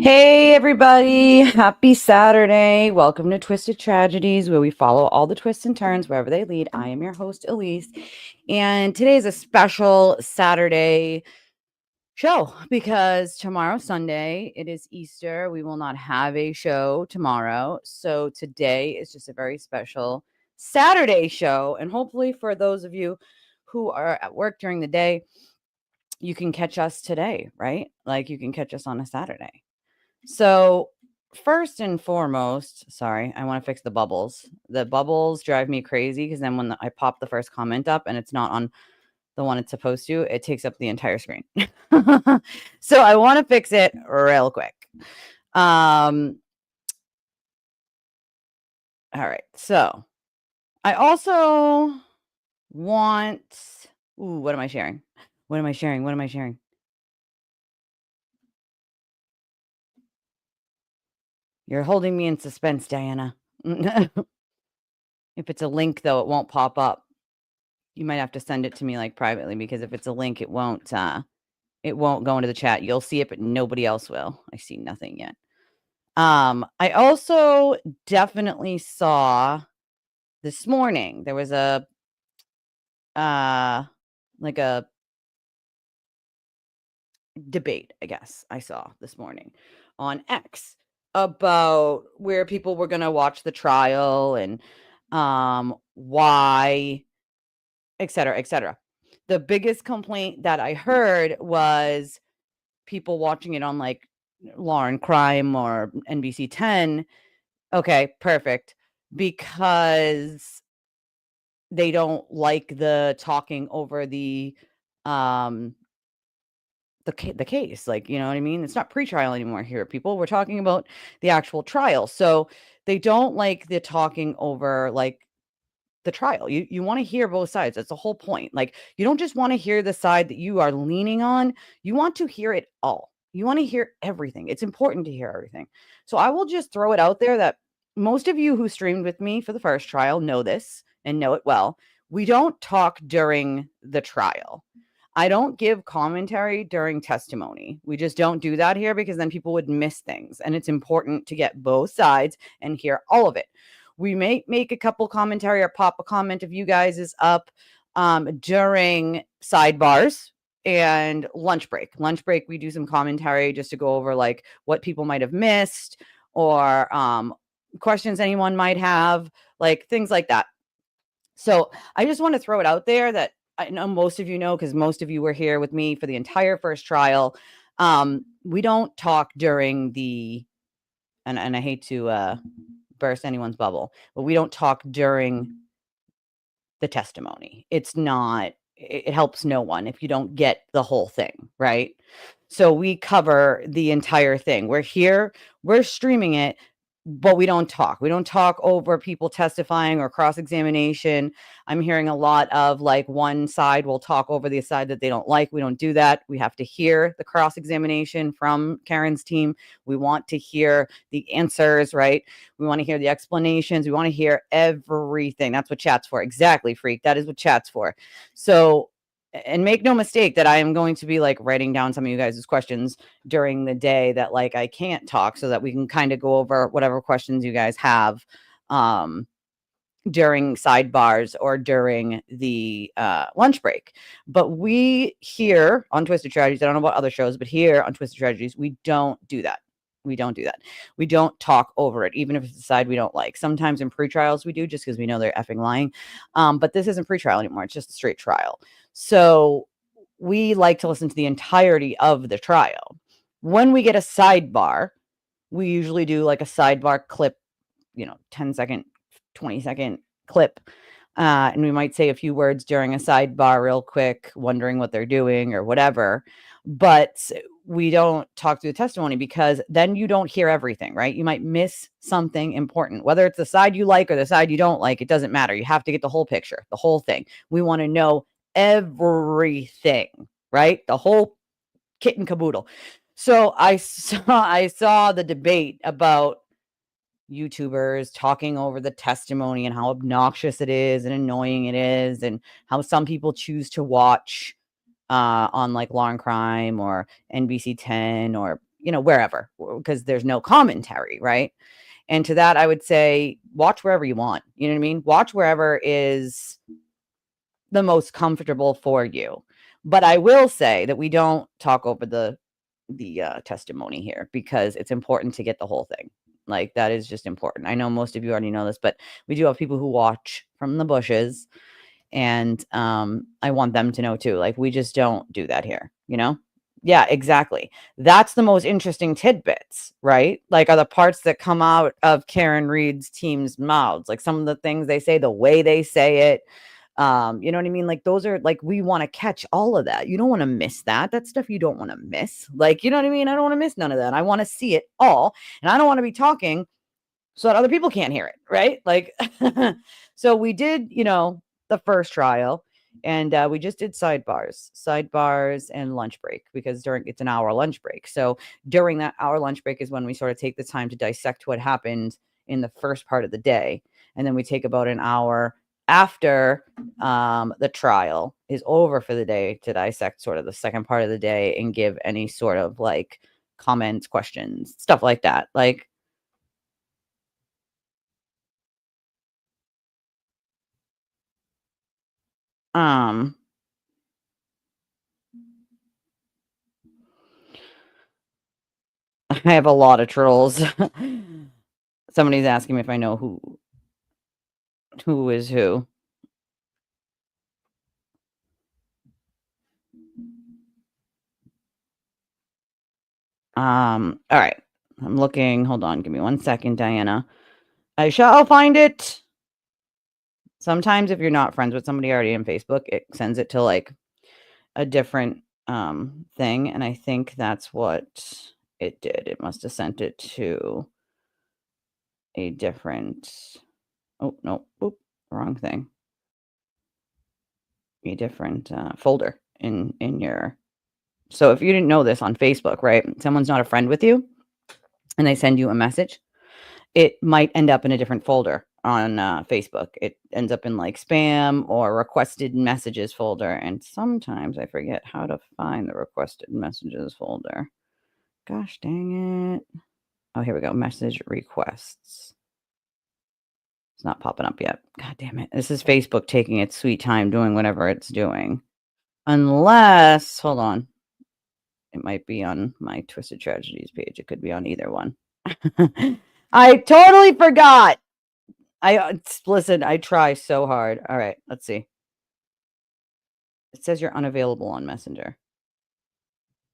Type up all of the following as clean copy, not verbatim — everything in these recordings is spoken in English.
Hey everybody, happy Saturday. Welcome to Twisted Tragedies, where we follow all the twists and turns wherever they lead. I am your host, Elise, and today is a special Saturday show because tomorrow, Sunday, it is Easter. We will not have a show tomorrow. So today is just a very special Saturday show. And hopefully, for those of you who are at work during the day, you can catch us today, right? Like you can catch us on a Saturday. So, first and foremost, sorry, I want to fix the bubbles. The bubbles drive me crazy because then when I pop the first comment up and it's not on the one it's supposed to, it takes up the entire screen. So, I want to fix it real quick. All right. So, I also want. Ooh, what am I sharing? What am I sharing? What am I sharing? You're holding me in suspense, Diana. If it's a link, though, it won't pop up. You might have to send it to me, like, privately, because if it's a link, it won't go into the chat. You'll see it, but nobody else will. I see nothing yet. I also definitely saw this morning, there was like a debate, I guess, I saw this morning on X about where people were gonna watch the trial and, why, et cetera, et cetera. The biggest complaint that I heard was people watching it on, like, Law and Crime or NBC 10. Okay, perfect. Because they don't like the talking over um, the case, like, you know what I mean? It's not pretrial anymore here, people. We're talking about the actual trial. So, they don't like the talking over, like, the trial. You wanna hear both sides. That's the whole point. Like, you don't just wanna hear the side that you are leaning on, you want to hear it all. You wanna hear everything. It's important to hear everything. So I will just throw it out there that most of you who streamed with me for the first trial know this and know it well. We don't talk during the trial. I don't give commentary during testimony. We just don't do that here because then people would miss things, and it's important to get both sides and hear all of it. We may make a couple commentary or pop a comment if you guys is up during sidebars and lunch break. Lunch break, we do some commentary just to go over like what people might have missed or questions anyone might have, like things like that. So I just want to throw it out there that I know most of you know because most of you were here with me for the entire first trial. We don't talk during and I hate to burst anyone's bubble, but we don't talk during the testimony. It helps no one if you don't get the whole thing, right? So we cover the entire thing. We're here, we're streaming it, but we don't talk. We don't talk over people testifying or cross-examination. I'm hearing a lot of like one side will talk over the side that they don't like. We don't do that. We have to hear the cross-examination from Karen's team. We want to hear the answers, right? We want to hear the explanations. We want to hear everything. That's what chat's for. Exactly, freak. That is what chat's for. So, and make no mistake that I am going to be like writing down some of you guys' questions during the day that like I can't talk so that we can kind of go over whatever questions you guys have during sidebars or during the lunch break. But we here on Twisted Tragedies, I don't know about other shows, but here on Twisted Tragedies, we don't do that. We don't do that. We don't talk over it, even if it's a side we don't like. Sometimes in pre-trials we do just because we know they're effing lying. But this isn't pre-trial anymore. It's just a straight trial. So we like to listen to the entirety of the trial. When we get a sidebar, we usually do like a sidebar clip, 10-second, 20-second clip. And we might say a few words during a sidebar real quick, wondering what they're doing or whatever. But we don't talk through the testimony because then you don't hear everything, right? You might miss something important, whether it's the side you like or the side you don't like. It doesn't matter. You have to get the whole picture, the whole thing. We want to know everything, right? The whole kit and caboodle. So I saw the debate about YouTubers talking over the testimony and how obnoxious it is and annoying it is, and how some people choose to watch on like Law and Crime or NBC 10 or wherever, because there's no commentary, right? And to that, I would say watch wherever you want. You know what I mean? Watch wherever is the most comfortable for you. But I will say that we don't talk over the testimony here because it's important to get the whole thing. Like that is just important. I know most of you already know this, but we do have people who watch from the bushes, and I want them to know too. Like we just don't do that here, you know? Yeah, exactly. That's the most interesting tidbits, right? Like are the parts that come out of Karen Reed's team's mouths, like some of the things they say, the way they say it. You know what I mean? Like those are like we want to catch all of that. You don't want to miss that. That's stuff you don't want to miss. Like, you know what I mean? I don't want to miss none of that. I want to see it all. And I don't want to be talking so that other people can't hear it, right? Like, so we did, the first trial, and we just did sidebars and lunch break because it's an hour lunch break. So during that hour lunch break is when we sort of take the time to dissect what happened in the first part of the day, and then we take about an hour after the trial is over for the day to dissect sort of the second part of the day and give any sort of like comments, questions, stuff like that. Like, um I have a lot of trolls. Somebody's asking me if I know who is who. All right. I'm looking. Hold on. Give me 1 second, Diana. I shall find it. Sometimes if you're not friends with somebody already on Facebook, it sends it to like a different thing, and I think that's what it did. It must have sent it to a different. Oh no! Oop, wrong thing. A different folder in your. So if you didn't know this on Facebook, right? Someone's not a friend with you and they send you a message, it might end up in a different folder on Facebook. It ends up in like spam or requested messages folder. And sometimes I forget how to find the requested messages folder. Gosh dang it. Oh, here we go. Message requests. It's not popping up yet. God damn it. This is Facebook taking its sweet time doing whatever it's doing. Unless, hold on. It might be on my Twisted Tragedies page. It could be on either one. I totally forgot. Listen, I try so hard. All right, let's see. It says you're unavailable on Messenger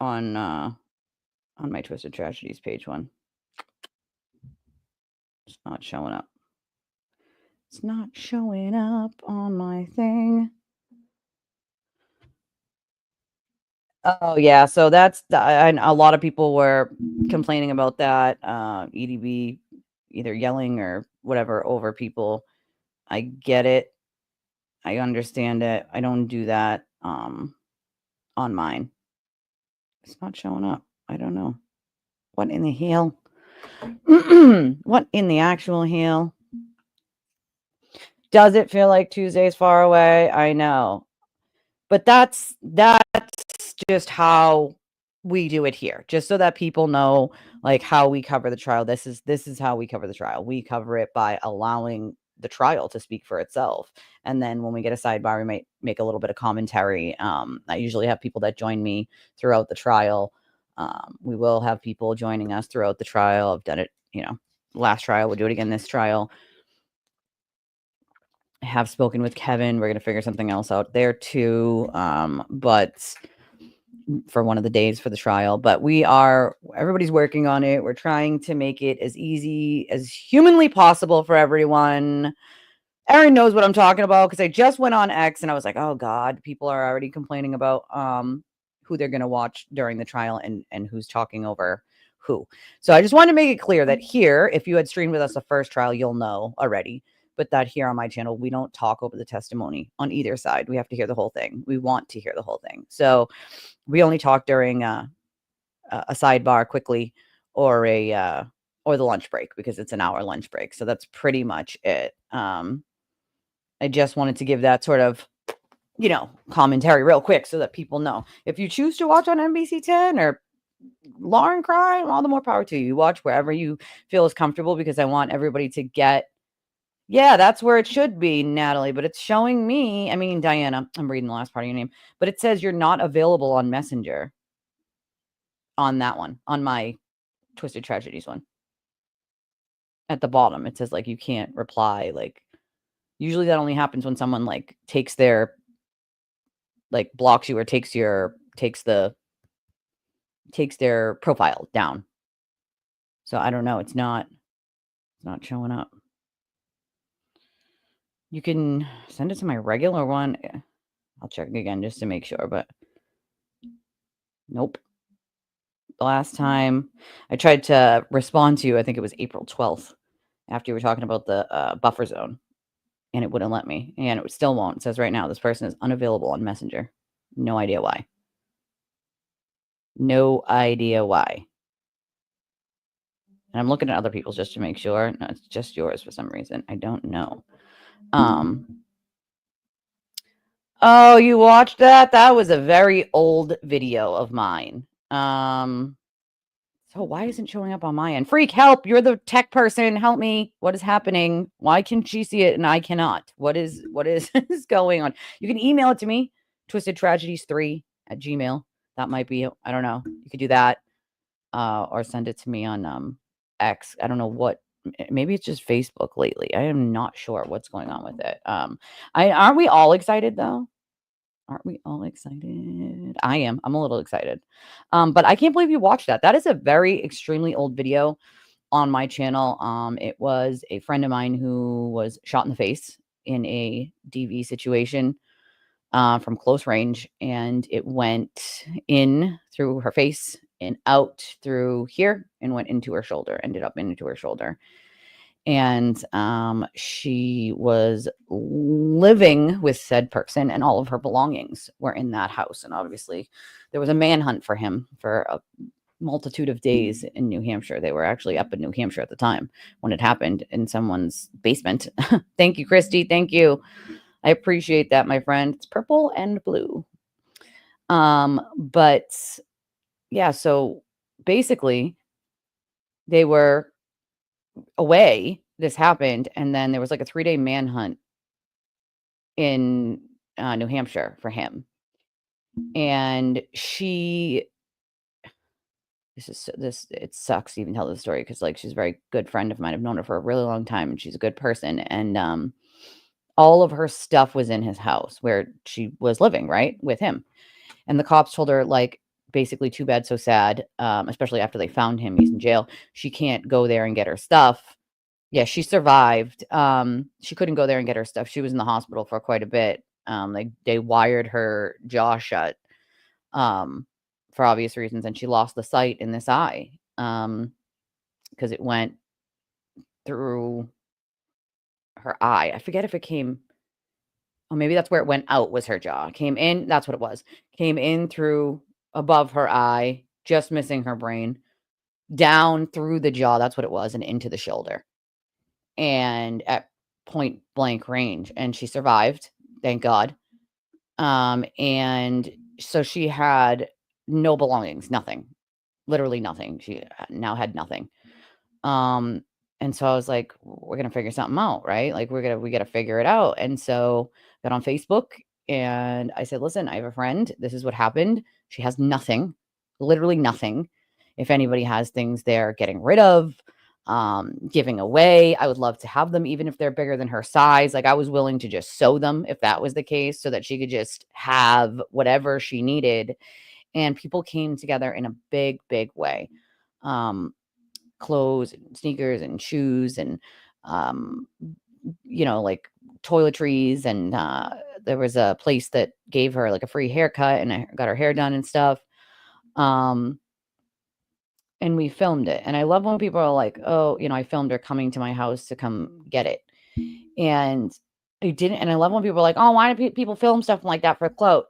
on my Twisted Tragedies page one. It's not showing up. It's not showing up on my thing. Oh yeah, so and a lot of people were complaining about that. EDB either yelling or whatever over people. I get it. I understand it. I don't do that on mine. It's not showing up. I don't know. What in the hell? What in the actual hell? Does it feel like Tuesday's far away? I know. But that's just how we do it here. Just so that people know like how we cover the trial. This is how we cover the trial. We cover it by allowing the trial to speak for itself. And then when we get a sidebar, we might make a little bit of commentary. I usually have people that join me throughout the trial. We will have people joining us throughout the trial. I've done it, last trial. We'll do it again this trial. I have spoken with Kevin. We're going to figure something else out there too. But for one of the days for the trial, but everybody's working on it. We're trying to make it as easy as humanly possible for everyone. Erin knows what I'm talking about because I just went on X and I was like, oh God, people are already complaining about who they're gonna watch during the trial and who's talking over who. So I just wanted to make it clear that here, if you had streamed with us the first trial, you'll know already. But that here on my channel, we don't talk over the testimony on either side. We have to hear the whole thing. We want to hear the whole thing. So we only talk during a sidebar quickly or or the lunch break because it's an hour lunch break. So that's pretty much it. I just wanted to give that sort of, commentary real quick so that people know. If you choose to watch on NBC 10 or law and crime, all the more power to you. You watch wherever you feel is comfortable because I want everybody to get yeah, that's where it should be, Natalie, but it's showing me I mean, Diana, I'm reading the last part of your name, but it says you're not available on Messenger on that one, on my Twisted Tragedies one. At the bottom, it says, like, you can't reply, like usually that only happens when someone, like, takes their like, blocks you or takes their profile down. So, I don't know, it's not showing up. You can send it to my regular one. I'll check again just to make sure, but nope. The last time I tried to respond to you, I think it was April 12th after you were talking about the, buffer zone, and it wouldn't let me, and it still won't. It says right now, "This person is unavailable on Messenger." No idea why. No idea why. And I'm looking at other people's just to make sure. No, it's just yours for some reason. I don't know. Oh, you watched that? That was a very old video of mine. So why isn't showing up on my end? Freak, help! You're the tech person. Help me. What is happening? Why can she see it and I cannot? What is is going on? You can email it to me, twistedtragedies3@gmail. That might be, I don't know. You could do that. Or send it to me on X. I don't know what maybe it's just Facebook lately. I am not sure what's going on with it. I aren't we all excited though? Aren't we all excited? I am. I'm a little excited. But I can't believe you watched that. That is a very extremely old video on my channel. It was a friend of mine who was shot in the face in a DV situation from close range, and it went in through her face and out through here and went into her shoulder, ended up into her shoulder. And she was living with said person, and all of her belongings were in that house. And obviously, there was a manhunt for him for a multitude of days in New Hampshire. They were actually up in New Hampshire at the time when it happened in someone's basement. Thank you, Christy. Thank you. I appreciate that, my friend. It's purple and blue. But yeah, so basically they were away. This happened, and then there was like a 3-day manhunt in New Hampshire for him. And she this it sucks to even tell the story because like she's a very good friend of mine. I've known her for a really long time and she's a good person. And all of her stuff was in his house where she was living, right, with him. And the cops told her, like, basically, too bad, so sad, especially after they found him, he's in jail. She can't go there and get her stuff. Yeah, she survived. She couldn't go there and get her stuff. She was in the hospital for quite a bit. They wired her jaw shut for obvious reasons, and she lost the sight in this eye because it went through her eye. I forget if it came. Oh, maybe that's where it went out was her jaw. Came in, that's what it was. Came in through above her eye, just missing her brain, down through the jaw, that's what it was, and into the shoulder. And at point blank range. And she survived, thank God. And so she had no belongings, nothing. Literally nothing. She now had nothing. And so I was like, we're gonna figure something out, right? Like we gotta figure it out. And so got on Facebook and I said, listen, I have a friend. This is what happened. She has nothing, literally nothing. If anybody has things they're getting rid of, giving away, I would love to have them, even if they're bigger than her size. Like I was willing to just sew them if that was the case, so that she could just have whatever she needed. And people came together in a big, big way. Clothes and sneakers and shoes and like toiletries, and there was a place that gave her like a free haircut, and I got her hair done and stuff. And we filmed it, and I love when people are like, oh, I filmed her coming to my house to come get it. And I didn't, and I love when people are like, oh, why do people film stuff like that for clout?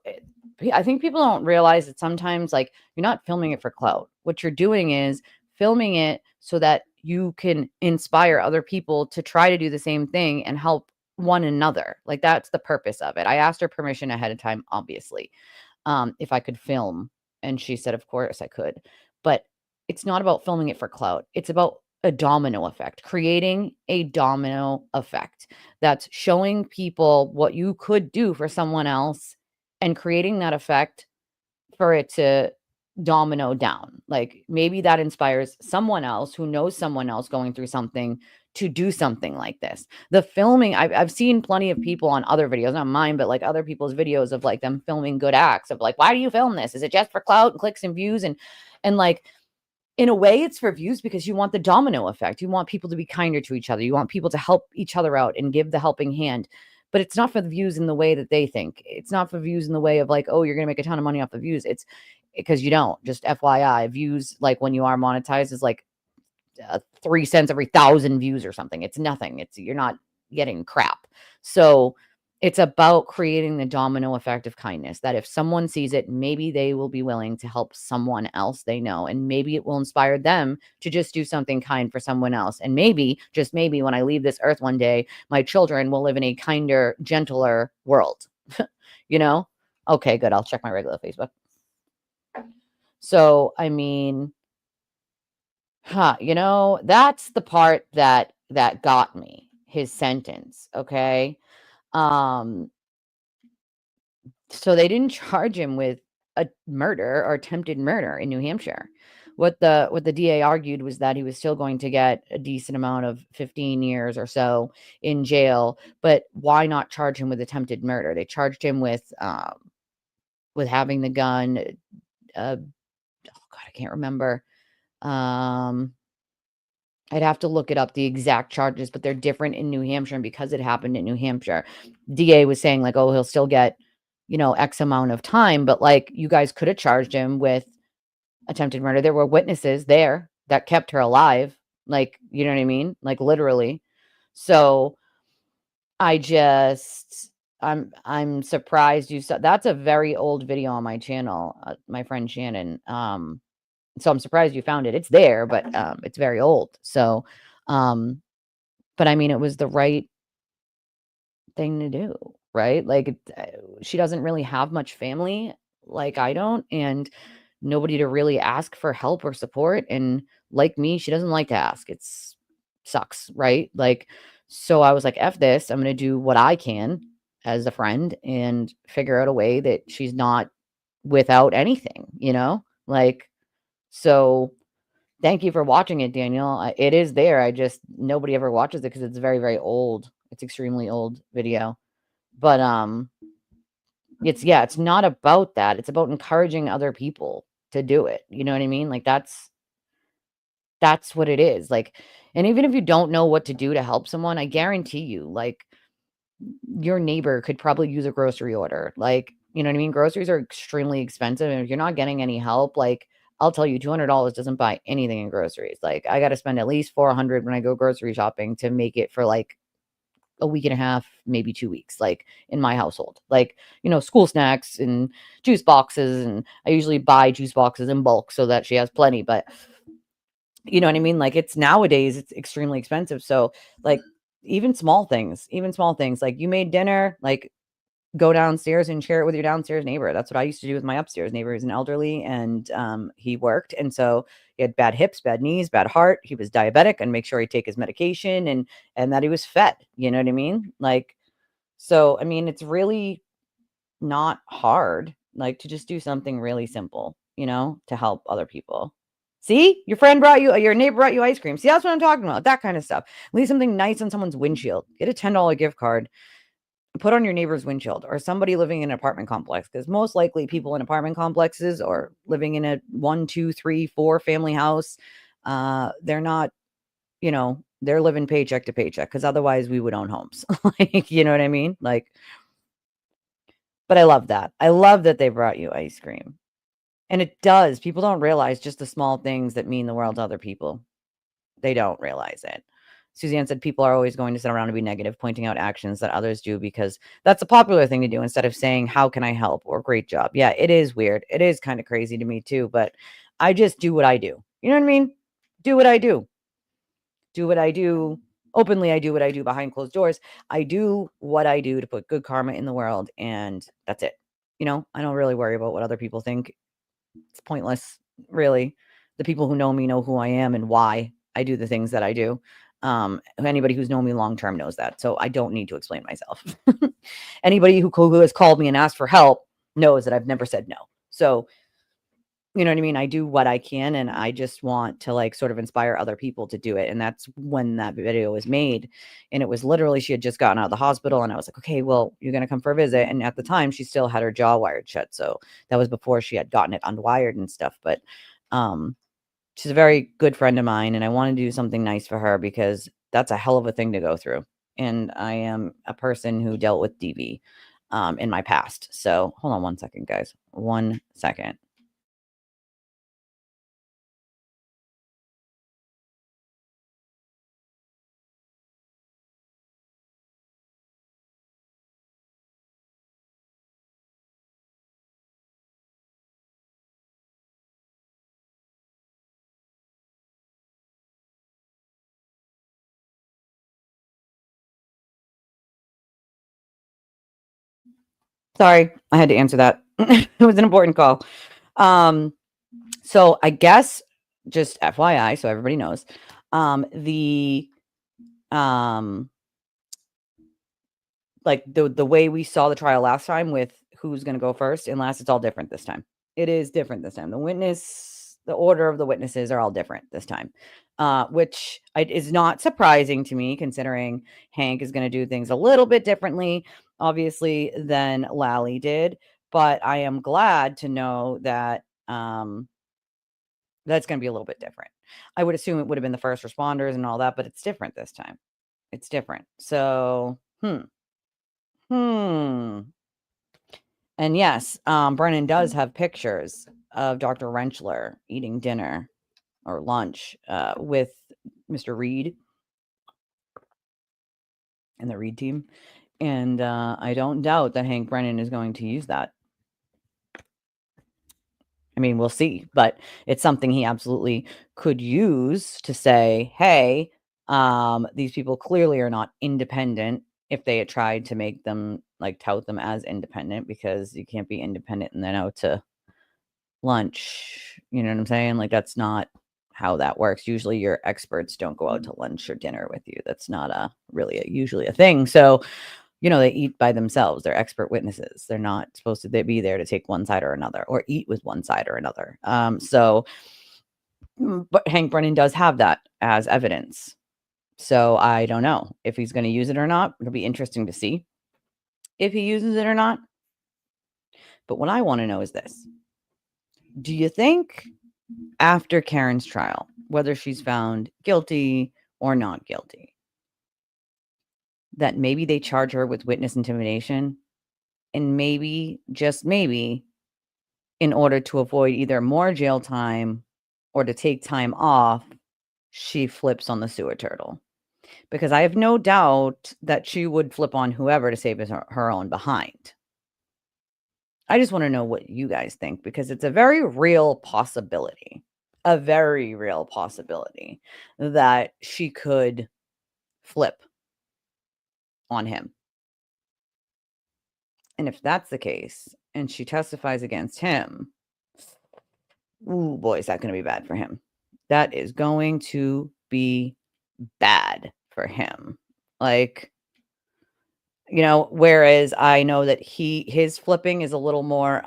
I think people don't realize that sometimes, like, you're not filming it for clout. What you're doing is filming it so that you can inspire other people to try to do the same thing and help one another. Like, that's the purpose of it. I asked her permission ahead of time, obviously, if I could film. And she said, of course I could. but it's not about filming it for clout. It's about a domino effect, creating a domino effect that's showing people what you could do for someone else and creating that effect for it to domino down. Like maybe that inspires someone else who knows someone else going through something to do something like this. The filming, I've seen plenty of people on other videos, not mine, but like other people's videos of like them filming good acts of like, why do you film this? Is it just for clout and clicks and views? And like in a way it's for views because you want the domino effect. You want people to be kinder to each other. You want people to help each other out and give the helping hand. But it's not for the views in the way that they think. It's not for views in the way of like, oh, you're going to make a ton of money off the views. It's because you don't. Just FYI, views like when you are monetized is like 3 cents every 1,000 views or something. It's nothing. It's you're not getting crap. So it's about creating the domino effect of kindness that if someone sees it, maybe they will be willing to help someone else they know. And maybe it will inspire them to just do something kind for someone else. And maybe, just maybe, when I leave this earth one day, my children will live in a kinder, gentler world. you know? Okay, good. I'll check my regular Facebook. So, I mean, that's the part that got me, his sentence, okay? Um, so they didn't charge him with a murder or attempted murder in New Hampshire. What the DA argued was that he was still going to get a decent amount of 15 years or so in jail, but why not charge him with attempted murder? They charged him with having the gun, oh god, I can't remember. Um I'd have to look it up, the exact charges, but they're different in New Hampshire, and because it happened in New Hampshire, DA was saying like, "Oh, he'll still get, X amount of time," but, like, you guys could have charged him with attempted murder. There were witnesses there that kept her alive, like, you know what I mean? Like, literally. So, I just I'm surprised you saw that's a very old video on my channel, my friend Shannon, so I'm surprised you found it. It's there, but, it's very old. So, um but I mean, it was the right thing to do, right? Like, she doesn't really have much family like I don't, and nobody to really ask for help or support. And like me, she doesn't like to ask. It's sucks, right? Like, so I was like, F this. I'm going to do what I can as a friend and figure out a way that she's not without anything. Like, so thank you for watching it, Daniel. It is there. I just nobody ever watches it because it's very, very old. It's extremely old video. But it's not about that. It's about encouraging other people to do it. You know what I mean? Like that's what it is. Like, and even if you don't know what to do to help someone, I guarantee you, like your neighbor could probably use a grocery order. Like, you know what I mean? Groceries are extremely expensive. And if you're not getting any help, like I'll tell you, $200 doesn't buy anything in groceries. Like I got to spend at least 400 when I go grocery shopping to make it for like a week and a half, maybe 2 weeks, like in my household. Like, school snacks and juice boxes. And I usually buy juice boxes in bulk so that she has plenty. But you know what I mean? Like it's nowadays it's extremely expensive. So like even small things like you made dinner, like go downstairs and share it with your downstairs neighbor. That's what I used to do with my upstairs neighbor. He's an elderly and he worked. And so he had bad hips, bad knees, bad heart. He was diabetic and make sure he take his medication and that he was fed. You know what I mean? Like, so, I mean, it's really not hard, like to just do something really simple, to help other people. See, your neighbor brought you ice cream. See, that's what I'm talking about. That kind of stuff. Leave something nice on someone's windshield. Get a $10 gift card put on your neighbor's windshield or somebody living in an apartment complex because most likely people in apartment complexes or living in a 1, 2, 3, 4 family house, they're not, they're living paycheck to paycheck because otherwise we would own homes. Like, you know what I mean? Like, but I love that. I love that they brought you ice cream. And it does. People don't realize just the small things that mean the world to other people. They don't realize it. Suzanne said people are always going to sit around and be negative, pointing out actions that others do because that's a popular thing to do instead of saying, how can I help? Or great job. Yeah, it is weird. It is kind of crazy to me too, but I just do what I do. You know what I mean? Do what I do. Do what I do. Openly, I do what I do behind closed doors. I do what I do to put good karma in the world, and that's it. I don't really worry about what other people think. It's pointless, really. The people who know me know who I am and why I do the things that I do. Anybody who's known me long term knows that. So I don't need to explain myself. Anybody who has called me and asked for help knows that I've never said no. So, you know what I mean? I do what I can, and I just want to like sort of inspire other people to do it. And that's when that video was made. And it was literally, she had just gotten out of the hospital, and I was like, okay, well, you're going to come for a visit. And at the time, she still had her jaw wired shut. So that was before she had gotten it unwired and stuff. But um, she's a very good friend of mine, and I want to do something nice for her because that's a hell of a thing to go through. And I am a person who dealt with DV in my past. So hold on one second, guys. 1 second. Sorry, I had to answer that. It was an important call. Um, so I guess just FYI, so everybody knows, the um like the way we saw the trial last time with who's going to go first and last, it's all different this time. It is different this time. The order of the witnesses are all different this time, which is not surprising to me considering Hank is going to do things a little bit differently, obviously, than Lally did. But I am glad to know that that's going to be a little bit different. I would assume it would have been the first responders and all that, but it's different this time. It's different. So, hmm. And yes, Brennan does have pictures of Dr. Rentschler eating dinner or lunch with Mr. Reed and the Reed team. And I don't doubt that Hank Brennan is going to use that. I mean, we'll see, but it's something he absolutely could use to say, hey, these people clearly are not independent if they had tried to make them like tout them as independent, because you can't be independent and then out to lunch. You know what I'm saying? Like, that's not how that works. Usually your experts don't go out to lunch or dinner with you. That's not usually a thing. So, they eat by themselves. They're expert witnesses. They're not supposed to be there to take one side or another or eat with one side or another. But Hank Brennan does have that as evidence. So I don't know if he's going to use it or not. It'll be interesting to see if he uses it or not. But what I want to know is this. Do you think after Karen's trial, whether she's found guilty or not guilty, that maybe they charge her with witness intimidation, and maybe, just maybe, in order to avoid either more jail time or to take time off, she flips on the sewer turtle? Because I have no doubt that she would flip on whoever to save her own behind. I just want to know what you guys think, because it's a very real possibility, that she could flip on him. And if that's the case, and she testifies against him, ooh, boy, is that going to be bad for him. That is going to be bad for him. Like, whereas I know that his flipping is a little more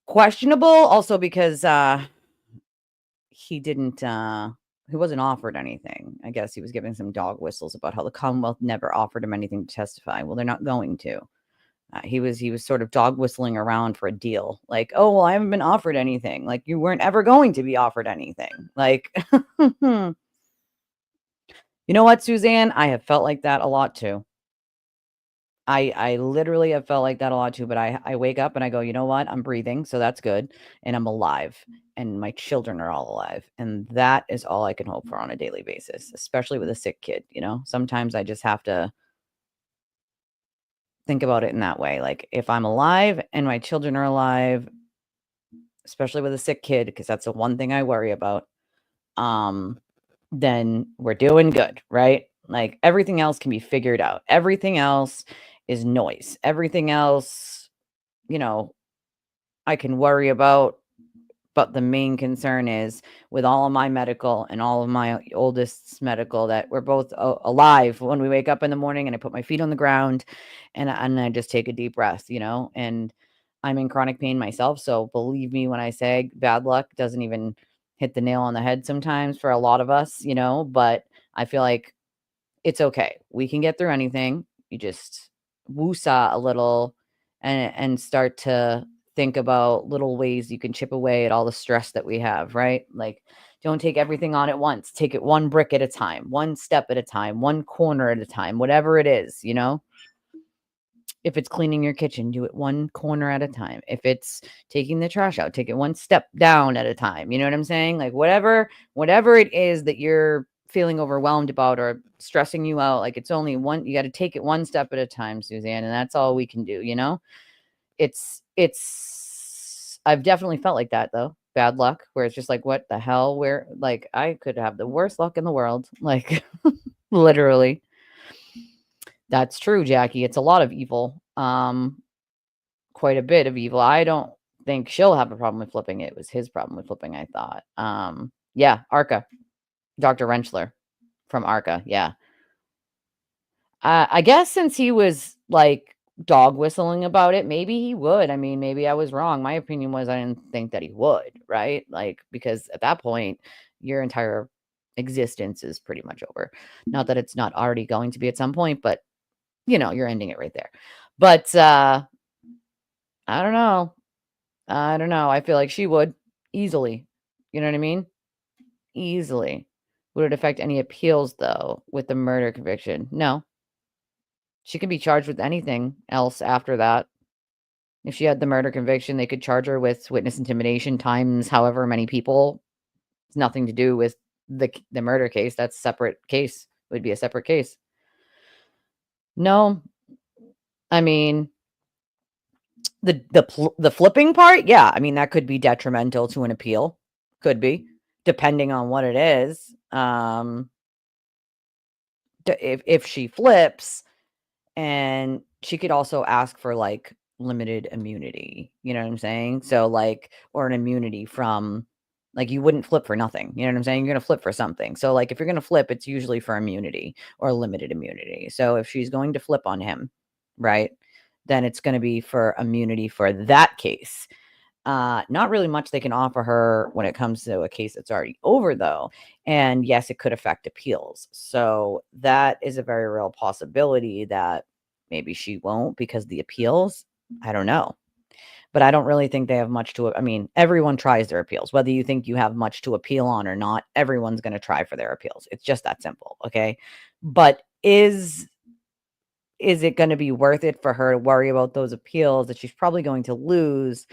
questionable, also because he wasn't offered anything. I guess he was giving some dog whistles about how the Commonwealth never offered him anything to testify. Well, they're not going to. He was sort of dog whistling around for a deal. Like, oh, well, I haven't been offered anything. Like, you weren't ever going to be offered anything. Like, you know what, Suzanne? I have felt like that a lot too. I literally have felt like that a lot too, but I wake up and I go, you know what? I'm breathing, so that's good. And I'm alive. And my children are all alive. And that is all I can hope for on a daily basis, especially with a sick kid. Sometimes I just have to think about it in that way. Like, if I'm alive and my children are alive, especially with a sick kid, because that's the one thing I worry about, then we're doing good, right? Like, everything else can be figured out. Everything else is noise. Everything else, I can worry about But the main concern is with all of my medical and all of my oldest's medical that we're both alive when we wake up in the morning, and I put my feet on the ground and I just take a deep breath, and I'm in chronic pain myself. So believe me when I say bad luck doesn't even hit the nail on the head sometimes for a lot of us, but I feel like it's okay. We can get through anything. You just woosah a little and start to think about little ways you can chip away at all the stress that we have, right? Like, don't take everything on at once. Take it one brick at a time, one step at a time, one corner at a time, whatever it is. If it's cleaning your kitchen, do it one corner at a time. If it's taking the trash out, take it one step down at a time. You know what I'm saying? Like whatever it is that you're feeling overwhelmed about or stressing you out, like it's only one, you got to take it one step at a time, Suzanne, and that's all we can do. It's I've definitely felt like that though. Bad luck, where it's just like, what the hell? Where like I could have the worst luck in the world. Like literally. That's true, Jackie. It's a lot of evil. Quite a bit of evil. I don't think she'll have a problem with flipping. It was his problem with flipping, I thought. Yeah, Arca. Dr. Rentschler from Arca. Yeah. I guess since he was like dog whistling about it, maybe he would. I mean, maybe I was wrong. My opinion was I didn't think that he would, right? Like, because at that point, your entire existence is pretty much over. Not that it's not already going to be at some point, but you're ending it right there. But I don't know. I don't know. I feel like she would easily. You know what I mean? Easily. Would it affect any appeals though with the murder conviction? No. She could be charged with anything else after that. If she had the murder conviction, they could charge her with witness intimidation times however many people. It's nothing to do with the murder case. That's a separate case. It would be a separate case. No. I mean, the flipping part, yeah, I mean, that could be detrimental to an appeal. Could be, depending on what it is. If she flips, and she could also ask for, like, limited immunity, you know what I'm saying? So, like, or an immunity from like, you wouldn't flip for nothing, you know what I'm saying? You're gonna flip for something. So, like, if you're gonna flip, it's usually for immunity or limited immunity. So, if she's going to flip on him, right, then it's gonna be for immunity for that case. Not really much they can offer her when it comes to a case that's already over, though. And yes, it could affect appeals. So that is a very real possibility that maybe she won't because the appeals, I don't know. But I don't really think they have much to, I mean, everyone tries their appeals. Whether you think you have much to appeal on or not, everyone's going to try for their appeals. It's just that simple. Okay. But is it gonna be worth it for her to worry about those appeals that she's probably going to lose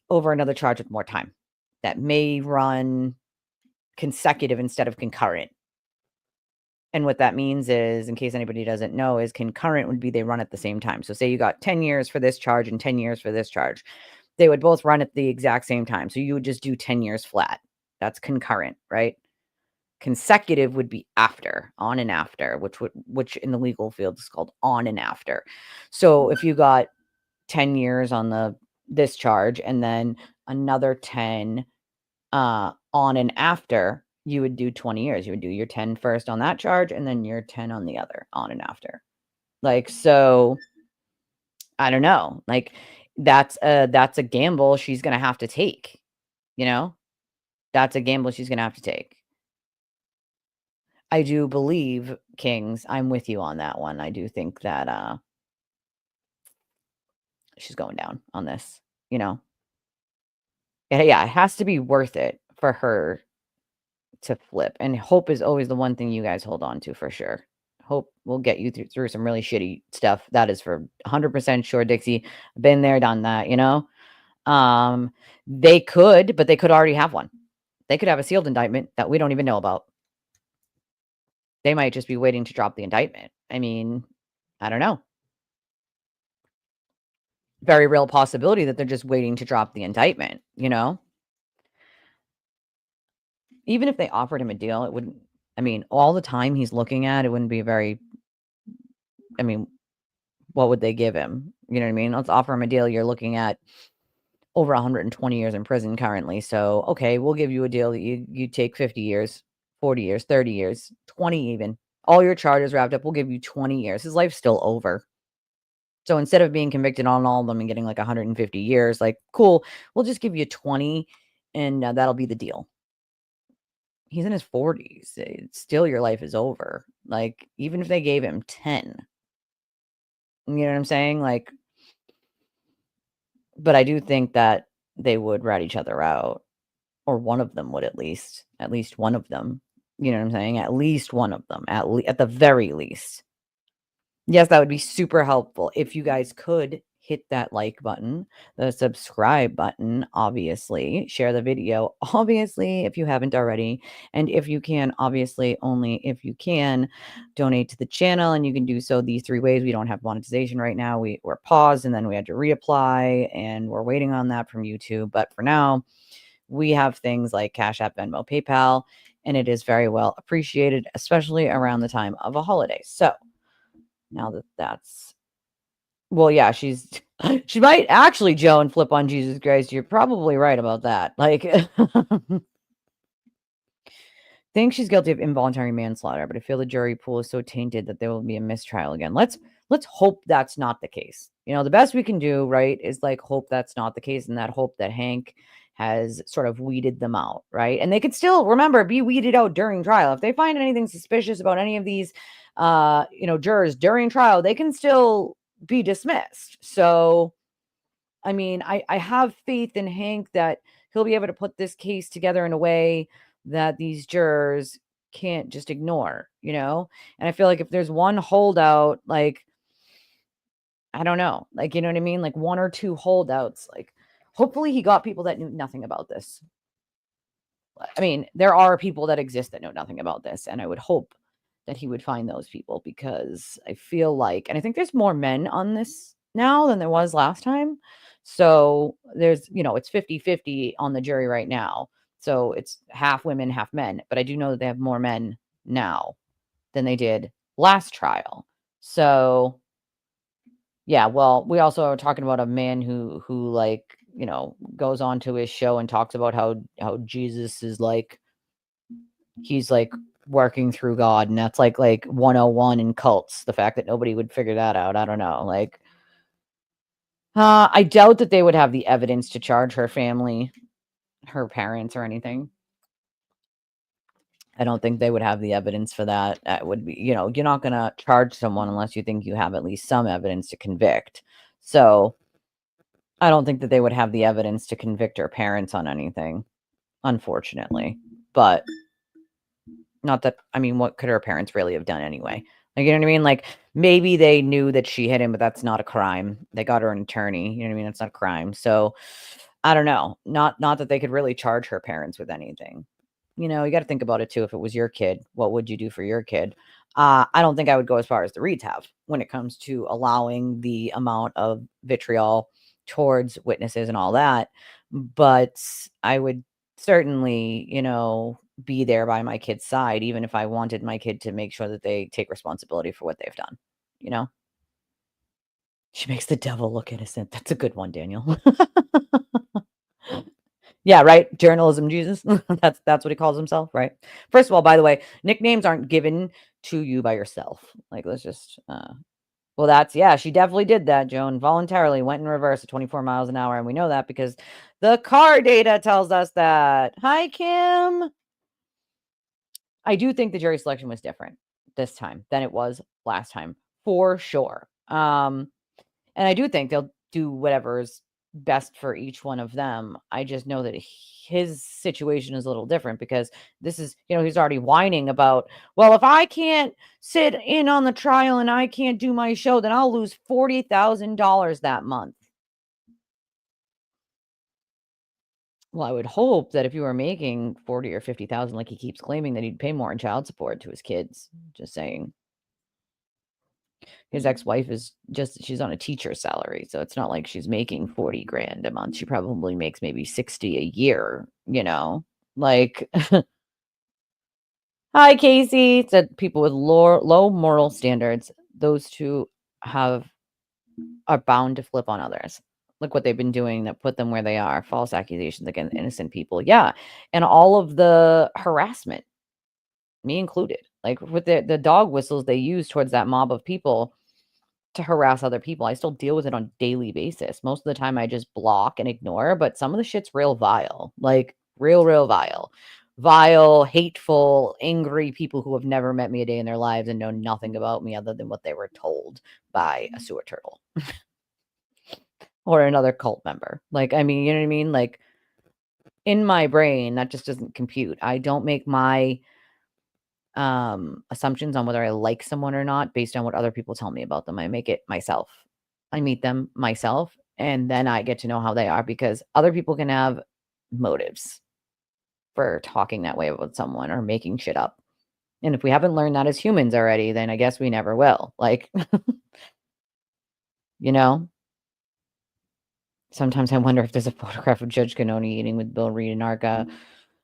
over another charge with more time that may run consecutive instead of concurrent? And what that means is, in case anybody doesn't know, is concurrent would be they run at the same time. So say you got 10 years for this charge and 10 years for this charge. They would both run at the exact same time. So you would just do 10 years flat. That's concurrent, right? Consecutive would be after, on and after, which in the legal field is called on and after. So if you got 10 years on this charge and then another 10 on and after, you would do 20 years. You would do your 10 first on that charge and then your 10 on the other, on and after. Like, so I don't know. Like, that's a gamble she's gonna have to take, you know? That's a gamble she's gonna have to take. I do believe, Kings, I'm with you on that one. I do think that, she's going down on this, you know? Yeah, it has to be worth it for her to flip, and hope is always the one thing you guys hold on to for sure. Hope will get you through some really shitty stuff. That is for 100% sure, Dixie. Been there, done that, you know? Um, but they could already have one. They could have a sealed indictment that we don't even know about. They might just be waiting to drop the indictment. I mean, I don't know. Very real possibility that they're just waiting to drop the indictment, you know? Even if they offered him a deal, it wouldn't, I mean, all the time he's looking at, it wouldn't be very, I mean, what would they give him? You know what I mean? Let's offer him a deal. You're looking at over 120 years in prison currently. So, okay, we'll give you a deal that you take 50 years, 40 years, 30 years, 20 even. All your charges wrapped up, we'll give you 20 years. His life's still over. So instead of being convicted on all of them and getting like 150 years, like, cool, we'll just give you 20 and that'll be the deal. He's in his 40s. Still, your life is over. Like, even if they gave him 10, you know what I'm saying? Like, but I do think that they would rat each other out, or one of them would at least one of them. You know what I'm saying? At least one of them, at the very least. Yes, that would be super helpful if you guys could hit that like button, the subscribe button, obviously, share the video, obviously, if you haven't already, and if you can, obviously, only if you can, donate to the channel, and you can do so these 3 ways. We don't have monetization right now. We're paused, and then we had to reapply, and we're waiting on that from YouTube, but for now, we have things like Cash App, Venmo, PayPal, and it is very well appreciated, especially around the time of a holiday. So now that that's well, yeah, she might actually Joe and flip on Jesus Christ. You're probably right about that. Like, think she's guilty of involuntary manslaughter, but I feel the jury pool is so tainted that there will be a mistrial again. Let's hope that's not the case. You know, the best we can do, right, is like hope that's not the case, and that hope that Hank has sort of weeded them out, right? And they could still remember be weeded out during trial. If they find anything suspicious about any of these jurors during trial, they can still be dismissed. So I mean, I have faith in Hank that he'll be able to put this case together in a way that these jurors can't just ignore, you know? And I feel like if there's one holdout, like, I don't know, like, you know what I mean? Like 1 or 2 holdouts, like, hopefully he got people that knew nothing about this. I mean, there are people that exist that know nothing about this, and I would hope that he would find those people because I feel like and I think there's more men on this now than there was last time. So there's, it's 50-50 on the jury right now. So it's half women, half men, but I do know that they have more men now than they did last trial. So yeah, well, we also are talking about a man who like, goes on to his show and talks about how Jesus is like he's like working through God, and that's like 101 in cults. The fact that nobody would figure that out, I don't know. Like, I doubt that they would have the evidence to charge her family, her parents, or anything. I don't think they would have the evidence for that. That would be, you're not gonna charge someone unless you think you have at least some evidence to convict. So I don't think that they would have the evidence to convict her parents on anything, unfortunately. But not that I mean, what could her parents really have done anyway? Like, you know what I mean? Like, maybe they knew that she hit him, but that's not a crime. They got her an attorney, you know what I mean? That's not a crime. So, I don't know. Not that they could really charge her parents with anything. You gotta think about it too. If it was your kid, what would you do for your kid? I don't think I would go as far as the Reeds have when it comes to allowing the amount of vitriol towards witnesses and all that. But I would certainly, be there by my kid's side, even if I wanted my kid to make sure that they take responsibility for what they've done, you know? She makes the devil look innocent. That's a good one, Daniel. Yeah, right? Journalism Jesus. That's what he calls himself, right? First of all, by the way, nicknames aren't given to you by yourself. Like, let's just well, yeah, she definitely did that, Joan. Voluntarily went in reverse at 24 miles an hour, and we know that because the car data tells us that. Hi, Kim. I do think the jury selection was different this time than it was last time, for sure. And I do think they'll do whatever's best for each one of them. I just know that his situation is a little different because this is, he's already whining about, well, if I can't sit in on the trial and I can't do my show, then I'll lose $40,000 that month. Well, I would hope that if you were making 40 or 50,000 like he keeps claiming, that he'd pay more in child support to his kids. Just saying. His ex-wife is she's on a teacher's salary, so it's not like she's making 40 grand a month. She probably makes maybe 60 a year, Like, hi, Casey. Said people with low moral standards, those two are bound to flip on others. Look what they've been doing that put them where they are. False accusations against innocent people. Yeah. And all of the harassment, me included. Like with the dog whistles they use towards that mob of people to harass other people. I still deal with it on a daily basis. Most of the time I just block and ignore, but some of the shit's real vile. Like real vile. Vile, hateful, angry people who have never met me a day in their lives and know nothing about me other than what they were told by a sewer turtle or another cult member. Like, I mean, you know what I mean? Like in my brain, that just doesn't compute. I don't make my assumptions on whether I like someone or not based on what other people tell me about them. I make it myself. I meet them myself and then I get to know how they are because other people can have motives for talking that way about someone or making shit up. And if we haven't learned that as humans already, then I guess we never will. Like, you know, sometimes I wonder if there's a photograph of Judge Canoni eating with Bill Reed and Arca.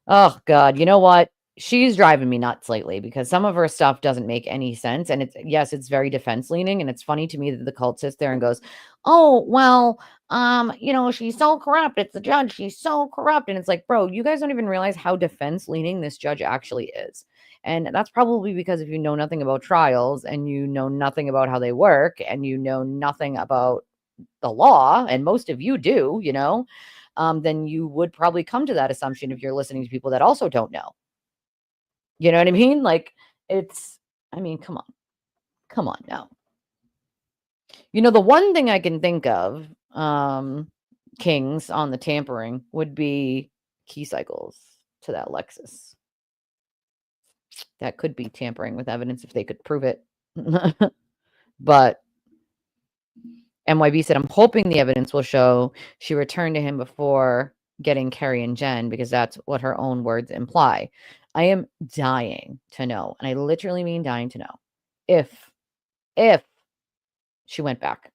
Oh god, you know what? She's driving me nuts lately because some of her stuff doesn't make any sense, and it's very defense leaning, and it's funny to me that the cult sits there and goes, "Oh, well, she's so corrupt. It's the judge. She's so corrupt." And it's like, "Bro, you guys don't even realize how defense leaning this judge actually is." And that's probably because if you know nothing about trials and you know nothing about how they work and you know nothing about the law, and most of you do, then you would probably come to that assumption if you're listening to people that also don't know. You know what I mean? Like, I mean, come on. Come on now. The one thing I can think of, Kings on the tampering would be key cycles to that Lexus. That could be tampering with evidence if they could prove it. But MYB said, I'm hoping the evidence will show she returned to him before getting Carrie and Jen because that's what her own words imply. I am dying to know, and I literally mean dying to know, if she went back.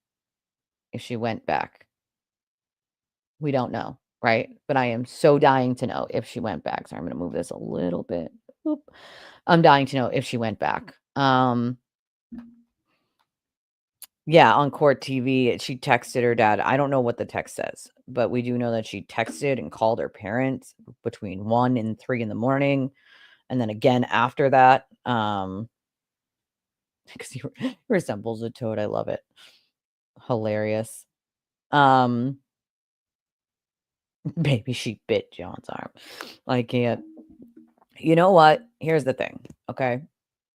If she went back. We don't know, right? But I am so dying to know if she went back. So I'm going to move this a little bit. Oop. I'm dying to know if she went back. Yeah, on court TV, she texted her dad. I don't know what the text says, but we do know that she texted and called her parents between 1 and 3 in the morning, and then again after that, because he resembles a toad. I love it. Hilarious. Baby, she bit John's arm. I can't. You know what? Here's the thing, okay?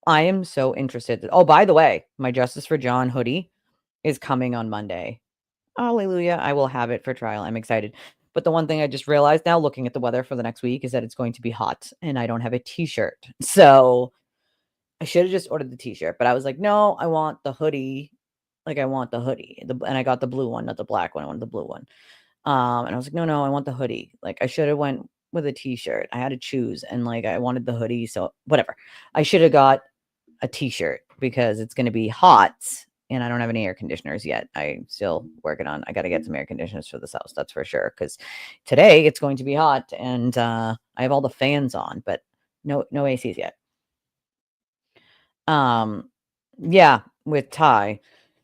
I am so interested. Oh, by the way, my Justice for John hoodie is coming on Monday. Hallelujah. I will have it for trial. I'm excited. But the one thing I just realized now, looking at the weather for the next week, is that it's going to be hot and I don't have a t-shirt. So I should have just ordered the t-shirt, but I was like, no, I want the hoodie. Like I want the hoodie. And I got the blue one, not the black one. I wanted the blue one. And I was like, no, I want the hoodie. Like I should have went with a t-shirt. I had to choose and like I wanted the hoodie. So whatever. I should have got a t-shirt because it's going to be hot and I don't have any air conditioners yet. I'm still working on, I got to get some air conditioners for this house. That's for sure. Cause today it's going to be hot and, I have all the fans on, but no ACs yet. Yeah, with Ty,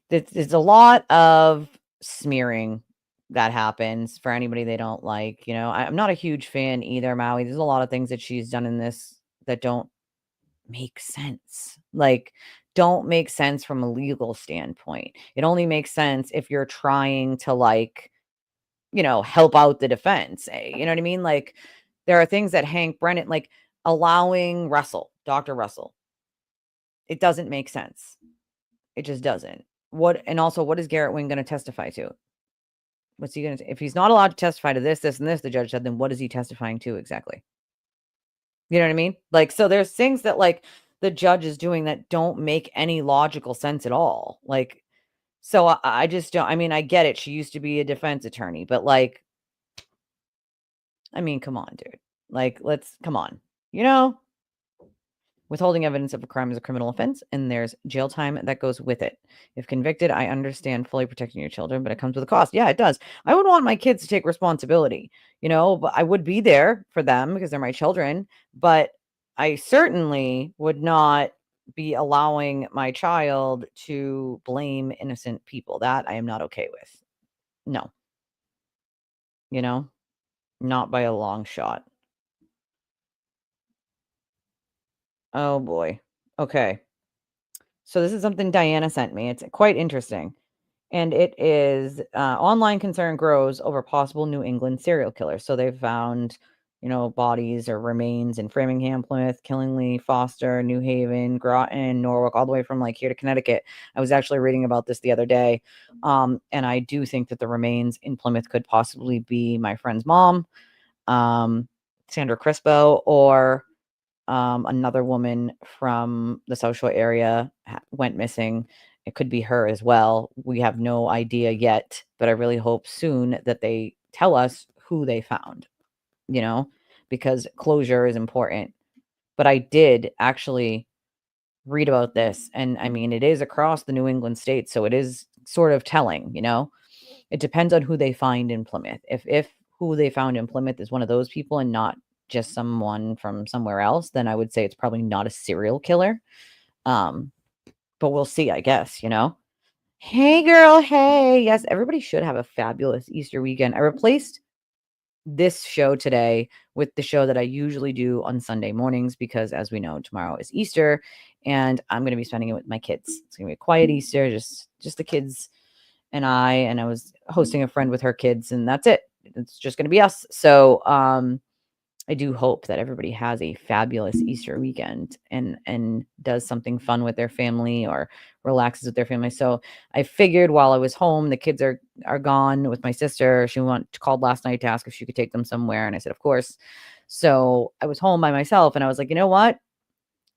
there's a lot of smearing that happens for anybody they don't like. I'm not a huge fan either, Maui. There's a lot of things that she's done in this that don't make sense. Like, don't make sense from a legal standpoint. It only makes sense if you're trying to help out the defense. You know what I mean? Like, there are things that Hank Brennan, like allowing Dr. Russell, it doesn't make sense. It just doesn't. And also, what is Garrett Wing going to testify to? What's he going to, if he's not allowed to testify to this, and this, the judge said, then what is he testifying to exactly? You know what I mean? Like, so there's things that like the judge is doing that don't make any logical sense at all. Like, so I just don't, I mean, I get it. She used to be a defense attorney, but like, I mean, come on, dude. Like, come on, Withholding evidence of a crime is a criminal offense, and there's jail time that goes with it. If convicted, I understand fully protecting your children, but it comes with a cost. Yeah, it does. I would want my kids to take responsibility, but I would be there for them because they're my children, but I certainly would not be allowing my child to blame innocent people. That I am not okay with. No. you know? Not by a long shot. Oh boy. Okay. So this is something Diana sent me. It's quite interesting. And it is online concern grows over possible New England serial killer. So they've found, bodies or remains in Framingham, Plymouth, Killingly, Foster, New Haven, Groton, Norwalk, all the way from like here to Connecticut. I was actually reading about this the other day. And I do think that the remains in Plymouth could possibly be my friend's mom, um, Sandra Crispo, or another woman from the South Shore area went missing. It could be her as well. We have no idea yet, but I really hope soon that they tell us who they found, you know, because closure is important. But I did actually read about this. And I mean, it is across the New England states. So it is sort of telling. It depends on who they find in Plymouth. If who they found in Plymouth is one of those people and not just someone from somewhere else, then I would say it's probably not a serial killer. Um, but we'll see, I guess. Hey girl, hey. Yes, everybody should have a fabulous Easter weekend. I replaced this show today with the show that I usually do on Sunday mornings because as we know, tomorrow is Easter and I'm going to be spending it with my kids. It's going to be a quiet Easter, just the kids and I was hosting a friend with her kids and that's it. It's just going to be us. So, I do hope that everybody has a fabulous Easter weekend and does something fun with their family or relaxes with their family. So I figured while I was home, the kids are gone with my sister. She called last night to ask if she could take them somewhere, and I said, of course. So I was home by myself, and I was like, you know what?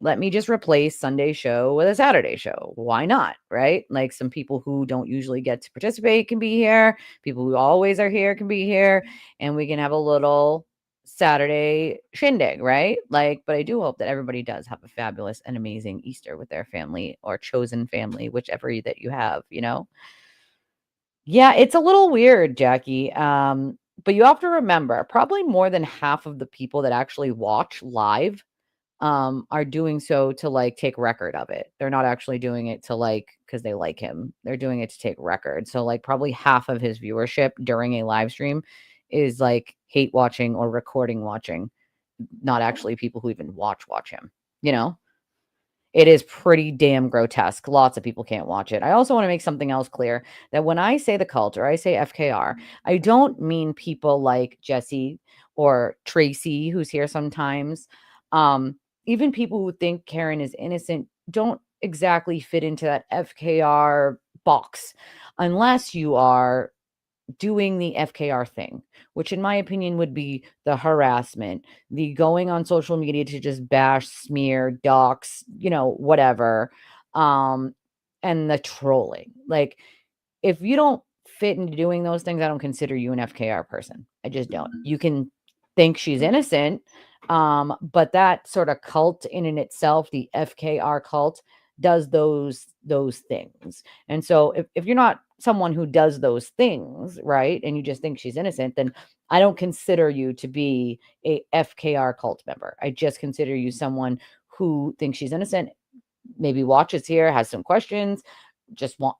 Let me just replace Sunday show with a Saturday show. Why not? Right? Like some people who don't usually get to participate can be here. People who always are here can be here. And we can have a little Saturday shindig, right? Like, but I do hope that everybody does have a fabulous and amazing Easter with their family or chosen family, whichever that you have. Yeah, it's a little weird, Jackie. But you have to remember, probably more than half of the people that actually watch live are doing so to like take record of it. They're not actually doing it to like because they like him. They're doing it to take record. So like probably half of his viewership during a live stream is like hate watching or recording watching, not actually people who even watch him, you know? It is pretty damn grotesque. Lots of people can't watch it. I also want to make something else clear that when I say the cult or I say FKR, I don't mean people like Jesse or Tracy, who's here sometimes. Um, Even people who think Karen is innocent don't exactly fit into that FKR box unless you are doing the FKR thing, which in my opinion would be the harassment, the going on social media to just bash, smear, dox, whatever, um, and the trolling. Like, if you don't fit into doing those things, I don't consider you an FKR person. I just don't. You can think she's innocent, but that sort of cult in and itself, the FKR cult, does those things. And so if you're not someone who does those things, right, and you just think she's innocent, then I don't consider you to be a FKR cult member. I just consider you someone who thinks she's innocent, maybe watches here, has some questions,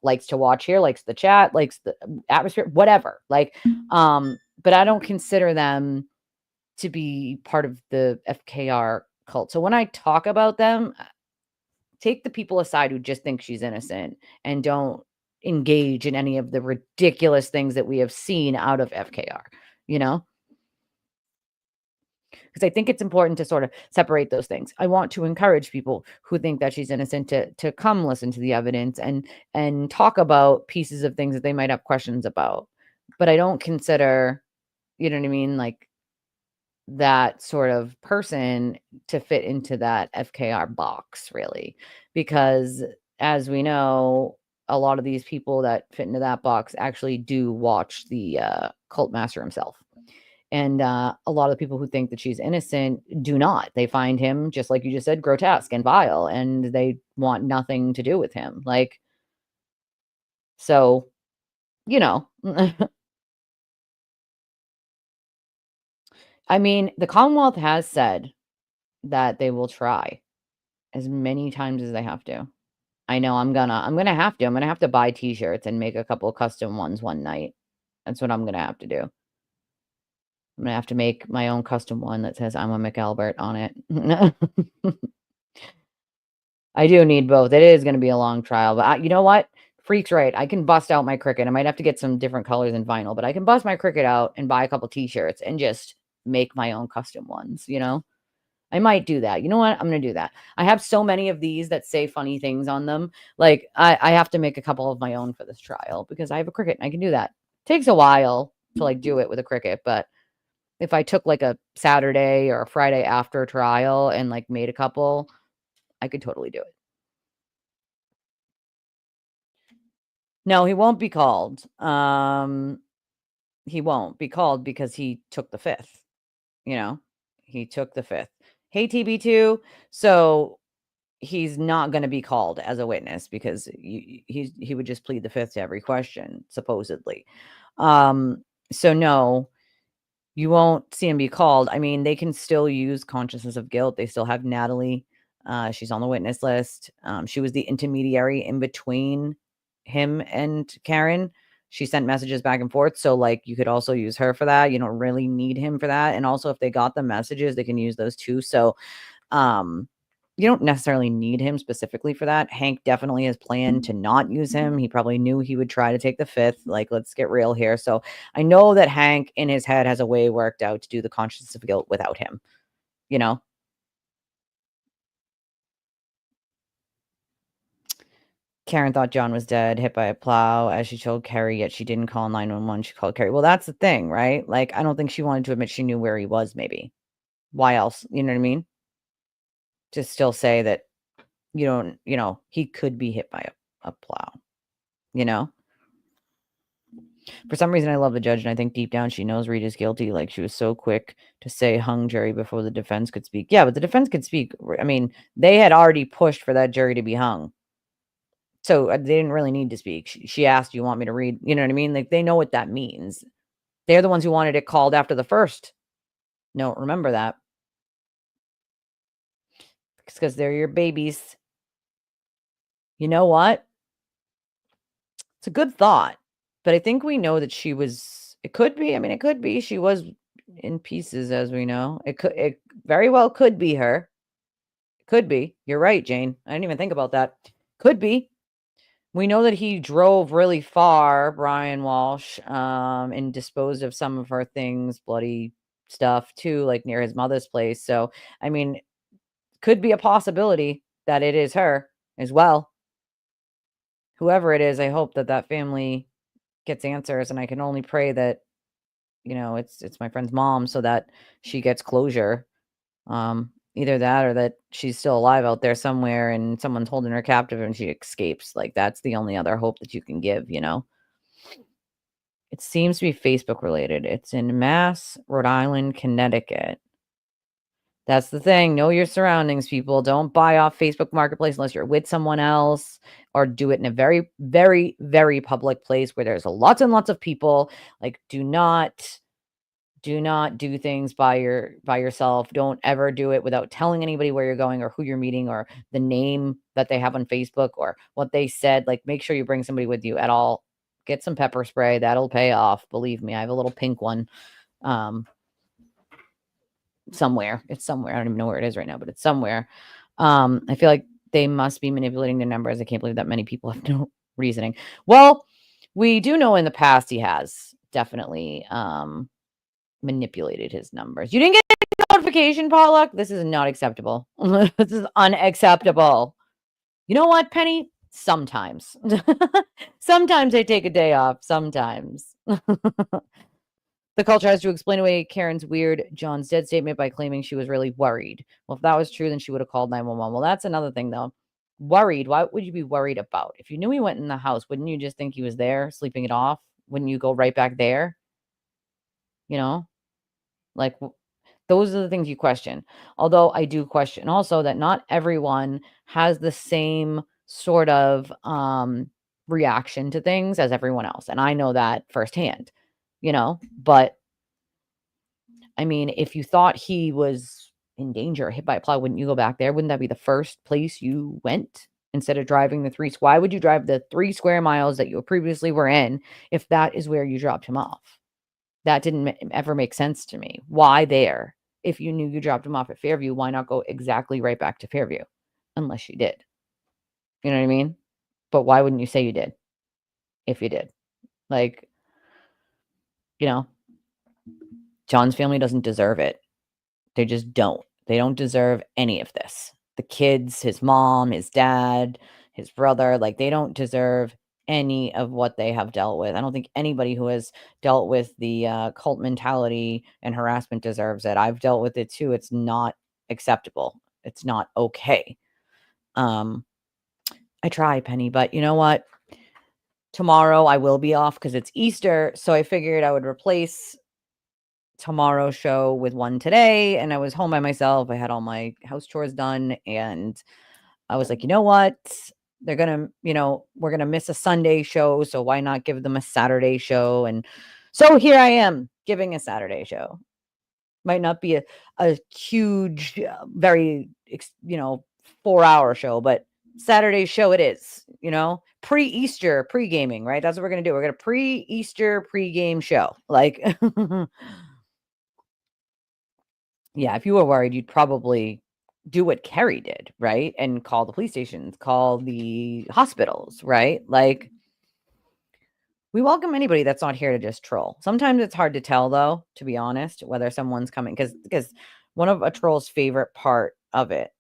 likes to watch here, likes the chat, likes the atmosphere, whatever. Like, but I don't consider them to be part of the FKR cult. So when I talk about them, take the people aside who just think she's innocent and don't engage in any of the ridiculous things that we have seen out of FKR, you know? Because I think it's important to sort of separate those things. I want to encourage people who think that she's innocent to come listen to the evidence and talk about pieces of things that they might have questions about. But I don't consider, you know what I mean, like that sort of person to fit into that FKR box really. Because as we know, a lot of these people that fit into that box actually do watch the cult master himself. And a lot of the people who think that she's innocent do not. They find him, just like you just said, grotesque and vile, and they want nothing to do with him. Like, so, you know, I mean, the Commonwealth has said that they will try as many times as they have to. I know I'm gonna have to. I'm gonna have to buy t-shirts and make a couple of custom ones one night. That's what I'm gonna have to do. I'm gonna have to make my own custom one that says I'm a McAlbert on it. I do need both. It is gonna be a long trial, but you know what? Freak's right. I can bust out my Cricut. I might have to get some different colors and vinyl, but I can bust my Cricut out and buy a couple t-shirts and just make my own custom ones, you know? I might do that. You know what? I'm gonna do that. I have so many of these that say funny things on them. Like, I have to make a couple of my own for this trial because I have a Cricut and I can do that. Takes a while to, like, do it with a Cricut, but if I took, like, a Saturday or a Friday after trial and, like, made a couple, I could totally do it. No, he won't be called. He won't be called because he took the 5th, you know? He took the 5th. Hey, TB2. So, he's not gonna be called as a witness because he would just plead the 5th to every question, supposedly. Um, so no, you won't see him be called. I mean, they can still use consciousness of guilt. They still have Natalie. She's on the witness list. She was the intermediary in between him and Karen. She sent messages back and forth. So, like, you could also use her for that. You don't really need him for that. And also, if they got the messages, they can use those too. So, um, you don't necessarily need him specifically for that. Hank definitely has planned to not use him. He probably knew he would try to take the 5th. Like, let's get real here. So I know that Hank in his head has a way worked out to do the consciousness of guilt without him, you know? Karen thought John was dead, hit by a plow, as she told Carrie, yet she didn't call 911. She called Carrie. Well, that's the thing, right? Like, I don't think she wanted to admit she knew where he was, maybe. Why else? You know what I mean? To still say that you don't, he could be hit by a plow, you know? For some reason, I love the judge, and I think deep down she knows Reed is guilty. Like, she was so quick to say hung jury before the defense could speak. Yeah, but the defense could speak. I mean, they had already pushed for that jury to be hung. So they didn't really need to speak. She asked, "You want me to read?" You know what I mean? Like, they know what that means. They're the ones who wanted it called after the first. No, remember that. It's because they're your babies. You know what? It's a good thought. But I think we know that she was it could be, I mean, it could be she was in pieces, as we know. It very well could be her. Could be. You're right, Jane. I didn't even think about that. Could be. We know that he drove really far, Brian Walsh, and disposed of some of her things, bloody stuff too, like near his mother's place. So, I mean, could be a possibility that it is her as well. Whoever it is, I hope that that family gets answers, and I can only pray that, it's my friend's mom so that she gets closure. Either that or that she's still alive out there somewhere and someone's holding her captive and she escapes. Like, that's the only other hope that you can give, you know? It seems to be Facebook related. It's in Mass, Rhode Island, Connecticut. That's the thing. Know your surroundings, people. Don't buy off Facebook Marketplace unless you're with someone else, or do it in a very, very, very public place where there's lots and lots of people. Like, do not do things by yourself. Don't ever do it without telling anybody where you're going or who you're meeting or the name that they have on Facebook or what they said. Like, make sure you bring somebody with you at all. Get some pepper spray. That'll pay off. Believe me, I have a little pink one um, somewhere. It's somewhere. I don't even know where it is right now, but it's somewhere. I feel like they must be manipulating their numbers. I can't believe that many people have no reasoning. Well, we do know in the past he has definitely manipulated his numbers. You didn't get a notification, Potluck? This is not acceptable. This is unacceptable. You know what, Penny? Sometimes. Sometimes I take a day off. Sometimes. The call tries to explain away Karen's weird John's dead statement by claiming she was really worried. Well, if that was true, then she would have called 911. Well, that's another thing, though. Worried. Why would you be worried about? If you knew he went in the house, wouldn't you just think he was there sleeping it off? Wouldn't you go right back there? You know? Like, those are the things you question. Although I do question also that not everyone has the same sort of reaction to things as everyone else. And I know that firsthand, but I mean, if you thought he was in danger, hit by a plow, wouldn't you go back there? Wouldn't that be the first place you went instead of driving the why would you drive the 3 square miles that you previously were in if that is where you dropped him off? That didn't ever make sense to me. Why there? If you knew you dropped him off at Fairview, why not go exactly right back to Fairview? Unless you did. You know what I mean? But why wouldn't you say you did if you did? Like, you know, John's family doesn't deserve it. They just don't. They don't deserve any of this. The kids, his mom, his dad, his brother, like, they don't deserve any of what they have dealt with. I don't think anybody who has dealt with the, cult mentality and harassment deserves it. I've dealt with it too. It's not acceptable. It's not okay. Um, I try, Penny, but you know what? Tomorrow I will be off because it's Easter, so I figured I would replace tomorrow's show with one today, and I was home by myself. I had all my house chores done, and I was like, "You know what? They're gonna, we're gonna miss a Sunday show, so why not give them a Saturday show?" And so here I am giving a Saturday show. Might not be a huge, very, 4-hour show, but Saturday show it is, pre-Easter pre-gaming, right? That's what we're gonna do. We're gonna pre-Easter pre-game show. Like, yeah, if you were worried, you'd probably do what Kerry did, right? And call the police stations, call the hospitals, right? Like, we welcome anybody that's not here to just troll. Sometimes it's hard to tell, though, to be honest, whether someone's coming because one of a troll's favorite part of it.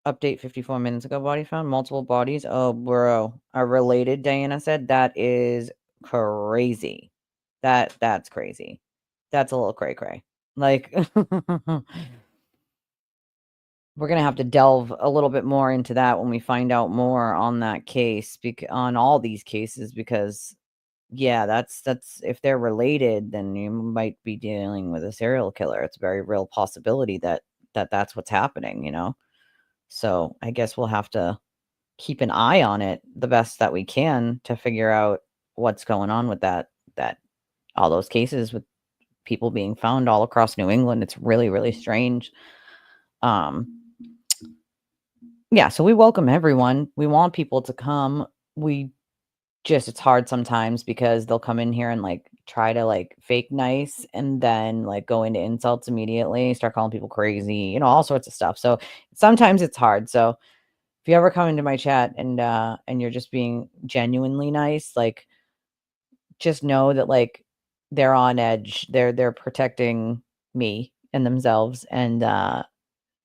Update 54 minutes ago. Body found multiple bodies. Oh, bro, are related. Diana said that is crazy. That's crazy. That's a little cray cray. Like, we're gonna have to delve a little bit more into that when we find out more on that case, on all these cases, because yeah, that's if they're related, then you might be dealing with a serial killer. It's a very real possibility that's what's happening. So I guess we'll have to keep an eye on it the best that we can to figure out what's going on with that all those cases with people being found all across New England. It's really, really strange. Um, yeah, so we welcome everyone. We want people to come. It's hard sometimes because they'll come in here and like try to like fake nice and then like go into insults immediately, start calling people crazy, all sorts of stuff. So sometimes it's hard. So if you ever come into my chat and you're just being genuinely nice, like, just know that like they're on edge. They're protecting me and themselves, and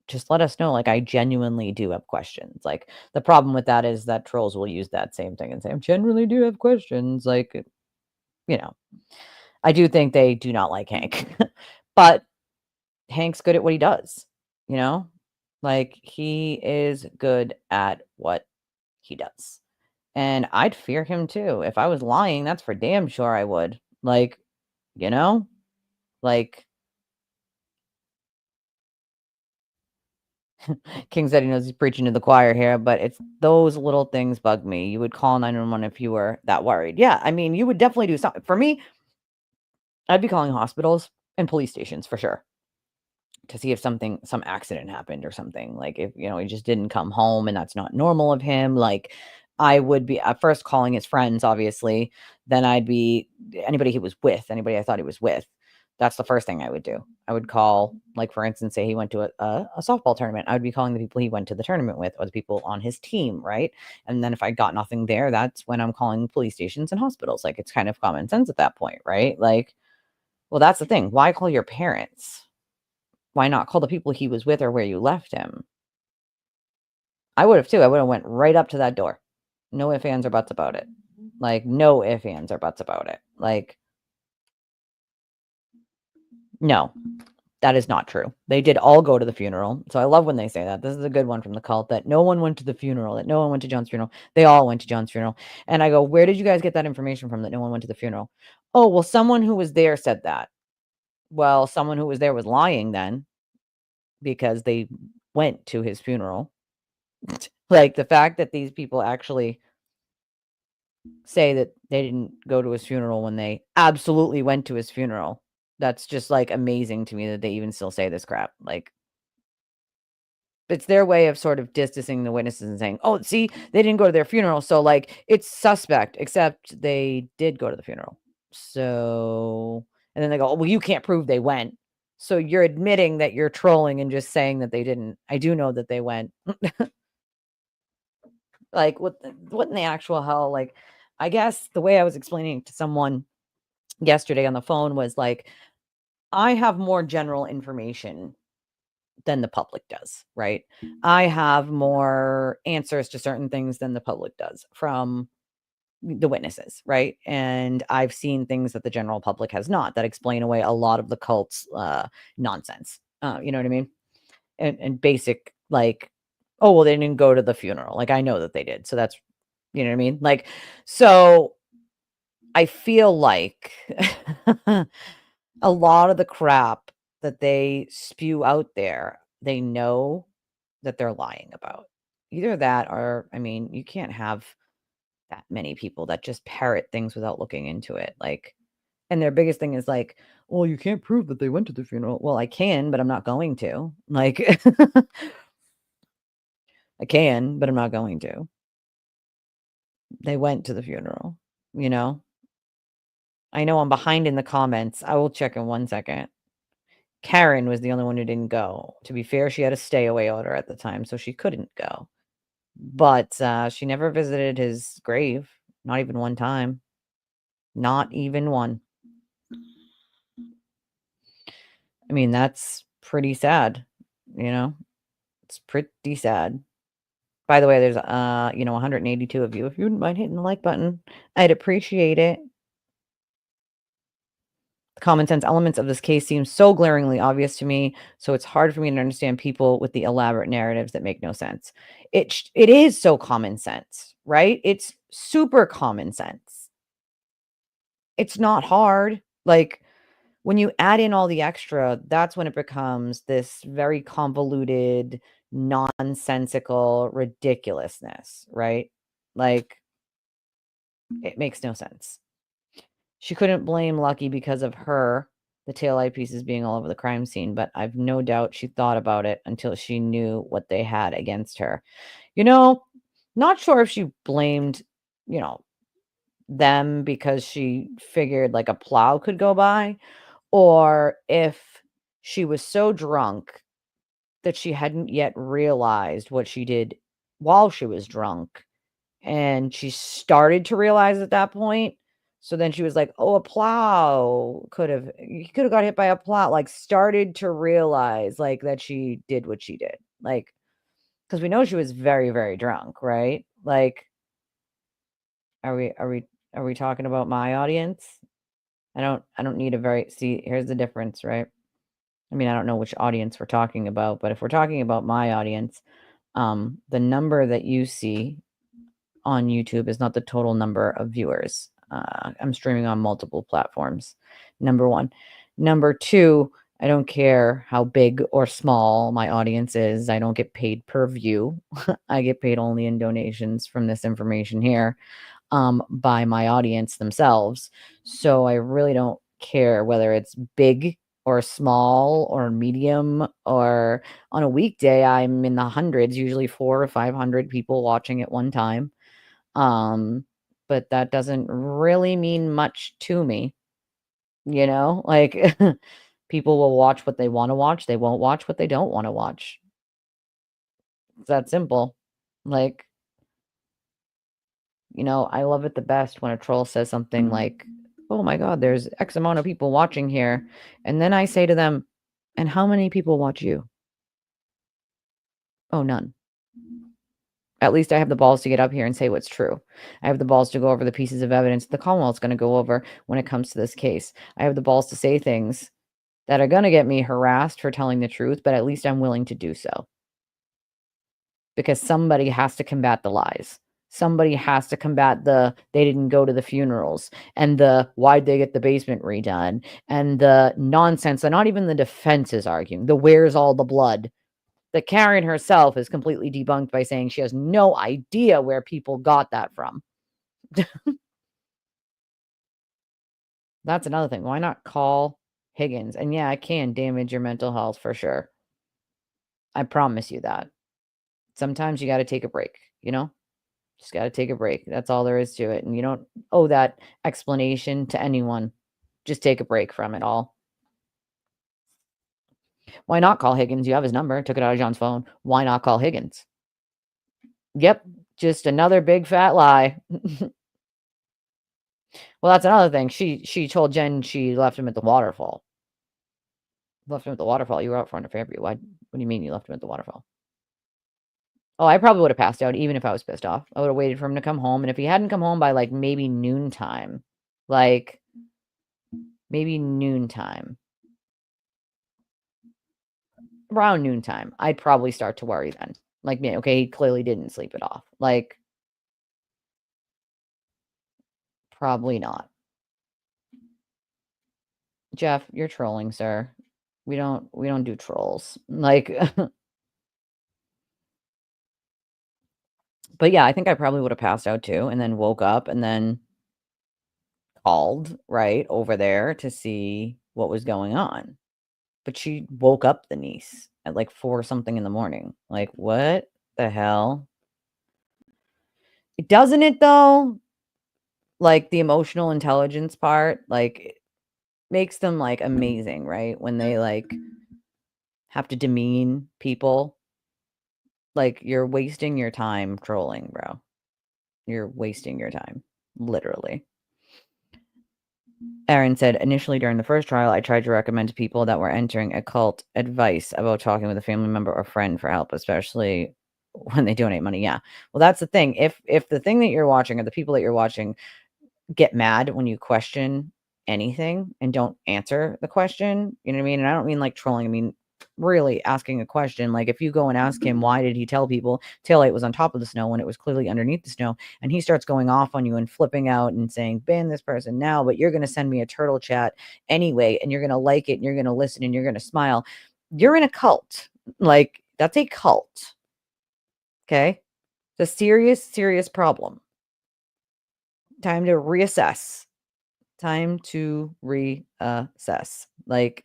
just let us know. Like, I genuinely do have questions. Like, the problem with that is that trolls will use that same thing and say, I genuinely do have questions. Like, you know, I do think they do not like Hank, but Hank's good at what he does, you know? Like, he is good at what he does. And I'd fear him too. If I was lying, that's for damn sure I would. Like, you know? Like, King said he knows he's preaching to the choir here, but it's those little things bug me. You would call 911 if you were that worried. Yeah, I mean, you would definitely do something. For me, I'd be calling hospitals and police stations for sure to see if some accident happened or something. Like, if, he just didn't come home and that's not normal of him. Like, I would be at first calling his friends, obviously. Then I'd be anybody he was with, anybody I thought he was with. That's the first thing I would do. I would call, like, for instance, say he went to a softball tournament. I would be calling the people he went to the tournament with or the people on his team, right? And then if I got nothing there, that's when I'm calling police stations and hospitals. Like, it's kind of common sense at that point, right? Like, well, that's the thing. Why call your parents? Why not call the people he was with or where you left him? I would have too. I would have went right up to that door. No ifs, ands, or buts about it. Like, no ifs, ands, or buts about it. Like, no, that is not true. They did all go to the funeral. So I love when they say that. This is a good one from the cult, that no one went to the funeral, that no one went to John's funeral. They all went to John's funeral. And I go, where did you guys get that information from that no one went to the funeral? Oh, well, someone who was there said that. Well, someone who was there was lying then, because they went to his funeral. Like, the fact that these people actually say that they didn't go to his funeral when they absolutely went to his funeral, that's just, like, amazing to me that they even still say this crap. Like, it's their way of sort of distancing the witnesses and saying, "Oh, see, they didn't go to their funeral, so, like, it's suspect," except they did go to the funeral. So and then they go, "Well, you can't prove they went." So you're admitting that you're trolling and just saying that they didn't. I do know that they went. Like, what in the actual hell? Like, I guess the way I was explaining it to someone yesterday on the phone was like, I have more general information than the public does, right? I have more answers to certain things than the public does from the witnesses, right? And I've seen things that the general public has not that explain away a lot of the cult's nonsense. You know what I mean? And basic like, oh well, they didn't go to the funeral. Like I know that they did, so that's you know what I mean. Like, so I feel like a lot of the crap that they spew out there, they know that they're lying about. Either that or, I mean, you can't have that many people that just parrot things without looking into it. Like, and their biggest thing is like, well, you can't prove that they went to the funeral. Well, I can, but I'm not going to. Like, I can, but I'm not going to. They went to the funeral, you know? I know I'm behind in the comments. I will check in 1 second. Karen was the only one who didn't go. To be fair, she had a stay away order at the time, so she couldn't go. But, she never visited his grave, not even one time. Not even one. I mean, that's pretty sad, you know? It's pretty sad. By the way, there's, 182 of you. If you wouldn't mind hitting the like button, I'd appreciate it. The common sense elements of this case seem so glaringly obvious to me, so it's hard for me to understand people with the elaborate narratives that make no sense. It is so common sense, right? It's super common sense. It's not hard. Like when you add in all the extra, that's when it becomes this very convoluted, nonsensical ridiculousness, right? Like it makes no sense. She couldn't blame Lucky because of her, the taillight pieces being all over the crime scene, but I've no doubt she thought about it until she knew what they had against her. You know, not sure if she blamed, you know, them because she figured like a plow could go by, or if she was so drunk that she hadn't yet realized what she did while she was drunk and she started to realize at that point. So then she was like, "Oh, a plow you could have got hit by a plow." Like started to realize like that she did what she did. Like because we know she was very, very drunk, right? Like, are we talking about my audience? I don't need a very see, here's the difference, right? I mean, I don't know which audience we're talking about, but if we're talking about my audience, the number that you see on YouTube is not the total number of viewers. I'm streaming on multiple platforms. Number one. Number two, I don't care how big or small my audience is. I don't get paid per view. I get paid only in donations from this information here by my audience themselves. So I really don't care whether it's big or small or medium or on a weekday, I'm in the hundreds, usually 400 or 500 people watching at one time. But that doesn't really mean much to me, you know? Like people will watch what they want to watch. They won't watch what they don't want to watch. It's that simple. Like, I love it the best when a troll says something like, "Oh my god, there's X amount of people watching here." And then I say to them, "And how many people watch you?" "Oh, none." At least I have the balls to get up here and say what's true. I have the balls to go over the pieces of evidence the Commonwealth's going to go over when it comes to this case. I have the balls to say things that are going to get me harassed for telling the truth, but at least I'm willing to do so because somebody has to combat the lies. Somebody has to combat the they didn't go to the funerals and the why'd they get the basement redone and the nonsense that not even the defense is arguing. The where's all the blood? That Karen herself is completely debunked by saying she has no idea where people got that from. That's another thing. Why not call Higgins? And yeah, it can damage your mental health for sure. I promise you that. Sometimes you got to take a break, you know? Just gotta take a break. That's all there is to it, and you don't owe that explanation to anyone. Just take a break from it all. Why not call Higgins? You have his number. Took it out of John's phone. Why not call Higgins? Yep, just another big fat lie. Well, that's another thing. She told Jen she left him at the waterfall. Left him at the waterfall. You were out front of Fairview. What do you mean you left him at the waterfall? Oh, I probably would have passed out even if I was pissed off. I would have waited for him to come home, and if he hadn't come home by, like, maybe noontime, like, maybe noontime, around noontime, I'd probably start to worry then. Like, man, okay, he clearly didn't sleep it off. Like, probably not. Jeff, you're trolling, sir. We don't do trolls. Like, but yeah, I think I probably would have passed out too, and then woke up and then called, right, over there to see what was going on. But she woke up the niece at, like, 4 something in the morning. Like, what the hell? Doesn't it though? Like, the emotional intelligence part, like, it makes them, like, amazing, right? When they, like, have to demean people. Like, you're wasting your time trolling, bro. You're wasting your time, literally. Aaron said, initially during the first trial, I tried to recommend to people that were entering a cult advice about talking with a family member or friend for help, especially when they donate money. Yeah. Well, that's the thing. If the thing that you're watching or the people that you're watching get mad when you question anything and don't answer the question, you know what I mean? And I don't mean like trolling. I mean really asking a question. Like if you go and ask him why did he tell people taillight was on top of the snow when it was clearly underneath the snow, and he starts going off on you and flipping out and saying ban this person now, but you're going to send me a turtle chat anyway, and you're going to like it and you're going to listen and you're going to smile. You're in a cult. Like that's a cult. Okay? It's a serious problem. Time to reassess. Time to reassess. Like,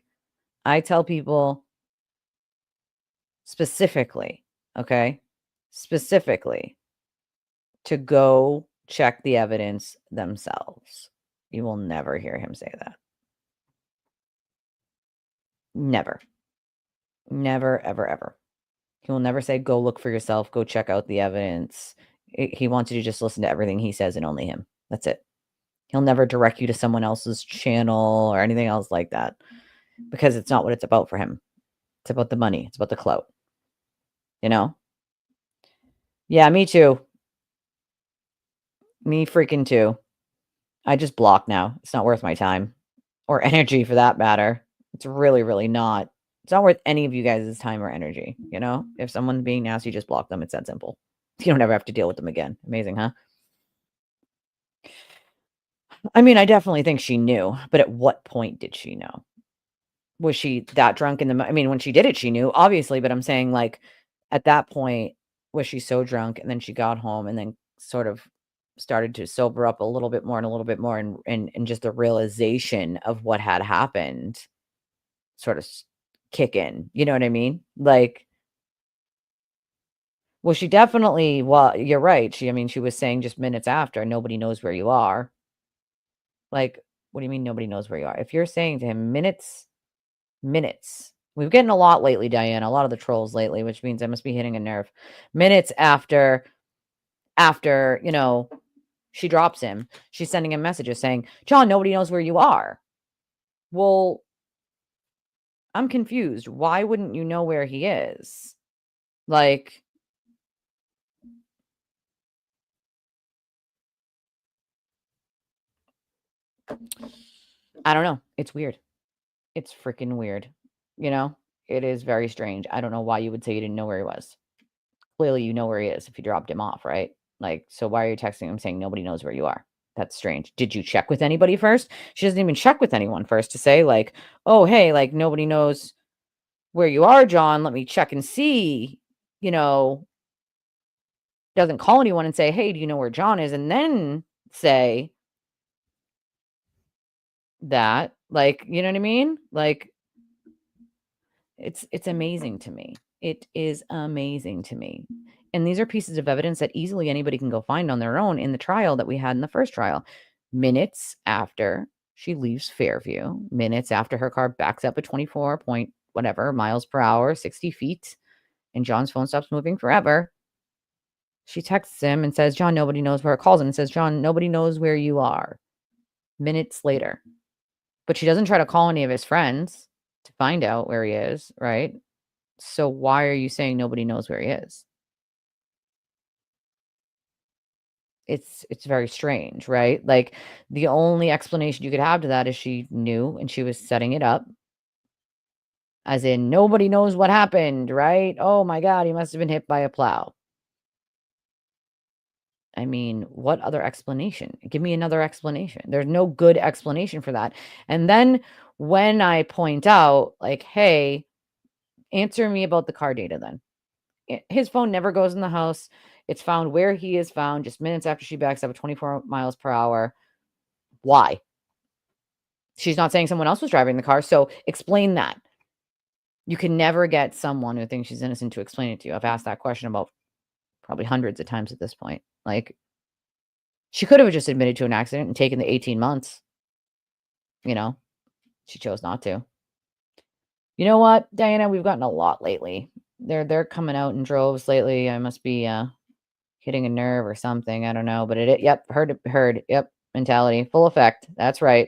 I tell people specifically, okay? Specifically to go check the evidence themselves. You will never hear him say that. Never. Never, ever, ever. He will never say, go look for yourself, go check out the evidence. He wants you to just listen to everything he says and only him. That's it. He'll never direct you to someone else's channel or anything else like that because it's not what it's about for him. It's about the money. It's about the clout. You know? Yeah, me too. Me freaking too. I just block now. It's not worth my time or energy for that matter. It's really, really not. It's not worth any of you guys' time or energy, you know? If someone's being nasty, just block them. It's that simple. You don't ever have to deal with them again. Amazing, huh? I mean, I definitely think she knew, but at what point did she know? Was she that drunk in the I mean, when she did it, she knew, obviously, but I'm saying, like, at that point, was she so drunk and then she got home and then sort of started to sober up a little bit more and a little bit more and just the realization of what had happened sort of kick in, you know what I mean? Like, well, she definitely well, you're right. I mean, she was saying just minutes after, nobody knows where you are. Like, what do you mean nobody knows where you are? If you're saying to him minutes. We've getting a lot lately, Diana, a lot of the trolls lately, which means I must be hitting a nerve. Minutes after, you know, she drops him, she's sending him messages saying, "John, nobody knows where you are." Well, I'm confused. Why wouldn't you know where he is? Like, I don't know. It's weird. It's freaking weird. You know? It is very strange. I don't know why you would say you didn't know where he was. Clearly, you know where he is if you dropped him off, right? Like, so why are you texting him saying nobody knows where you are? That's strange. Did you check with anybody first? She doesn't even check with anyone first to say, like, oh, hey, like, nobody knows where you are, John. Let me check and see. You know, doesn't call anyone and say, hey, do you know where John is? And then say that. Like, you know what I mean? Like, it's amazing to me. It is amazing to me. And these are pieces of evidence that easily anybody can go find on their own in the trial that we had in the first trial. Minutes after she leaves Fairview, minutes after her car backs up at 24 point whatever miles per hour, 60 feet, and John's phone stops moving forever, she texts him and says, John, nobody knows where, calls him and says, John, nobody knows where you are. Minutes later. But she doesn't try to call any of his friends to find out where he is, right? So why are you saying nobody knows where he is? It's very strange, right? Like, the only explanation you could have to that is she knew and she was setting it up. As in, nobody knows what happened, right? Oh my God, he must have been hit by a plow. I mean, what other explanation? Give me another explanation. There's no good explanation for that. And then when I point out, like, hey, answer me about the car data then. His phone never goes in the house. It's found where he is found just minutes after she backs up at 24 miles per hour. Why? She's not saying someone else was driving the car. So explain that. You can never get someone who thinks she's innocent to explain it to you. I've asked that question about probably hundreds of times at this point. Like, she could have just admitted to an accident and taken the 18 months. You know, she chose not to. You know what, Diana? We've gotten a lot lately. They're coming out in droves lately. I must be hitting a nerve or something. I don't know, but yep, heard. Yep, mentality, full effect. That's right.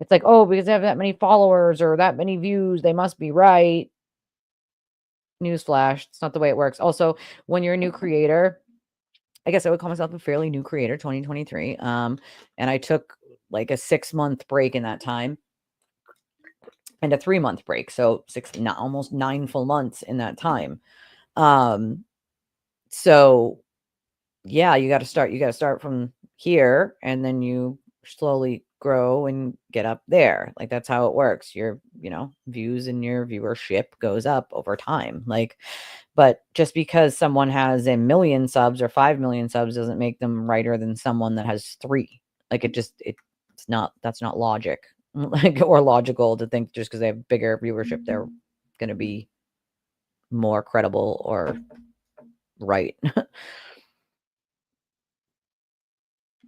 It's like, oh, because they have that many followers or that many views, they must be right. Newsflash, it's not the way it works. Also, when you're a new creator, I guess I would call myself a fairly new creator, 2023. And I took like a 6-month break in that time and a 3-month break. So almost 9 full months in that time. So yeah, you got to start from here and then you slowly grow and get up there. Like, that's how it works. Your, views and your viewership goes up over time. Like, but just because someone has 1 million subs or 5 million subs doesn't make them righter than someone that has 3. Like, that's not logic, like, or logical to think just because they have bigger viewership, they're going to be more credible or right.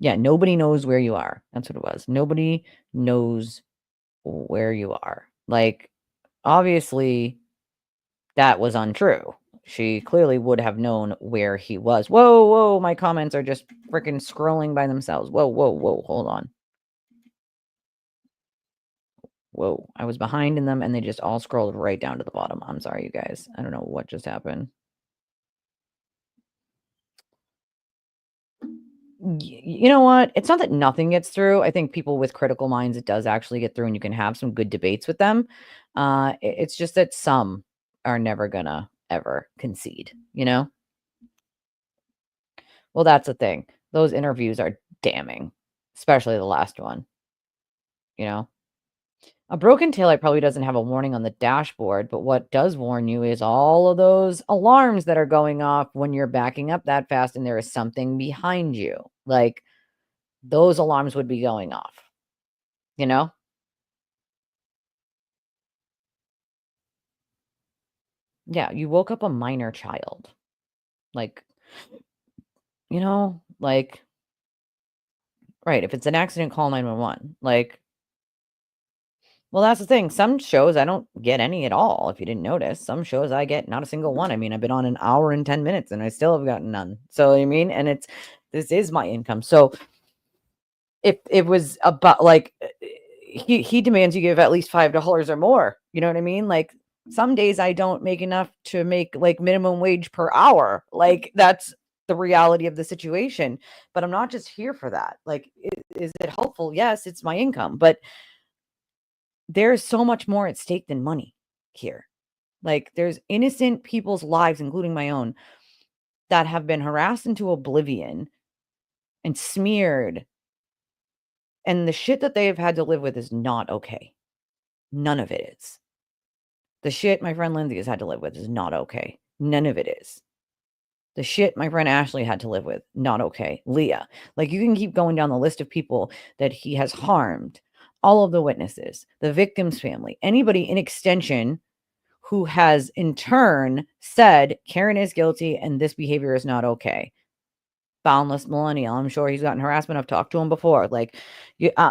Yeah, nobody knows where you are. That's what it was. Nobody knows where you are. Like, obviously, that was untrue. She clearly would have known where he was. Whoa, whoa, my comments are just freaking scrolling by themselves. Whoa, whoa, whoa, hold on. Whoa, I was behind in them and they just all scrolled right down to the bottom. I'm sorry, you guys. I don't know what just happened. You know what? It's not that nothing gets through. I think people with critical minds, it does actually get through and you can have some good debates with them. It's just that some are never gonna ever concede, you know? Well, that's the thing. Those interviews are damning, especially the last one, you know? A broken taillight probably doesn't have a warning on the dashboard, but what does warn you is all of those alarms that are going off when you're backing up that fast and there is something behind you. Like, those alarms would be going off, you know? Yeah, you woke up a minor child. Like, like, right, if it's an accident, call 911. Like, well, that's the thing. Some shows I don't get any at all, if you didn't notice. Some shows I get not a single one. I mean, I've been on an hour and 10 minutes and I still have gotten none. So, I mean, and this is my income. So, if it was about like he demands you give at least $5 or more. You know what I mean? Like, some days I don't make enough to make like minimum wage per hour. Like, that's the reality of the situation. But I'm not just here for that. Like, is it helpful? Yes, it's my income, but there's so much more at stake than money here. Like, there's innocent people's lives, including my own, that have been harassed into oblivion and smeared. And the shit that they have had to live with is not okay. None of it is. The shit my friend Lindsay has had to live with is not okay. None of it is. The shit my friend Ashley had to live with, not okay. Leah. Like, you can keep going down the list of people that he has harmed, all of the witnesses, the victim's family, anybody in extension who has in turn said Karen is guilty and this behavior is not okay. Boundless millennial. I'm sure he's gotten harassment. I've talked to him before. Like,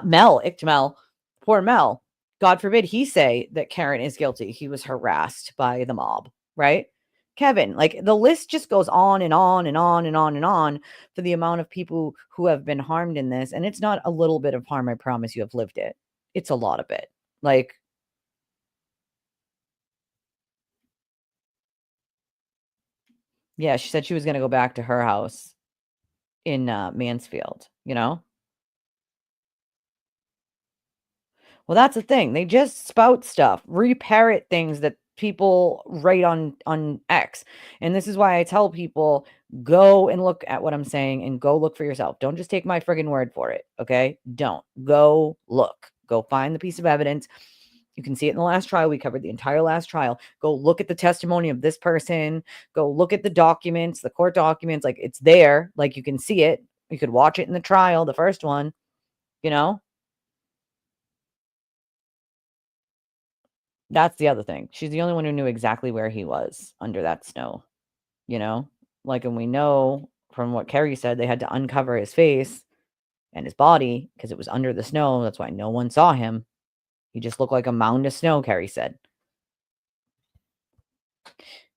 Mel, Mel, poor Mel. God forbid he say that Karen is guilty. He was harassed by the mob, right? Kevin, like the list just goes on and on and on and on and on for the amount of people who have been harmed in this. And it's not a little bit of harm. I promise you have lived it. It's a lot of it. Like, yeah, she said she was going to go back to her house in Mansfield, you know? Well, that's the thing. They just spout stuff, reparrot things that people write on X. And this is why I tell people go and look at what I'm saying and go look for yourself. Don't just take my friggin' word for it, okay? Don't. Go look. Go find the piece of evidence. You can see it in the last trial. We covered the entire last trial. Go look at the testimony of this person. Go look at the documents, the court documents. Like it's there. Like you can see it. You could watch it in the trial, the first one, you know? That's the other thing. She's the only one who knew exactly where he was under that snow, you know? Like, and we know from what Kerry said, they had to uncover his face and his body because it was under the snow. That's why no one saw him. He just looked like a mound of snow, Kerry said.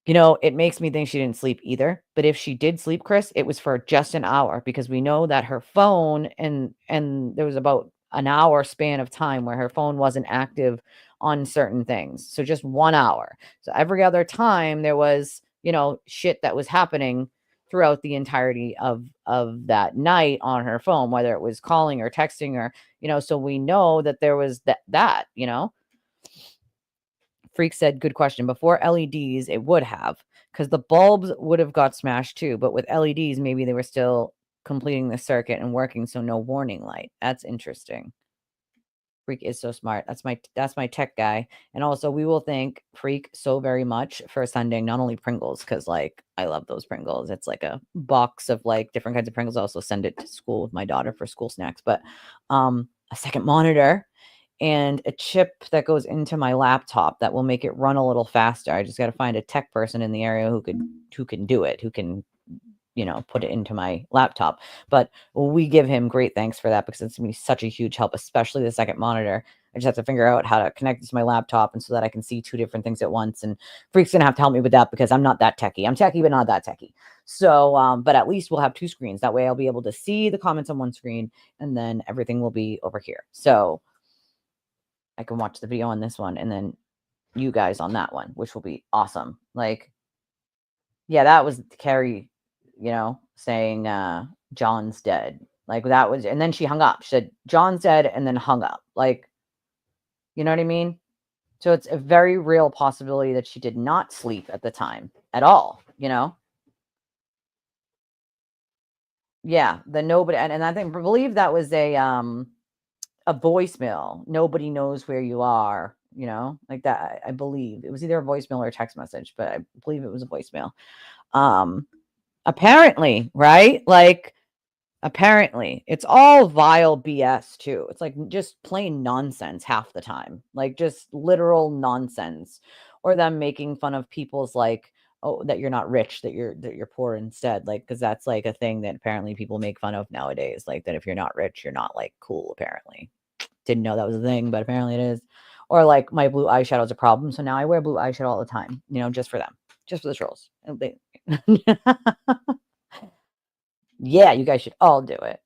You know, it makes me think she didn't sleep either. But if she did sleep, Chris, it was for just an hour because we know that her phone and there was about an hour span of time where her phone wasn't active on certain things. So just 1 hour. So every other time there was, you know, shit that was happening throughout the entirety of that night on her phone, whether it was calling or texting or, you know, so we know that there was that, you know. Freak said, good question. Before LEDs, it would have, because the bulbs would have got smashed too. But with LEDs, maybe they were still completing the circuit and working, so no warning light. That's interesting. Freak is so smart. That's my tech guy. And also we will thank Freak so very much for sending not only Pringles, because like I love those Pringles. It's like a box of like different kinds of Pringles. I also send it to school with my daughter for school snacks. But a second monitor and a chip that goes into my laptop that will make it run a little faster. I just got to find a tech person in the area who can do it, who can, you know, put it into my laptop. But we give him great thanks for that because it's gonna be such a huge help, especially the second monitor. I just have to figure out how to connect it to my laptop and so that I can see two different things at once. And Freak's gonna have to help me with that because I'm not that techie. I'm techie, but not that techie. So, but at least we'll have two screens. That way I'll be able to see the comments on one screen and then everything will be over here. So I can watch the video on this one and then you guys on that one, which will be awesome. Like, yeah, that was Carrie, you know, saying John's dead. Like that was, and then she hung up. She said, John's dead, and then hung up. Like, you know what I mean? So it's a very real possibility that she did not sleep at the time at all, you know? Yeah, the nobody and I think believe that was a voicemail. Nobody knows where you are, you know, like that. I believe it was either a voicemail or a text message, but I believe it was a voicemail. Um, apparently, right? Like, apparently, it's all vile BS too. It's like just plain nonsense half the time, like just literal nonsense, or them making fun of people's like, oh, that you're not rich, that you're poor instead, like because that's like a thing that apparently people make fun of nowadays, like that if you're not rich, you're not like cool. Apparently, didn't know that was a thing, but apparently it is. Or like my blue eyeshadow is a problem, so now I wear blue eyeshadow all the time, you know, just for them, just for the trolls. And yeah, you guys should all do it.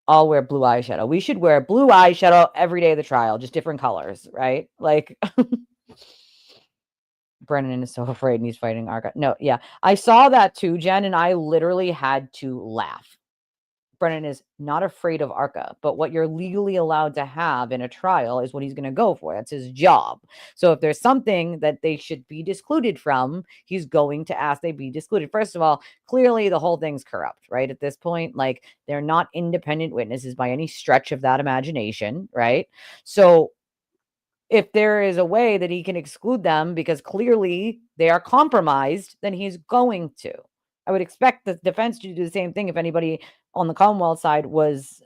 All wear blue eyeshadow. We should wear blue eyeshadow every day of the trial, just different colors, right? Like Brennan is so afraid and he's fighting Arca. No, yeah. I saw that too, Jen, and I literally had to laugh. Brennan is not afraid of ARCA, but what you're legally allowed to have in a trial is what he's going to go for. That's his job. So if there's something that they should be discluded from, he's going to ask they be discluded. First of all, clearly the whole thing's corrupt, right? At this point, like they're not independent witnesses by any stretch of that imagination, right? So if there is a way that he can exclude them because clearly they are compromised, then he's going to. I would expect the defense to do the same thing if anybody on the Commonwealth side was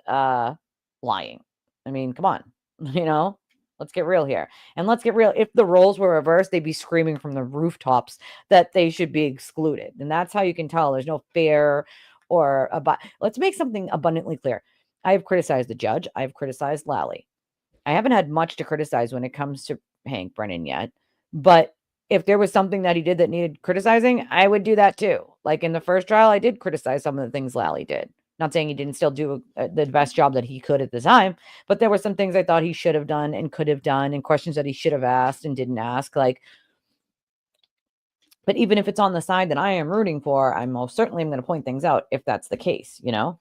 lying. I mean, come on, you know, Let's get real here. And let's get real. If the roles were reversed, they'd be screaming from the rooftops that they should be excluded. And that's how you can tell there's no fair or about. Let's make something abundantly clear. I have criticized the judge. I've criticized Lally. I haven't had much to criticize when it comes to Hank Brennan yet. But if there was something that he did that needed criticizing, I would do that too. Like in the first trial, I did criticize some of the things Lally did. Not saying he didn't still do the best job that he could at the time, but there were some things I thought he should have done and could have done, and questions that he should have asked and didn't ask. Like, but even if it's on the side that I am rooting for, I'm most certainly going to point things out if that's the case, you know?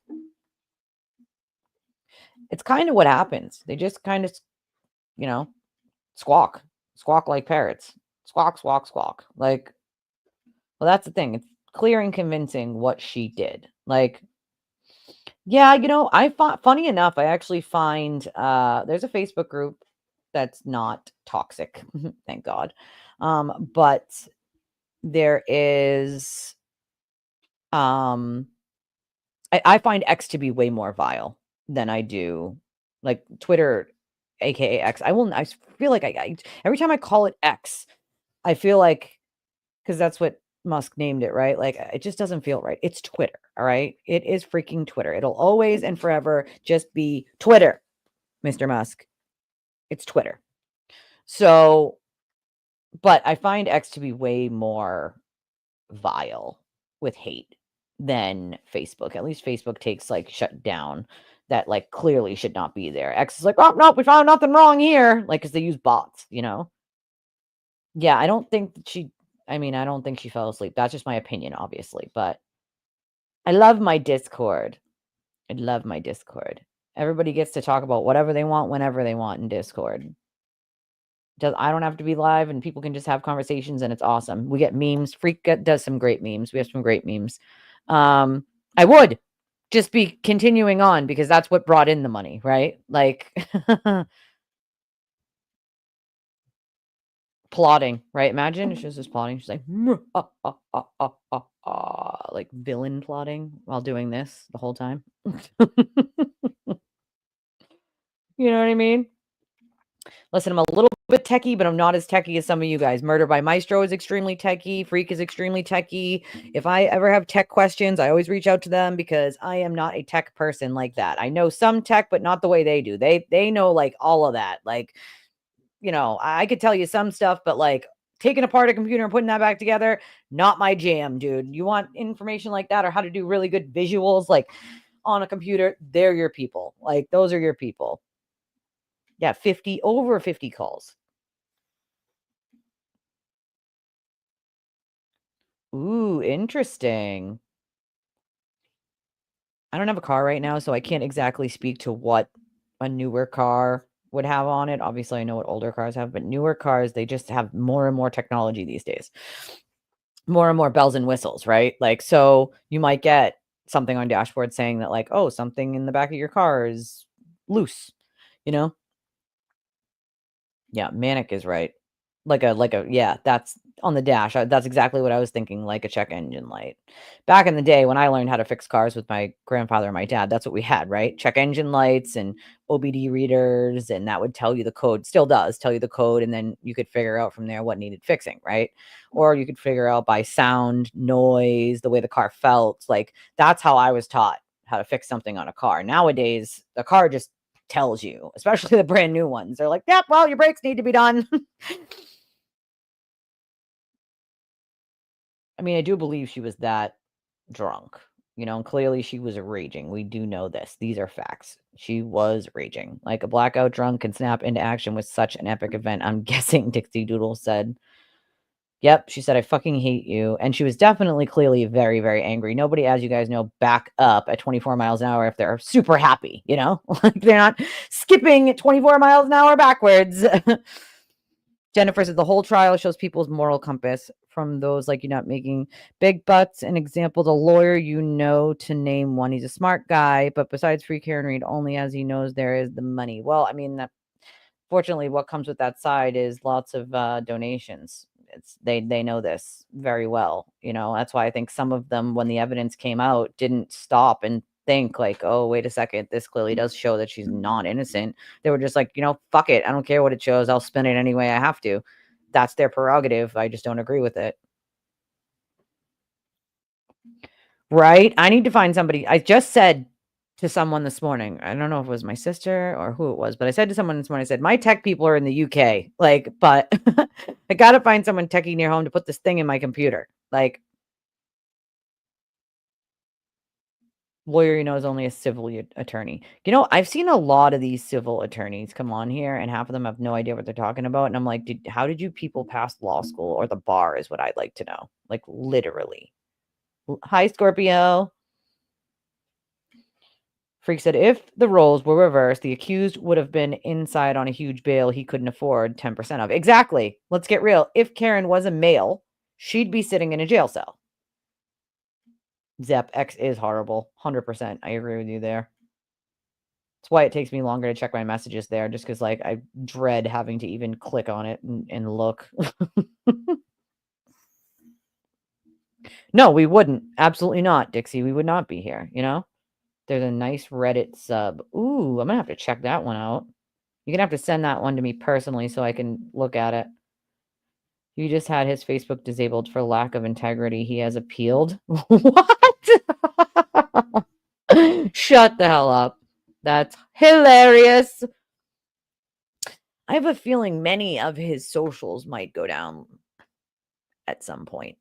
It's kind of what happens. They just kind of, you know, squawk, squawk like parrots, squawk, squawk, squawk. Like, well, that's the thing. It's clear and convincing what she did. Like, yeah, you know, I find funny enough, I actually find there's a Facebook group that's not toxic, thank God. But there is I find X to be way more vile than I do like Twitter, aka X. I feel like I every time I call it X, I feel like because that's what Musk named it, right? Like it just doesn't feel right. It's Twitter, all right? It is freaking Twitter. It'll always and forever just be Twitter, Mr. Musk. It's Twitter. So, but I find X to be way more vile with hate than Facebook. At least Facebook takes like shut down that like clearly should not be there. X is like, oh no, we found nothing wrong here. Like, because they use bots, you know? Yeah, I don't think that I don't think she fell asleep. That's just my opinion, obviously. But I love my Discord. I love my Discord. Everybody gets to talk about whatever they want whenever they want in Discord. I don't have to be live, and people can just have conversations, and it's awesome. We get memes. Does some great memes. We have some great memes. I would just be continuing on because that's what brought in the money, right? Like plotting, right? Imagine if she was just plotting. She's like, like villain plotting while doing this the whole time. You know what I mean? Listen, I'm a little bit techie, but I'm not as techie as some of you guys. Murder by Maestro is extremely techie. Freak is extremely techie. If I ever have tech questions, I always reach out to them because I am not a tech person like that. I know some tech, but not the way they do. They know like all of that. Like, you know, I could tell you some stuff, but like taking apart a computer and putting that back together, not my jam, dude. You want information like that or how to do really good visuals like on a computer, they're your people. Like those are your people. Yeah, over 50 calls. Ooh, interesting. I don't have a car right now, so I can't exactly speak to what a newer car would have on it. Obviously, I know what older cars have, but newer cars, they just have more and more technology these days. More and more bells and whistles, right? Like, so you might get something on dashboard saying that, like, oh, something in the back of your car is loose, you know? Yeah, manic is right. Yeah, that's on the dash. That's exactly what I was thinking, like a check engine light. Back in the day when I learned how to fix cars with my grandfather and my dad, that's what we had, right? Check engine lights and OBD readers, and that would tell you the code. Still does tell you the code, and then you could figure out from there what needed fixing, right? Or you could figure out by sound, noise, the way the car felt. Like that's how I was taught how to fix something on a car. Nowadays, the car just tells you, especially the brand new ones. They're like, "Yep, well, your brakes need to be done." I mean, I do believe she was that drunk, you know, and clearly she was raging. We do know this. These are facts. She was raging. Like a blackout drunk can snap into action with such an epic event. I'm guessing Dixie Doodle said. Yep, she said, I fucking hate you. And she was definitely clearly very, very angry. Nobody, as you guys know, back up at 24 miles an hour if they're super happy, you know? Like they're not skipping at 24 miles an hour backwards. Jennifer said the whole trial shows people's moral compass from those like you not making big butts. An example, the lawyer you know to name one. He's a smart guy, but besides free care and read only as he knows there is the money. Well, I mean, that fortunately, what comes with that side is lots of donations. They know this very well. You know, that's why I think some of them, when the evidence came out, didn't stop and think like, oh, wait a second, this clearly does show that she's not innocent. They were just like, fuck it. I don't care what it shows. I'll spin it any way I have to. That's their prerogative. I just don't agree with it. Right? I need to find somebody. I just said to someone this morning, I don't know if it was my sister or who it was, but I said to someone this morning, I said, my tech people are in the UK. Like, but I got to find someone techie near home to put this thing in my computer. Like, lawyer is only a civil attorney. I've seen a lot of these civil attorneys come on here, and half of them have no idea what they're talking about. And I'm like, how did you people pass law school or the bar is what I'd like to know. Like, literally. Hi, Scorpio. Freak said, if the roles were reversed, the accused would have been inside on a huge bail he couldn't afford 10% of. Exactly. Let's get real. If Karen was a male, she'd be sitting in a jail cell. Zep, X is horrible. 100%. I agree with you there. That's why it takes me longer to check my messages there, just because, like, I dread having to even click on it and look. No, we wouldn't. Absolutely not, Dixie. We would not be here, There's a nice Reddit sub. Ooh, I'm going to have to check that one out. You're going to have to send that one to me personally so I can look at it. You just had his Facebook disabled for lack of integrity. He has appealed. What? Shut the hell up. That's hilarious. I have a feeling many of his socials might go down at some point.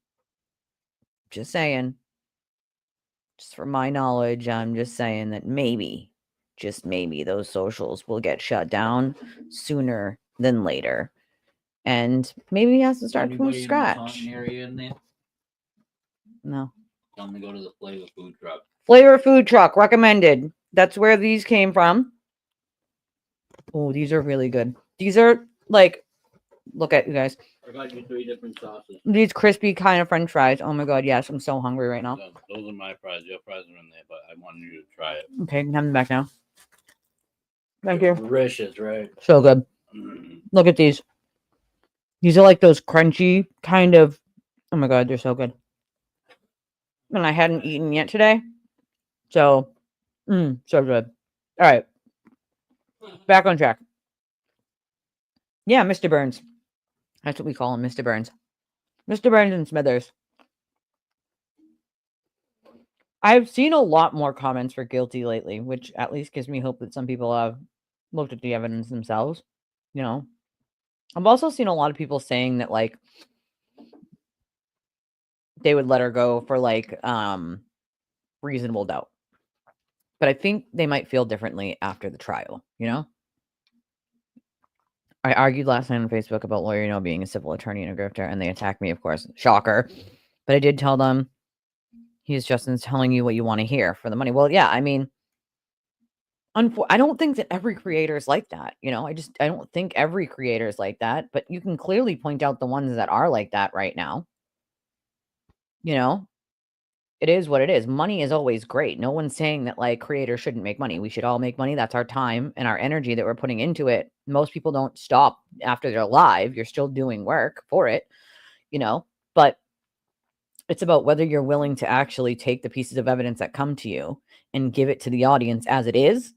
Just saying. Just from my knowledge, I'm just saying that maybe, just maybe, those socials will get shut down sooner than later. And maybe he has to start from scratch. Area in there? No. Tell him to go to the Flavor Food Truck. Flavor Food Truck, recommended. That's where these came from. Oh, these are really good. These are like, look at you guys. I got you 3 different sauces. These crispy kind of French fries. Oh my god, yes, I'm so hungry right now. Those are my fries. Your fries are in there, but I wanted you to try it. Okay, have them back now. Thank you. Delicious, right? So good. Look at these. These are like those crunchy kind of. Oh my god, they're so good. And I hadn't eaten yet today, so so good. All right, back on track. Yeah, Mr. Burns. That's what we call him, Mr. Burns. Mr. Burns and Smithers. I've seen a lot more comments for guilty lately, which at least gives me hope that some people have looked at the evidence themselves. I've also seen a lot of people saying that, like, they would let her go for, like, reasonable doubt. But I think they might feel differently after the trial, I argued last night on Facebook about lawyer being a civil attorney and a grifter, and they attacked me, of course. Shocker. But I did tell them, he's just telling you what you want to hear for the money. Well, yeah, I mean, I don't think that every creator is like that. I don't think every creator is like that, but you can clearly point out the ones that are like that right now. It is what it is. Money is always great. No one's saying that, like, creators shouldn't make money. We should all make money. That's our time and our energy that we're putting into it. Most people don't stop after they're live. You're still doing work for it, but it's about whether you're willing to actually take the pieces of evidence that come to you and give it to the audience as it is,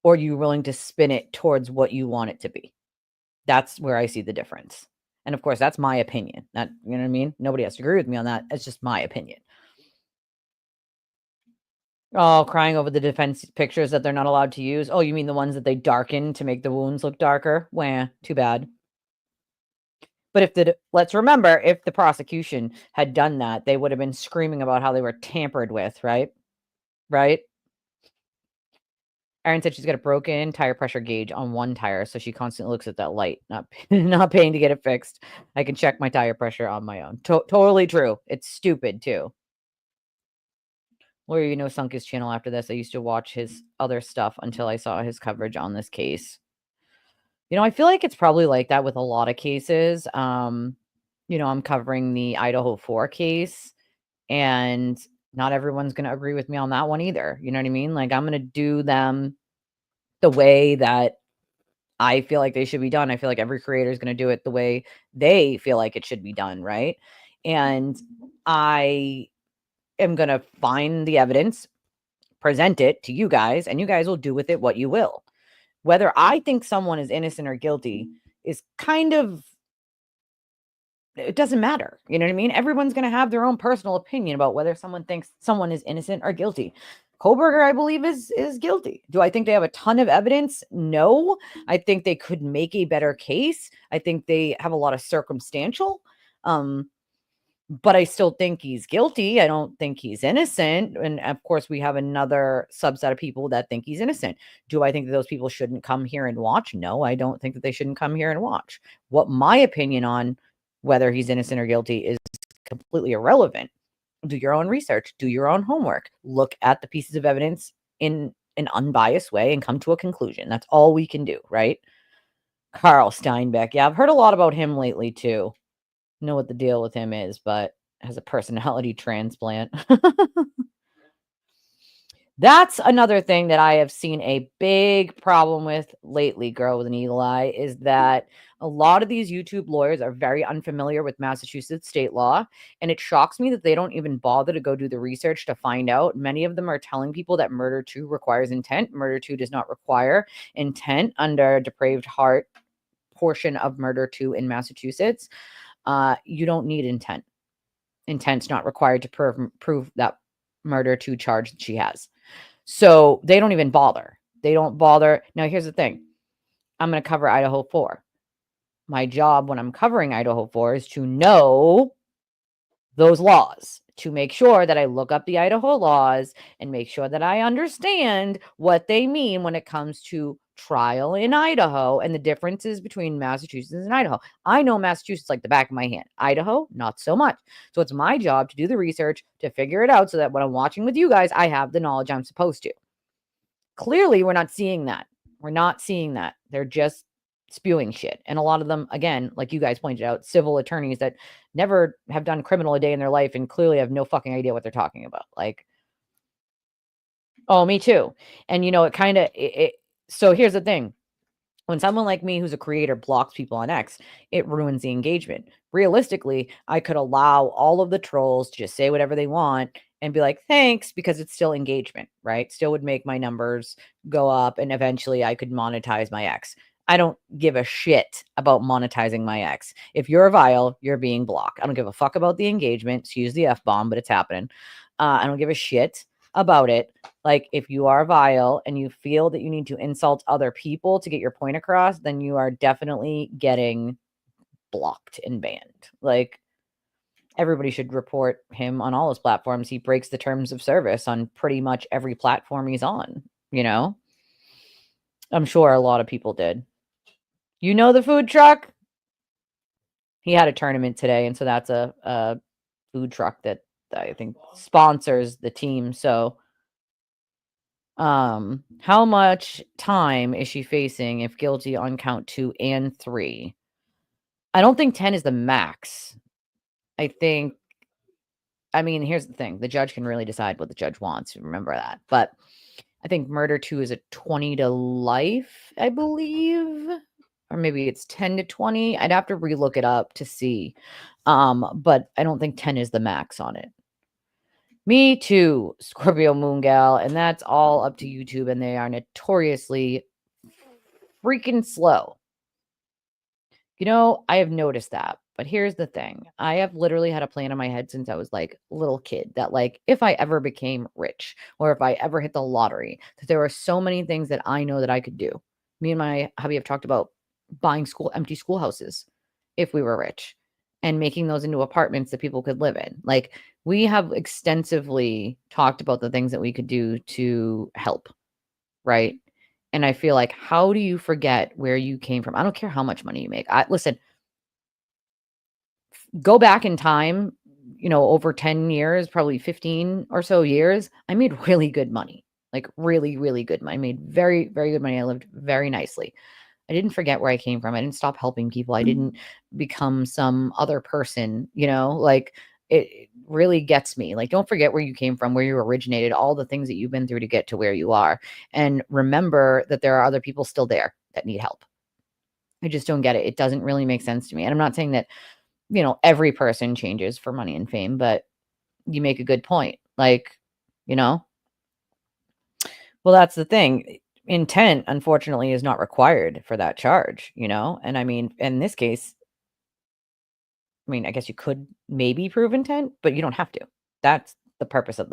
or are you willing to spin it towards what you want it to be? That's where I see the difference. And of course, that's my opinion. That, you know what I mean? Nobody has to agree with me on that. It's just my opinion. Oh, crying over the defense pictures that they're not allowed to use. Oh, you mean the ones that they darken to make the wounds look darker? Wah, too bad. But let's remember, if the prosecution had done that, they would have been screaming about how they were tampered with, right? Right? Erin said she's got a broken tire pressure gauge on one tire, so she constantly looks at that light, not paying to get it fixed. I can check my tire pressure on my own. Totally true. It's stupid, too. Lawyer, sunk his channel after this. I used to watch his other stuff until I saw his coverage on this case. I feel like it's probably like that with a lot of cases. I'm covering the Idaho 4 case, and not everyone's going to agree with me on that one either. You know what I mean? Like, I'm going to do them the way that I feel like they should be done. I feel like every creator is going to do it the way they feel like it should be done, right? And I am going to find the evidence, present it to you guys, and you guys will do with it what you will. Whether I think someone is innocent or guilty is kind of, it doesn't matter. You know what I mean? Everyone's going to have their own personal opinion about whether someone thinks someone is innocent or guilty. Koberger, I believe, is guilty. Do I think they have a ton of evidence? No. I think they could make a better case. I think they have a lot of circumstantial. But I still think he's guilty. I don't think he's innocent. And of course, we have another subset of people that think he's innocent. Do I think that those people shouldn't come here and watch? No, I don't think that they shouldn't come here and watch. What my opinion on whether he's innocent or guilty is completely irrelevant. Do your own research, do your own homework, look at the pieces of evidence in an unbiased way and come to a conclusion. That's all we can do, right? Carl Steinbeck. Yeah, I've heard a lot about him lately too. Know what the deal with him is, but has a personality transplant. That's another thing that I have seen a big problem with lately, girl with an eagle eye, is that a lot of these YouTube lawyers are very unfamiliar with Massachusetts state law. And it shocks me that they don't even bother to go do the research to find out. Many of them are telling people that murder 2 requires intent. Murder 2 does not require intent under depraved heart portion of murder 2 in Massachusetts. You don't need intent. Intent's not required to prove that murder 2 charge that she has. So they don't even bother. They don't bother. Now, here's the thing. I'm going to cover Idaho 4. My job when I'm covering Idaho 4 is to know those laws, to make sure that I look up the Idaho laws and make sure that I understand what they mean when it comes to trial in Idaho and the differences between Massachusetts and Idaho. I know Massachusetts like the back of my hand. Idaho, not so much. So it's my job to do the research, to figure it out so that when I'm watching with you guys, I have the knowledge I'm supposed to. Clearly, we're not seeing that. We're not seeing that. They're just spewing shit. And a lot of them, again, like you guys pointed out, civil attorneys that never have done criminal a day in their life and clearly have no fucking idea what they're talking about. Like, oh, me too. And, it kind of, so here's the thing. When someone like me, who's a creator, blocks people on X, it ruins the engagement. Realistically, I could allow all of the trolls to just say whatever they want and be like, thanks, because it's still engagement, right? Still would make my numbers go up and eventually I could monetize my X. I don't give a shit about monetizing my ex. If you're vile, you're being blocked. I don't give a fuck about the engagement. Excuse the F-bomb, but it's happening. I don't give a shit about it. Like, if you are vile and you feel that you need to insult other people to get your point across, then you are definitely getting blocked and banned. Like, everybody should report him on all his platforms. He breaks the terms of service on pretty much every platform he's on, I'm sure a lot of people did. The food truck? He had a tournament today, and so that's a food truck that I think sponsors the team. So, how much time is she facing if guilty on count 2 and 3? I don't think 10 is the max. I mean, here's the thing. The judge can really decide what the judge wants. Remember that. But I think murder 2 is a 20 to life, I believe. Or maybe it's 10 to 20. I'd have to relook it up to see. But I don't think 10 is the max on it. Me too, Scorpio Moon Gal, and that's all up to YouTube, and they are notoriously freaking slow. I have noticed that, but here's the thing. I have literally had a plan in my head since I was like a little kid that like if I ever became rich or if I ever hit the lottery, that there are so many things that I know that I could do. Me and my hubby have talked about buying empty schoolhouses if we were rich and making those into apartments that people could live in. Like, we have extensively talked about the things that we could do to help, right? And I feel like, how do you forget where you came from? I don't care how much money you make. Listen, go back in time, over 10 years, probably 15 or so years, I made really good money. Like, really, really good money. I made very, very good money. I lived very nicely. I didn't forget where I came from. I didn't stop helping people. I didn't become some other person, like, it really gets me. Like, don't forget where you came from, where you originated, all the things that you've been through to get to where you are. And remember that there are other people still there that need help. I just don't get it. It doesn't really make sense to me. And I'm not saying that, every person changes for money and fame, but you make a good point. Like, you know, Well, that's the thing. Intent, unfortunately, is not required for that charge, you know? And I mean, in this case, I mean, I guess you could maybe prove intent, but you don't have to. That's the purpose of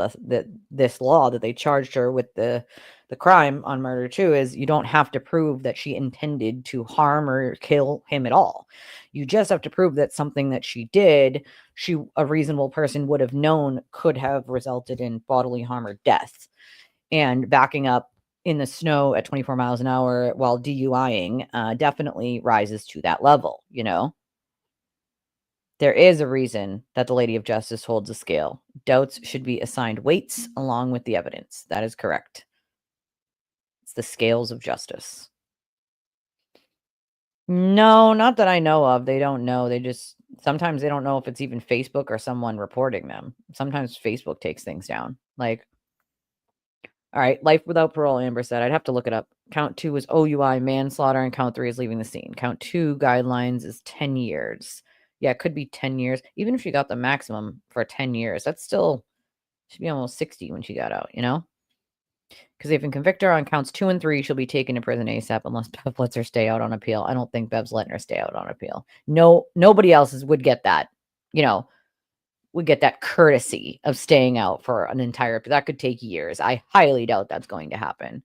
this law that they charged her with the crime on murder too, is you don't have to prove that she intended to harm or kill him at all. You just have to prove that something that she did, a reasonable person would have known could have resulted in bodily harm or death. And backing up in the snow at 24 miles an hour while DUIing definitely rises to that level, you know? There is a reason that the Lady of Justice holds a scale. Doubts should be assigned weights along with the evidence. That is correct. It's the scales of justice. No, not that I know of. They don't know. Sometimes they don't know if it's even Facebook or someone reporting them. Sometimes Facebook takes things down. Like, all right, life without parole, Amber said. I'd have to look it up. Count 2 is OUI, manslaughter, and count 3 is leaving the scene. Count 2 guidelines is 10 years. Yeah, it could be 10 years. Even if she got the maximum for 10 years, that's still should be almost 60 when she got out, you know? Because they can convict her on counts 2 and 3, she'll be taken to prison ASAP unless Bev lets her stay out on appeal. I don't think Bev's letting her stay out on appeal. No, nobody else would get that, you know, would get that courtesy of staying out for an entire, that could take years. I highly doubt that's going to happen.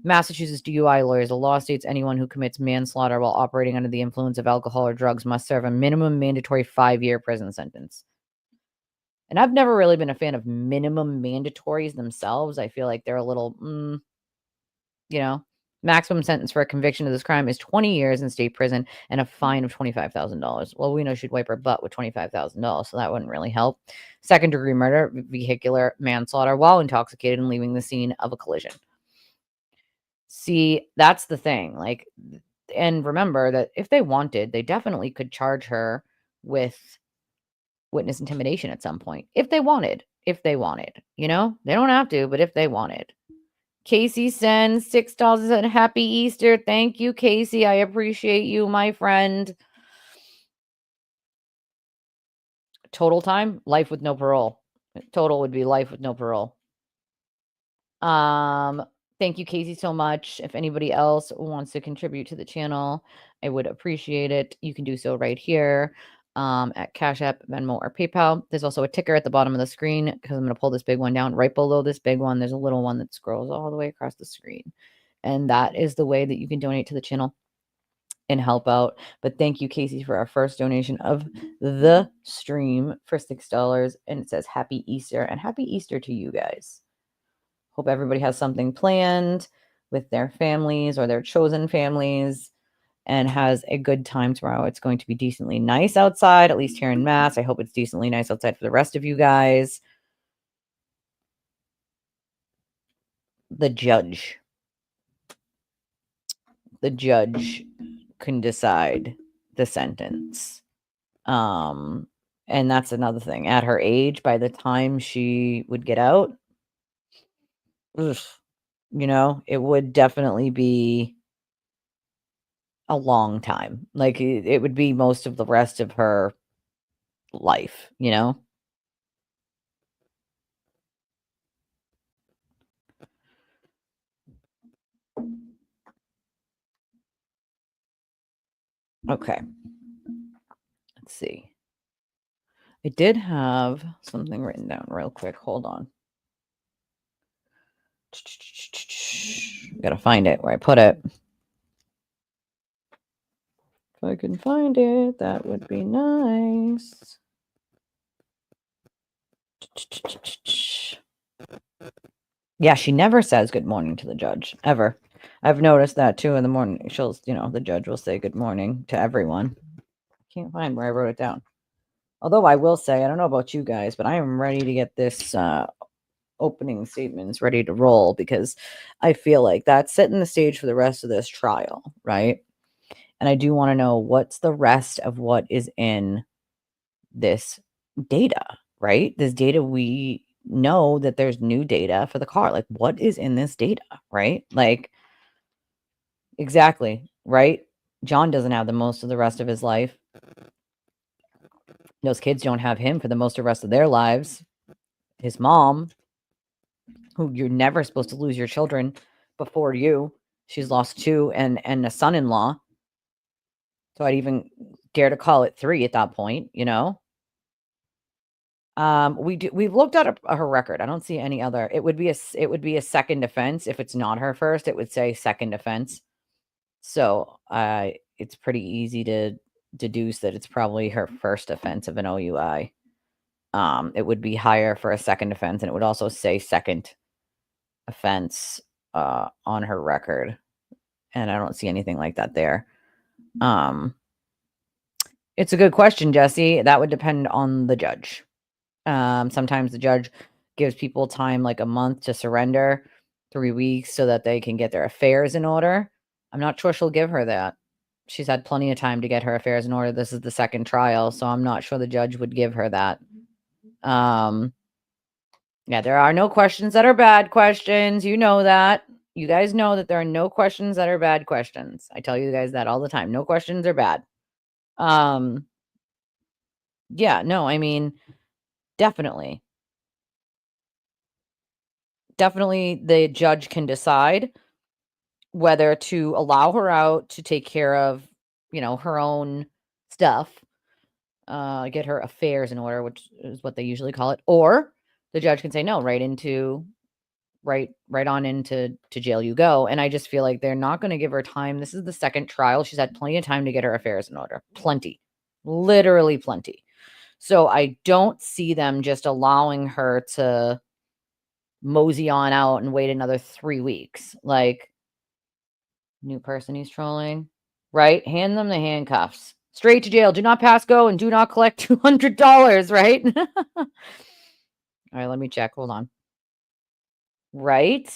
Massachusetts DUI lawyers, the law states anyone who commits manslaughter while operating under the influence of alcohol or drugs must serve a minimum mandatory 5-year prison sentence. And I've never really been a fan of minimum mandatories themselves. I feel like they're a little, you know, maximum sentence for a conviction of this crime is 20 years in state prison and a fine of $25,000. Well, we know she'd wipe her butt with $25,000, so that wouldn't really help. Second-degree murder, vehicular manslaughter while intoxicated and leaving the scene of a collision. See, that's the thing. Like, and remember that if they wanted, they definitely could charge her with witness intimidation at some point if they wanted, you know, they don't have to, but if they wanted. Casey sends $6 and happy Easter. Thank you, Casey. I appreciate you, my friend. Total time, life with no parole. Total would be life with no parole. Thank you, Casey, so much. If anybody else wants to contribute to the channel, I would appreciate it. You can do so right here at Cash App, Venmo, or PayPal. There's also a ticker at the bottom of the screen because I'm going to pull this big one down. Right below this big one, there's a little one that scrolls all the way across the screen. And that is the way that you can donate to the channel and help out. But thank you, Casey, for our first donation of the stream for $6. And it says Happy Easter, and Happy Easter to you guys. Hope everybody has something planned with their families or their chosen families and has a good time tomorrow. It's going to be decently nice outside, at least here in Mass. I hope it's decently nice outside for the rest of you guys. The judge can decide the sentence. And that's another thing. At her age, by the time she would get out, you know, it would definitely be a long time. Like, it would be most of the rest of her life, you know? Okay. Let's see. I did have something written down real quick. Hold on. Gotta find it where I put it. If I can find it, that would be nice. Yeah, she never says good morning to the judge, ever. I've noticed that too in the morning. She'll, you know, the judge will say good morning to everyone. I can't find where I wrote it down. Although I will say, I don't know about you guys, but I am ready to get this opening statements ready to roll because I feel like that's setting the stage for the rest of this trial, right? And I do want to know what's the rest of what is in this data, right? This data, we know that there's new data for the car. Like, what is in this data, right? Like, exactly, right? John doesn't have the most of the rest of his life. Those kids don't have him for the most of the rest of their lives. His mom, who you're never supposed to lose your children before you. She's lost 2 and a son-in-law. So I'd even dare to call it 3 at that point, you know? We've looked at her record. I don't see any other. It would be a second offense. If it's not her first, it would say second offense. So, it's pretty easy to deduce that it's probably her first offense of an OUI. It would be higher for a second offense, and it would also say second offense, on her record, and I don't see anything like that there. It's a good question, Jesse. That would depend on the judge. Sometimes the judge gives people time, like a month to surrender, 3 weeks, so that they can get their affairs in order. I'm not sure she'll give her that. She's had plenty of time to get her affairs in order. This is the second trial, so I'm not sure the judge would give her that. Yeah, there are no questions that are bad questions. You know that. You guys know that there are no questions that are bad questions. I tell you guys that all the time. No questions are bad. Yeah, no, I mean, definitely. Definitely the judge can decide whether to allow her out to take care of, her own stuff, get her affairs in order, which is what they usually call it, or the judge can say no, right on into jail you go. And I just feel like they're not going to give her time. This is the second trial. She's had plenty of time to get her affairs in order. Plenty. Literally plenty. So I don't see them just allowing her to mosey on out and wait another 3 weeks. Like, new person he's trolling, right? Hand them the handcuffs. Straight to jail. Do not pass go and do not collect $200, right? All right, let me check. Hold on. Right?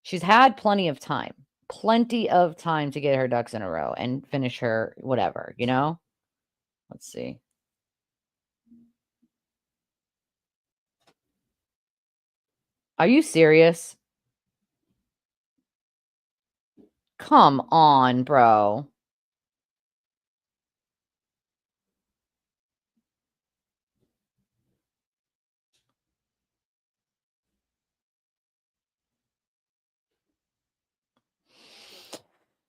She's had plenty of time. Plenty of time to get her ducks in a row and finish her whatever, you know? Let's see. Are you serious? Come on, bro.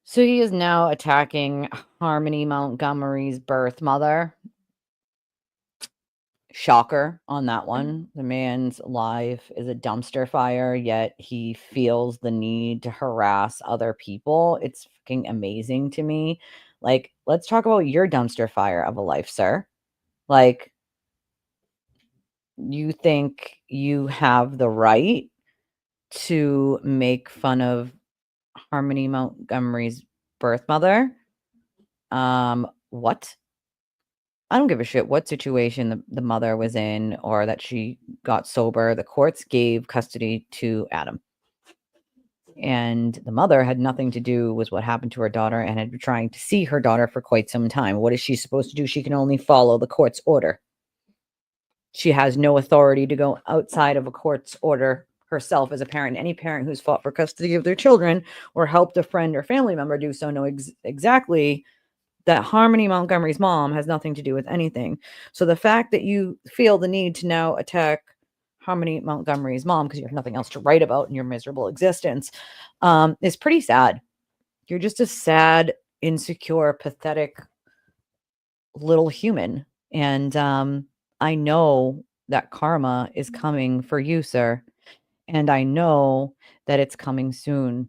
So he is now attacking Harmony Montgomery's birth mother. Shocker on that one. The man's life is a dumpster fire, yet he feels the need to harass other people. It's fucking amazing to me. Like, let's talk about your dumpster fire of a life, sir. Like, you think you have the right to make fun of Harmony Montgomery's birth mother? What? I don't give a shit what situation the mother was in or that she got sober. The courts gave custody to Adam. And the mother had nothing to do with what happened to her daughter and had been trying to see her daughter for quite some time. What is she supposed to do? She can only follow the court's order. She has no authority to go outside of a court's order herself as a parent. Any parent who's fought for custody of their children or helped a friend or family member do so know exactly that Harmony Montgomery's mom has nothing to do with anything. So the fact that you feel the need to now attack Harmony Montgomery's mom because you have nothing else to write about in your miserable existence is pretty sad. You're just a sad, insecure, pathetic little human. And I know that karma is coming for you, sir. And I know that it's coming soon.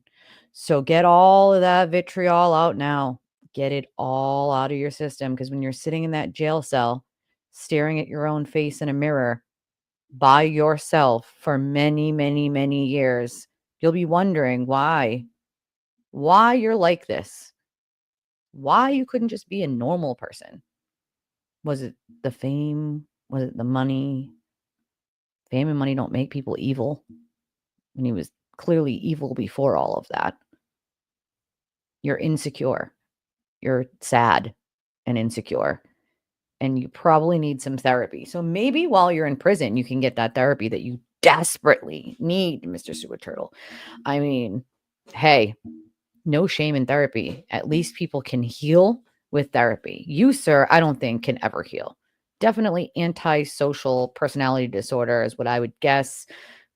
So get all of that vitriol out now. Get it all out of your system, because when you're sitting in that jail cell, staring at your own face in a mirror by yourself for many, many, many years, you'll be wondering why you're like this, why you couldn't just be a normal person. Was it the fame? Was it the money? Fame and money don't make people evil. And he was clearly evil before all of that. You're insecure. You're sad and insecure. And you probably need some therapy. So maybe while you're in prison, you can get that therapy that you desperately need, Mr. Sewer Turtle. I mean, hey, no shame in therapy. At least people can heal with therapy. You, sir, I don't think can ever heal. Definitely antisocial personality disorder is what I would guess.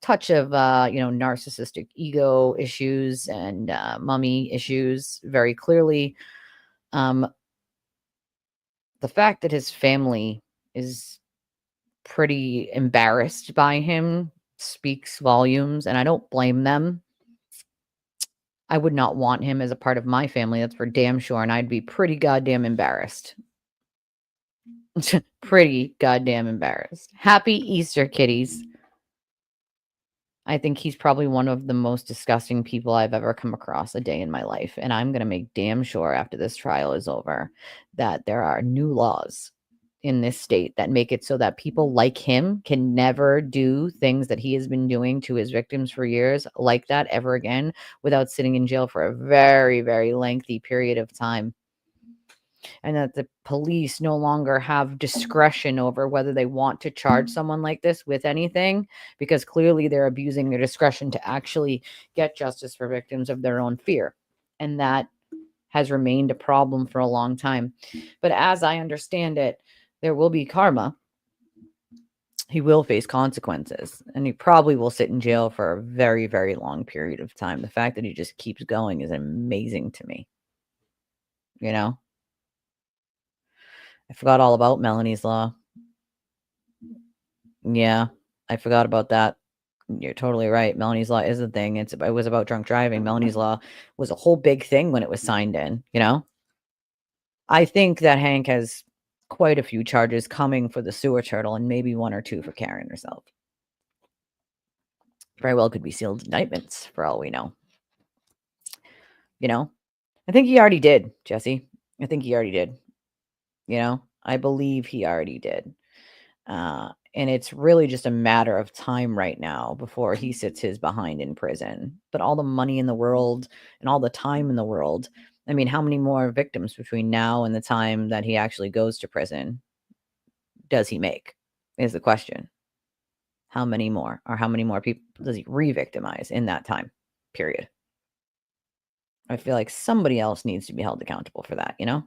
touch of narcissistic ego issues and mummy issues very clearly. The fact that his family is pretty embarrassed by him speaks volumes, and I don't blame them. I would not want him as a part of my family, that's for damn sure, and I'd be pretty goddamn embarrassed. Pretty goddamn embarrassed. Happy Easter, kitties. I think he's probably one of the most disgusting people I've ever come across a day in my life, and I'm gonna make damn sure after this trial is over that there are new laws in this state that make it so that people like him can never do things that he has been doing to his victims for years like that ever again without sitting in jail for a very, very lengthy period of time. And that the police no longer have discretion over whether they want to charge someone like this with anything, because clearly they're abusing their discretion to actually get justice for victims of their own fear. And that has remained a problem for a long time. But as I understand it, there will be karma. He will face consequences, and he probably will sit in jail for a very, very long period of time. The fact that he just keeps going is amazing to me. You know? I forgot all about Melanie's Law. Yeah, I forgot about that. You're totally right. Melanie's Law is a thing. It was about drunk driving. Melanie's Law was a whole big thing when it was signed in, you know? I think that Hank has quite a few charges coming for the sewer turtle and maybe 1 or 2 for carrying herself. Very well could be sealed indictments for all we know. You know? I think he already did, Jesse. I think he already did. You know? I believe he already did. And it's really just a matter of time right now before he sits his behind in prison. But all the money in the world and all the time in the world, I mean, how many more victims between now and the time that he actually goes to prison does he make? Is the question. How many more? Or how many more people does he re-victimize in that time period? I feel like somebody else needs to be held accountable for that, you know?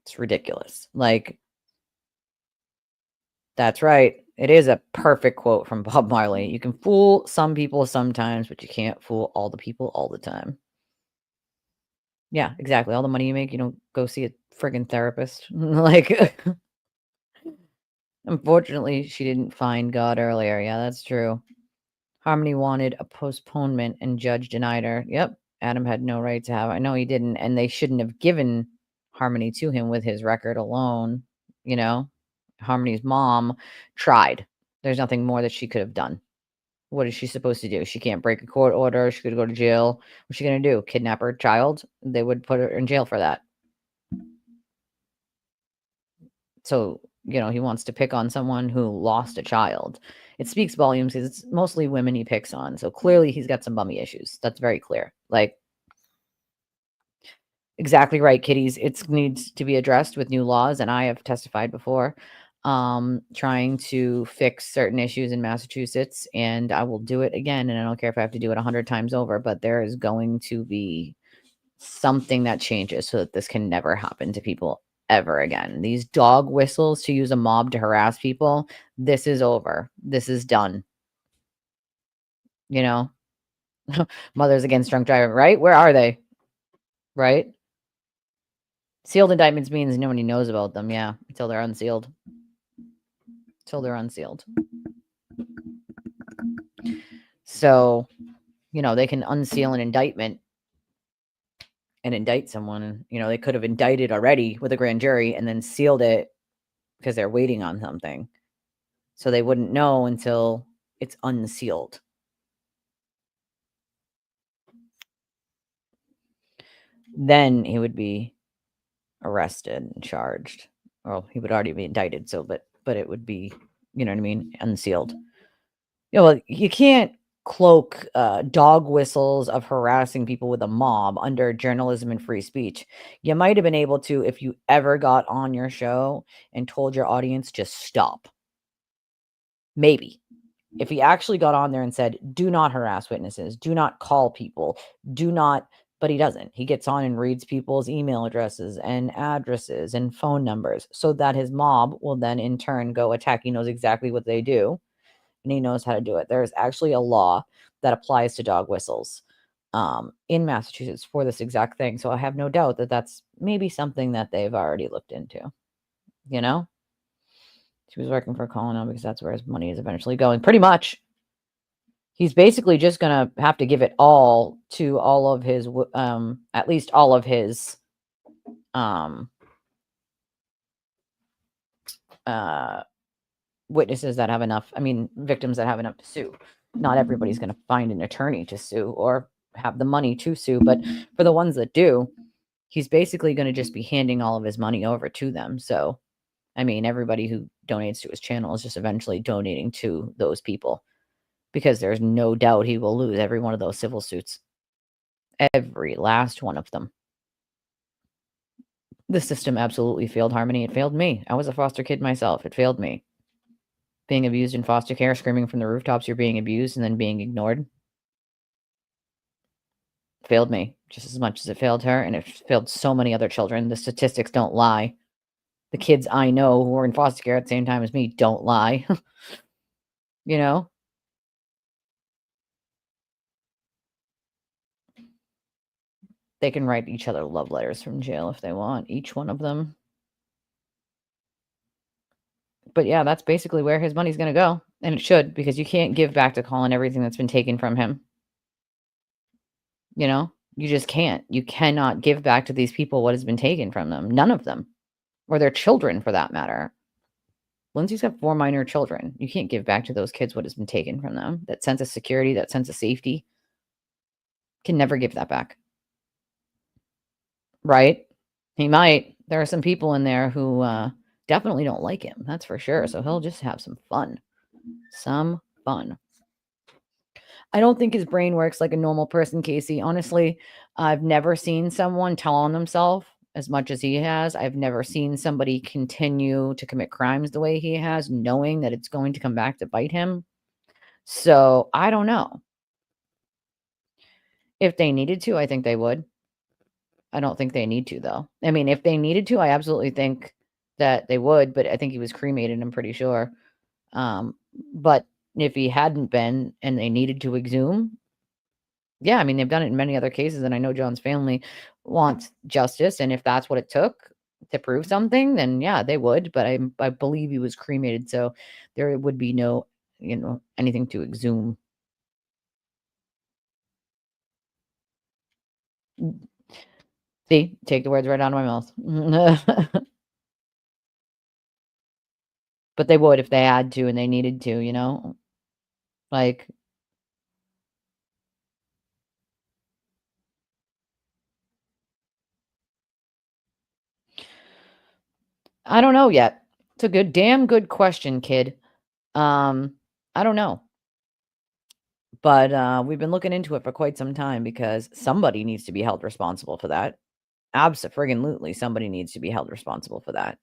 It's ridiculous. Like, that's right. It is a perfect quote from Bob Marley. You can fool some people sometimes, but you can't fool all the people all the time. Yeah, exactly. All the money you make, you don't go see a friggin' therapist. Like, unfortunately, she didn't find God earlier. Yeah, that's true. Harmony wanted a postponement and judge denied her. Yep. Adam had no right to have. I know he didn't. And they shouldn't have given Harmony to him with his record alone. You know, Harmony's mom tried. There's nothing more that she could have done. What is she supposed to do? She can't break a court order. She could go to jail. What's she going to do? Kidnap her child? They would put her in jail for that. So, he wants to pick on someone who lost a child. It speaks volumes because it's mostly women he picks on. So clearly he's got some bummy issues. That's very clear. Like, exactly right, kiddies. It needs to be addressed with new laws. And I have testified before, trying to fix certain issues in Massachusetts. And I will do it again. And I don't care if I have to do it 100 times over, but there is going to be something that changes so that this can never happen to people ever again. These dog whistles to use a mob to harass people, this is over. This is done. You know, Mothers Against Drunk Driving, right? Where are they? Right? Sealed indictments means nobody knows about them. Yeah, until they're unsealed. Until they're unsealed. So, they can unseal an indictment and indict someone. They could have indicted already with a grand jury and then sealed it because they're waiting on something. So they wouldn't know until it's unsealed. Then he would be arrested and charged. Well, he would already be indicted, so but it would be, you know what I mean, unsealed. You can't cloak dog whistles of harassing people with a mob under journalism and free speech. You might have been able to if you ever got on your show and told your audience just stop. Maybe. If he actually got on there and said, do not harass witnesses, do not call people, do not But he doesn't. He gets on and reads people's email addresses and addresses and phone numbers so that his mob will then in turn go attack. He knows exactly what they do and he knows how to do it. There's actually a law that applies to dog whistles in Massachusetts for this exact thing. So I have no doubt that that's maybe something that they've already looked into. You know, she was working for Colin now because that's where his money is eventually going. Pretty much. He's basically just gonna have to give it all to all of his, at least all of his, witnesses that have enough. I mean, victims that have enough to sue. Not everybody's gonna find an attorney to sue or have the money to sue, but for the ones that do, he's basically gonna just be handing all of his money over to them. So, I mean, everybody who donates to his channel is just eventually donating to those people because there's no doubt he will lose every one of those civil suits. Every last one of them. The system absolutely failed Harmony. It failed me. I was a foster kid myself. It failed me. Being abused in foster care, screaming from the rooftops you're being abused, and then being ignored. Failed me just as much as it failed her, and it failed so many other children. The statistics don't lie. The kids I know who were in foster care at the same time as me don't lie. You know? They can write each other love letters from jail if they want, each one of them. But yeah, that's basically where his money's gonna go, and it should, because you can't give back to Colin everything that's been taken from him. You know? You just can't. You cannot give back to these people what has been taken from them. None of them. Or their children, for that matter. Lindsay's got 4 minor children. You can't give back to those kids what has been taken from them. That sense of security, that sense of safety. Can never give that back. Right? He might. There are some people in there who definitely don't like him. That's for sure. So he'll just have some fun. Some fun. I don't think his brain works like a normal person, Casey. Honestly, I've never seen someone tell on themselves as much as he has. I've never seen somebody continue to commit crimes the way he has, knowing that it's going to come back to bite him. So I don't know. If they needed to, I think they would. I don't think they need to, though. I mean, if they needed to, I absolutely think that they would, but I think he was cremated, I'm pretty sure. But if he hadn't been and they needed to exhume, yeah, I mean, they've done it in many other cases, and I know John's family wants justice, and if that's what it took to prove something, then yeah, they would, but I believe he was cremated, so there would be no, anything to exhume. See? Take the words right out of my mouth. But they would if they had to and they needed to, Like I don't know yet. It's a damn good question, kid. I don't know. But we've been looking into it for quite some time because somebody needs to be held responsible for that. Abso-friggin-lutely, somebody needs to be held responsible for that.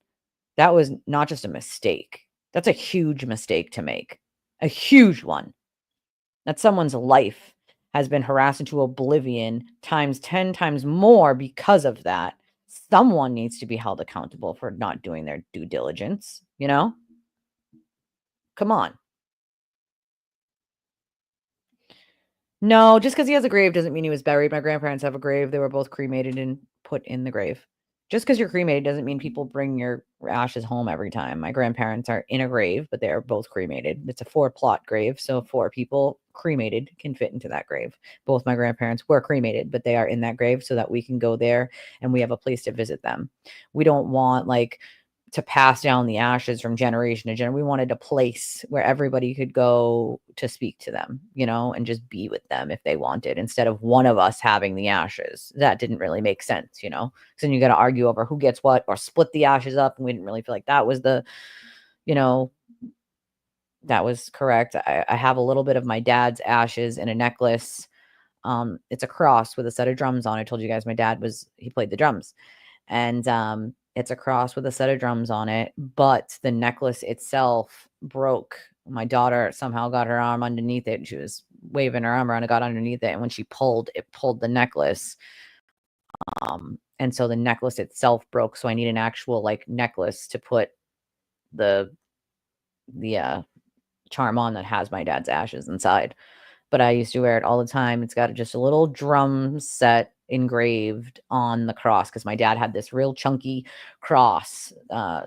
That was not just a mistake. That's a huge mistake to make. A huge one. That someone's life has been harassed into oblivion times 10 times more because of that. Someone needs to be held accountable for not doing their due diligence, Come on. No, just because he has a grave doesn't mean he was buried. My grandparents have a grave. They were both cremated and put in the grave. Just because you're cremated doesn't mean people bring your ashes home every time. My grandparents are in a grave, but they are both cremated. It's a 4-plot grave, so 4 people cremated can fit into that grave. Both my grandparents were cremated, but they are in that grave so that we can go there and we have a place to visit them. We don't want to pass down the ashes from generation to generation. We wanted a place where everybody could go to speak to them, and just be with them if they wanted, instead of one of us having the ashes. That didn't really make sense, because then you got to argue over who gets what or split the ashes up. And we didn't really feel like that was that was correct. I have a little bit of my dad's ashes in a necklace. It's a cross with a set of drums on. I told you guys my dad he played the drums. And it's a cross with a set of drums on it, but the necklace itself broke My daughter somehow got her arm underneath it, and she was waving her arm around and got underneath it, and when she pulled, it pulled the necklace. And so the necklace itself broke, so I need an actual, like, necklace to put the charm on that has my dad's ashes inside. But I used to wear it all the time. It's got just a little drum set engraved on the cross because my dad had this real chunky cross,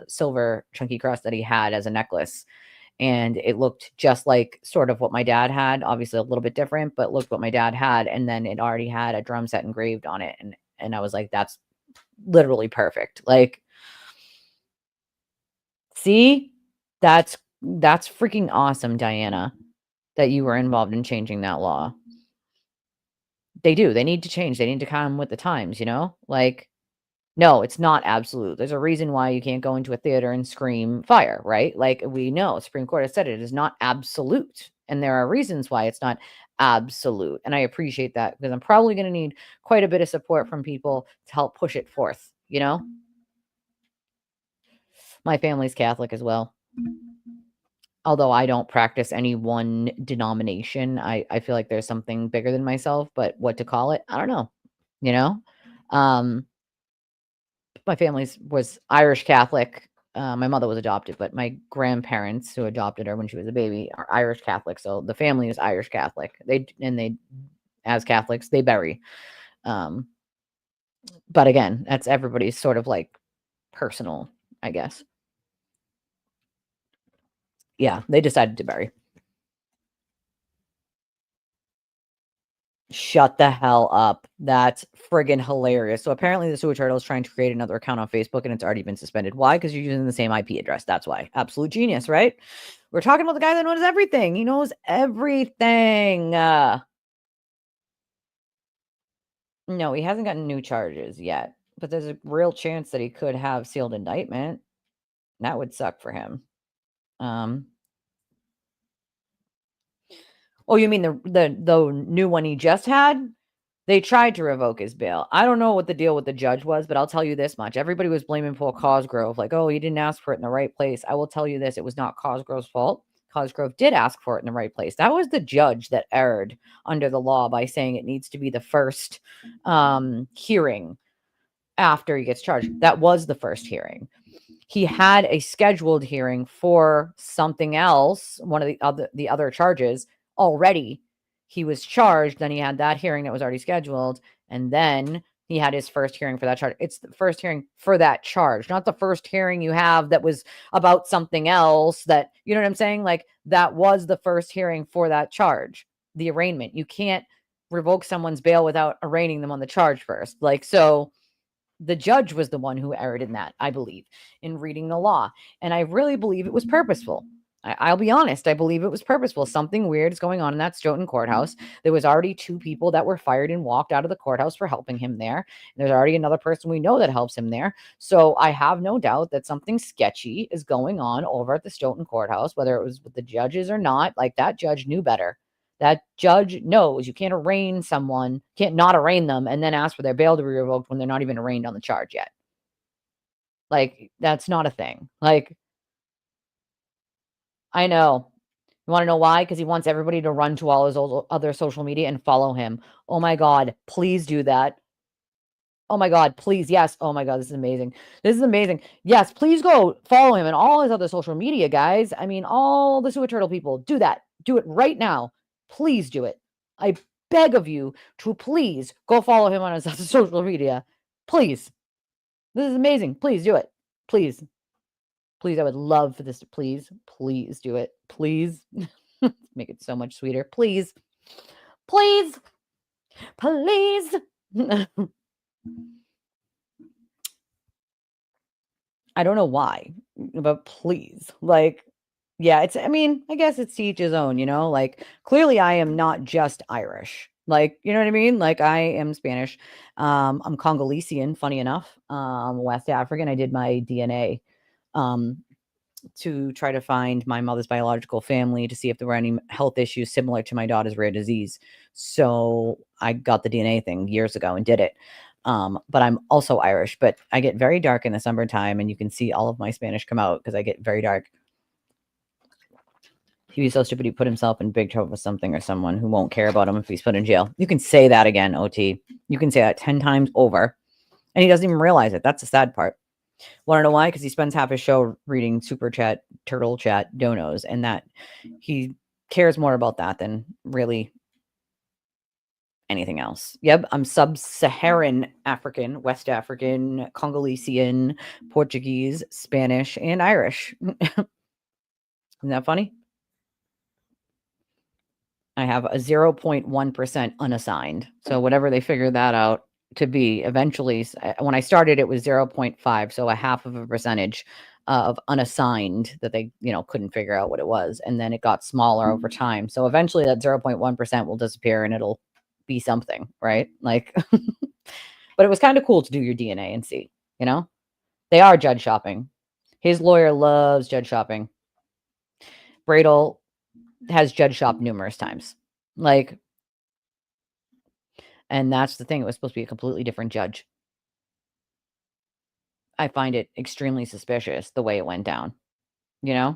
silver chunky cross that he had as a necklace. And it looked just like sort of what my dad had, obviously a little bit different, but looked what my dad had. And then it already had a drum set engraved on it. And I was like, that's literally perfect. Like, see, that's freaking awesome, Diana, that you were involved in changing that law. They do. They need to change. They need to come with the times, you know? Like, no, it's not absolute. There's a reason why you can't go into a theater and scream fire, right? Like, we know Supreme Court has said it is not absolute. And there are reasons why it's not absolute. And I appreciate that because I'm probably going to need quite a bit of support from people to help push it forth, you know? My family's Catholic as well. Although I don't practice any one denomination, I feel like there's something bigger than myself, but what to call it, I don't know, you know? Um, my family's was Irish Catholic. My mother was adopted, but my grandparents who adopted her when she was a baby are Irish Catholic, so the family is Irish Catholic. They as Catholics, they bury. Um, but again, that's everybody's sort of like personal, I guess. Yeah, they decided to bury. Shut the hell up. That's friggin' hilarious. So apparently the sewer turtle is trying to create another account on Facebook and it's already been suspended. Why? Because you're using the same IP address. That's why. Absolute genius, right? We're talking about the guy that knows everything. He knows everything. No, he hasn't gotten new charges yet, but there's a real chance that he could have sealed indictment. That would suck for him. Um, oh, you mean the new one he just had? They tried to revoke his bail. I don't know what the deal with the judge was, but I'll tell you this much. Everybody was blaming Paul Cosgrove, like, oh, he didn't ask for it in the right place. I will tell you this, it was not Cosgrove's fault. Cosgrove did ask for it in the right place. That was the judge that erred under the law by saying it needs to be the first hearing after he gets charged. That was the first hearing. He had a scheduled hearing for something else, one of the other charges already. He was charged, then he had that hearing that was already scheduled, and then he had his first hearing for that charge. It's the first hearing for that charge, not the first hearing you have that was about something else that, you know what I'm saying? Like, that was the first hearing for that charge, the arraignment. You can't revoke someone's bail without arraigning them on the charge first. Like, so the judge was the one who erred in that, I believe, in reading the law. And I really believe it was purposeful. I'll be honest. I believe it was purposeful. Something weird is going on in that Stoughton courthouse. There was already 2 people that were fired and walked out of the courthouse for helping him there. There's already another person we know that helps him there. So I have no doubt that something sketchy is going on over at the Stoughton courthouse, whether it was with the judges or not. Like, that judge knew better. That judge knows you can't arraign someone, can't not arraign them, and then ask for their bail to be revoked when they're not even arraigned on the charge yet. Like, that's not a thing. Like, I know. You want to know why? Because he wants everybody to run to all his other social media and follow him. Oh my God, please do that. Oh my God, please. Yes. Oh my God, this is amazing. This is amazing. Yes, please go follow him and all his other social media, guys. I mean, all the Sewer Turtle people, do that. Do it right now. Please do it. I beg of you to please go follow him on his other social media. Please. This is amazing. Please do it. Please. Please. I would love for this to please do it. Please. Make it so much sweeter. Please. Please. Please. I don't know why, but please, like, yeah, I mean, I guess it's to each his own, you know, like, clearly I am not just Irish, like, you know what I mean? Like, I am Spanish. I'm Congolesian, funny enough, West African. I did my DNA, um, to try to find my mother's biological family to see if there were any health issues similar to my daughter's rare disease. So I got the DNA thing years ago and did it. But I'm also Irish, but I get very dark in the summertime and you can see all of my Spanish come out because I get very dark. He'd be so stupid he put himself in big trouble with something or someone who won't care about him if he's put in jail. You can say that again, OT. You can say that 10 times over. And he doesn't even realize it. That's the sad part. Want to know why? Because he spends half his show reading super chat, turtle chat, donos, and that he cares more about that than really anything else. Yep, I'm sub-Saharan African, West African, Congolesian, Portuguese, Spanish, and Irish. Isn't that funny? I have a 0.1% unassigned. So whatever they figure that out to be, eventually, when I started, it was 0.5, so a half of a percentage of unassigned that they, couldn't figure out what it was, and then it got smaller over time. So eventually, that 0.1% will disappear, and it'll be something, right? Like, but it was kind of cool to do your DNA and see. They are judge shopping. His lawyer loves judge shopping. Bradel has judge shopped numerous times. Like, and that's the thing. It was supposed to be a completely different judge. I find it extremely suspicious the way it went down. I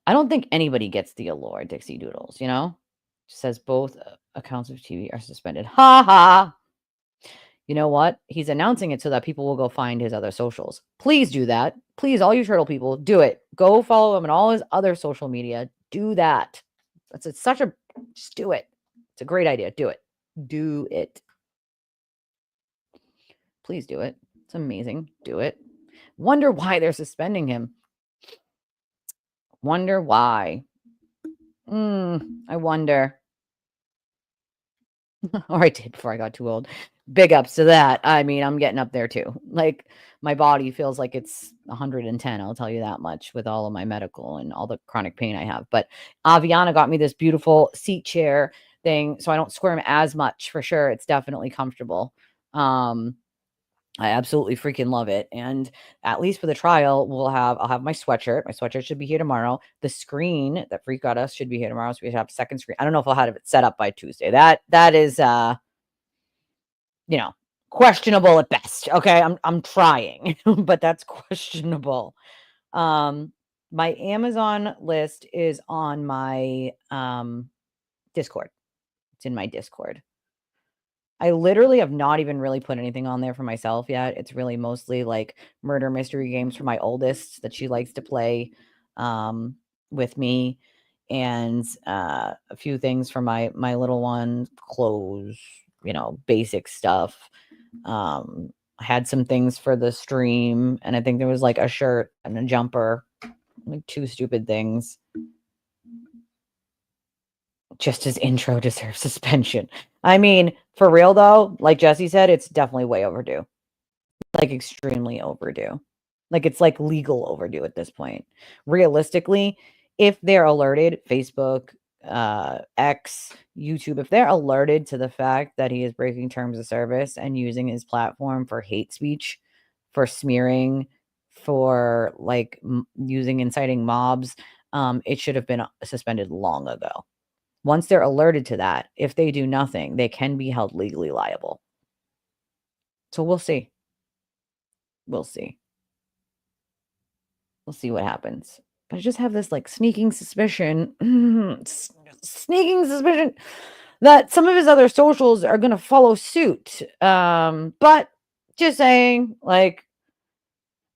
don't think anybody gets the allure, Dixie Doodles, Says both accounts of TV are suspended. Ha ha. You know what? He's announcing it so that people will go find his other socials. Please do that. Please, all you turtle people, do it. Go follow him on all his other social media. Do that. Just do it. It's a great idea. Do it. Do it. Please do it. It's amazing. Do it. Wonder why they're suspending him. Wonder why. I wonder. Or I did before I got too old. Big ups to that. I mean, I'm getting up there too. Like, my body feels like it's 110. I'll tell you that much with all of my medical and all the chronic pain I have. But Aviana got me this beautiful seat chair thing, so I don't squirm as much for sure. It's definitely comfortable. I absolutely freaking love it. And at least for the trial, I'll have my sweatshirt. My sweatshirt should be here tomorrow. The screen that Freak got us should be here tomorrow. So we should have a second screen. I don't know if I'll have it set up by Tuesday. That is questionable at best. Okay. I'm trying, but that's questionable. My Amazon list is on my Discord. It's in my Discord. I literally have not even really put anything on there for myself yet. It's really mostly like murder mystery games for my oldest that she likes to play with me, and a few things for my little one, clothes, basic stuff. I had some things for the stream, and I think there was like a shirt and a jumper, like 2 stupid things. Just his intro deserves suspension. I mean, for real though, like Jesse said, it's definitely way overdue. Like extremely overdue. Like it's like legal overdue at this point. Realistically, if they're alerted, Facebook, X, YouTube, if they're alerted to the fact that he is breaking terms of service and using his platform for hate speech, for smearing, for like using inciting mobs, it should have been suspended long ago. Once they're alerted to that, if they do nothing, they can be held legally liable. So we'll see. We'll see. We'll see what happens. But I just have this like sneaking suspicion that some of his other socials are going to follow suit. But just saying, like,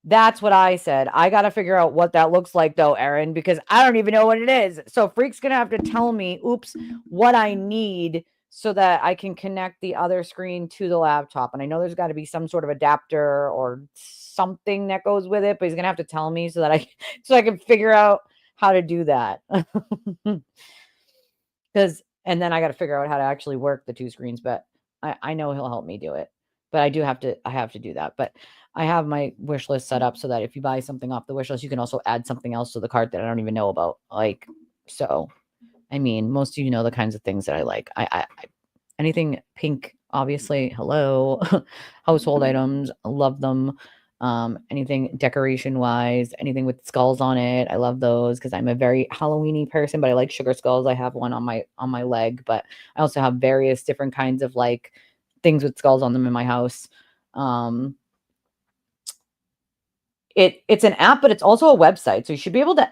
that's what I said. I got to figure out what that looks like, though, Erin, because I don't even know what it is. So Freak's going to have to tell me, what I need so that I can connect the other screen to the laptop. And I know there's got to be some sort of adapter or something that goes with it, but he's going to have to tell me so that I can figure out how to do that. And then I got to figure out how to actually work the 2 screens, but I know he'll help me do it. But I have to do that. But I have my wish list set up so that if you buy something off the wish list, you can also add something else to the cart that I don't even know about. Like, so, I mean, most of you know the kinds of things that I like. I anything pink, obviously. Hello, household items, love them. Anything decoration wise, anything with skulls on it, I love those because I'm a very Halloweeny person. But I like sugar skulls. I have one on my leg, but I also have various different kinds of like things with skulls on them in my house. It's an app, but it's also a website. So you should be able to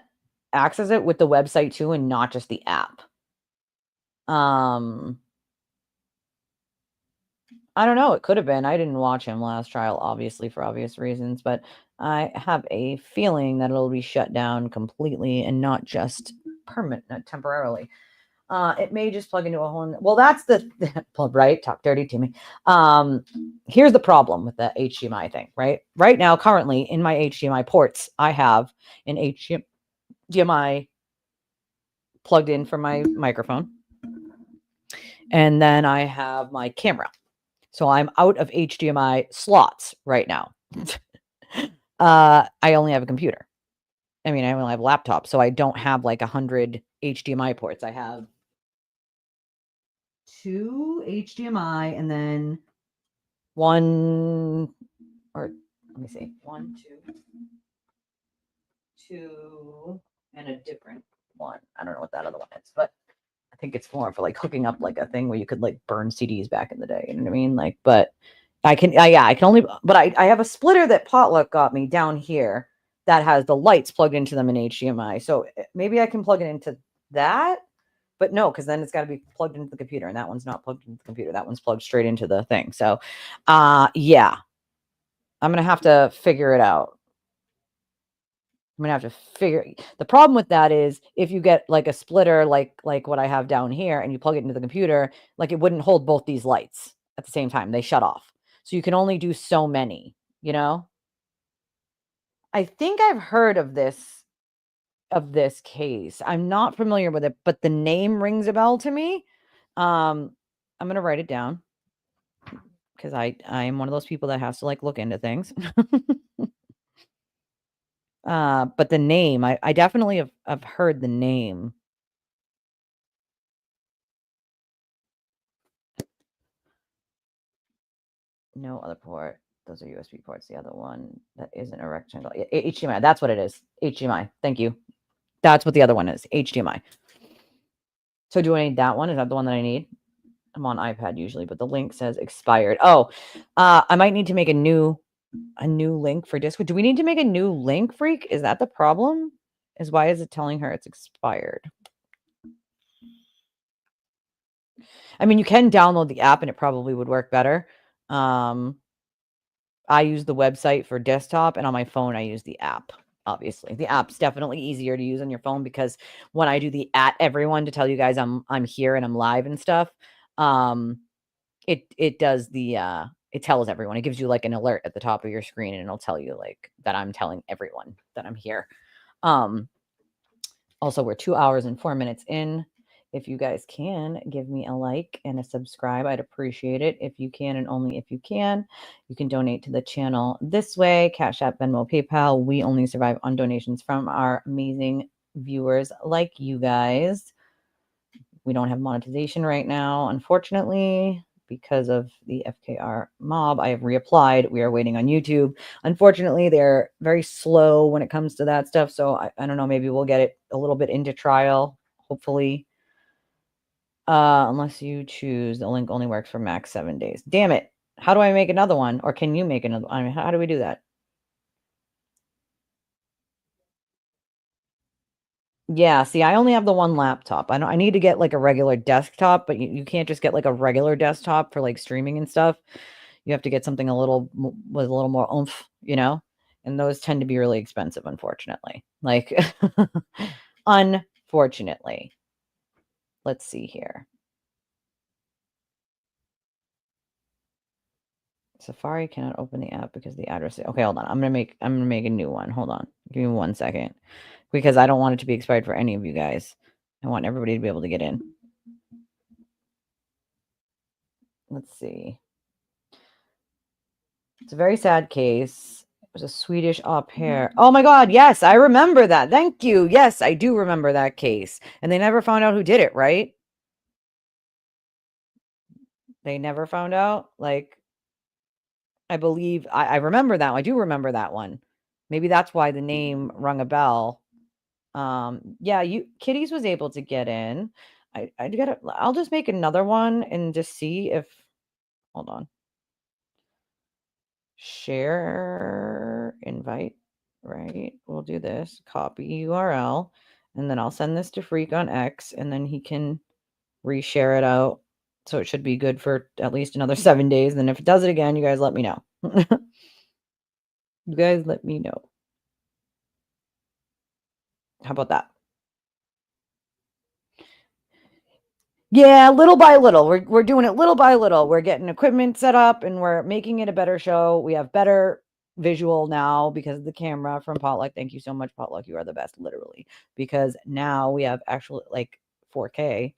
access it with the website too and not just the app. I don't know. It could have been. I didn't watch him last trial, obviously, for obvious reasons, but I have a feeling that it'll be shut down completely and not just temporarily. It may just plug into a whole. Well, that's the right. Talk dirty to me. Here's the problem with the HDMI thing. Right now, currently in my HDMI ports, I have an HDMI plugged in for my microphone, and then I have my camera. So I'm out of HDMI slots right now. I only have a computer. I mean, I only have a laptop, so I don't have like 100 HDMI ports. I have 2 HDMI and then one, or let me see, 1, 2, and a different one. I don't know what that other one is, but I think it's more for like hooking up like a thing where you could like burn CDs back in the day. You know what I mean? Like, but I can only, but I have a splitter that Potluck got me down here that has the lights plugged into them in HDMI. So maybe I can plug it into that, but no, because then it's got to be plugged into the computer, and that one's not plugged into the computer. That one's plugged straight into the thing. So, yeah, I'm gonna have to figure it out. I'm gonna have to figure. The problem with that is if you get like a splitter, like what I have down here, and you plug it into the computer, like it wouldn't hold both these lights at the same time. They shut off, so you can only do so many. You know, I think I've heard of this case. I'm not familiar with it, but the name rings a bell to me. I'm gonna write it down because I am one of those people that has to like look into things. But the name, I definitely have heard the name. No other port. Those are USB ports. The other one that isn't a rectangle. HDMI. That's what it is. HDMI. Thank you. That's what the other one is. HDMI. So do I need that one? Is that the one that I need? I'm on iPad usually, but the link says expired. Oh, I might need to make a new link for Discord. Do we need to make a new link, Freak? Is that the problem? Why is it telling her it's expired? I mean, you can download the app and it probably would work better. I use the website for desktop, and on my phone, I use the app. Obviously, the app's definitely easier to use on your phone because when I do the @everyone to tell you guys I'm here and I'm live and stuff, it does the it tells everyone. It gives you like an alert at the top of your screen, and it'll tell you like that I'm telling everyone that I'm here. Also, we're 2 hours and 4 minutes in. If you guys can give me a like and a subscribe, I'd appreciate it. If you can, and only if you can donate to the channel this way: Cash App, Venmo, PayPal. We only survive on donations from our amazing viewers like you guys. We don't have monetization right now, unfortunately, because of the FKR mob. I have reapplied. We are waiting on YouTube. Unfortunately, they're very slow when it comes to that stuff. So I don't know. Maybe we'll get it a little bit into trial, hopefully. Unless you choose, the link only works for max 7 days. Damn it. How do I make another one? Or can you make another? I mean, how do we do that? Yeah, see, I only have the one laptop. I need to get like a regular desktop, but you can't just get like a regular desktop for like streaming and stuff. You have to get something with a little more oomph, you know? And those tend to be really expensive, unfortunately. Like, unfortunately. Let's see here. Safari cannot open the app because the address. Okay, hold on. I'm gonna make a new one. Hold on. Give me 1 second. Because I don't want it to be expired for any of you guys. I want everybody to be able to get in. Let's see. It's a very sad case. It was a Swedish au pair. Oh my God. Yes, I remember that. Thank you. Yes, I do remember that case. And they never found out who did it, right? They never found out. Like, I believe I remember that. I do remember that one. Maybe that's why the name rung a bell. Yeah, Kitty's was able to get in. I'll just make another one and just see if, hold on. Share invite, right? We'll do this. Copy URL. And then I'll send this to Freak on X, and then he can reshare it out. So it should be good for at least another 7 days. And then if it does it again, you guys let me know. You guys let me know. How about that? Yeah, little by little. We're doing it little by little. We're getting equipment set up and we're making it a better show. We have better visual now because of the camera from Potluck. Thank you so much, Potluck. You are the best, literally. Because now we have actual like 4K.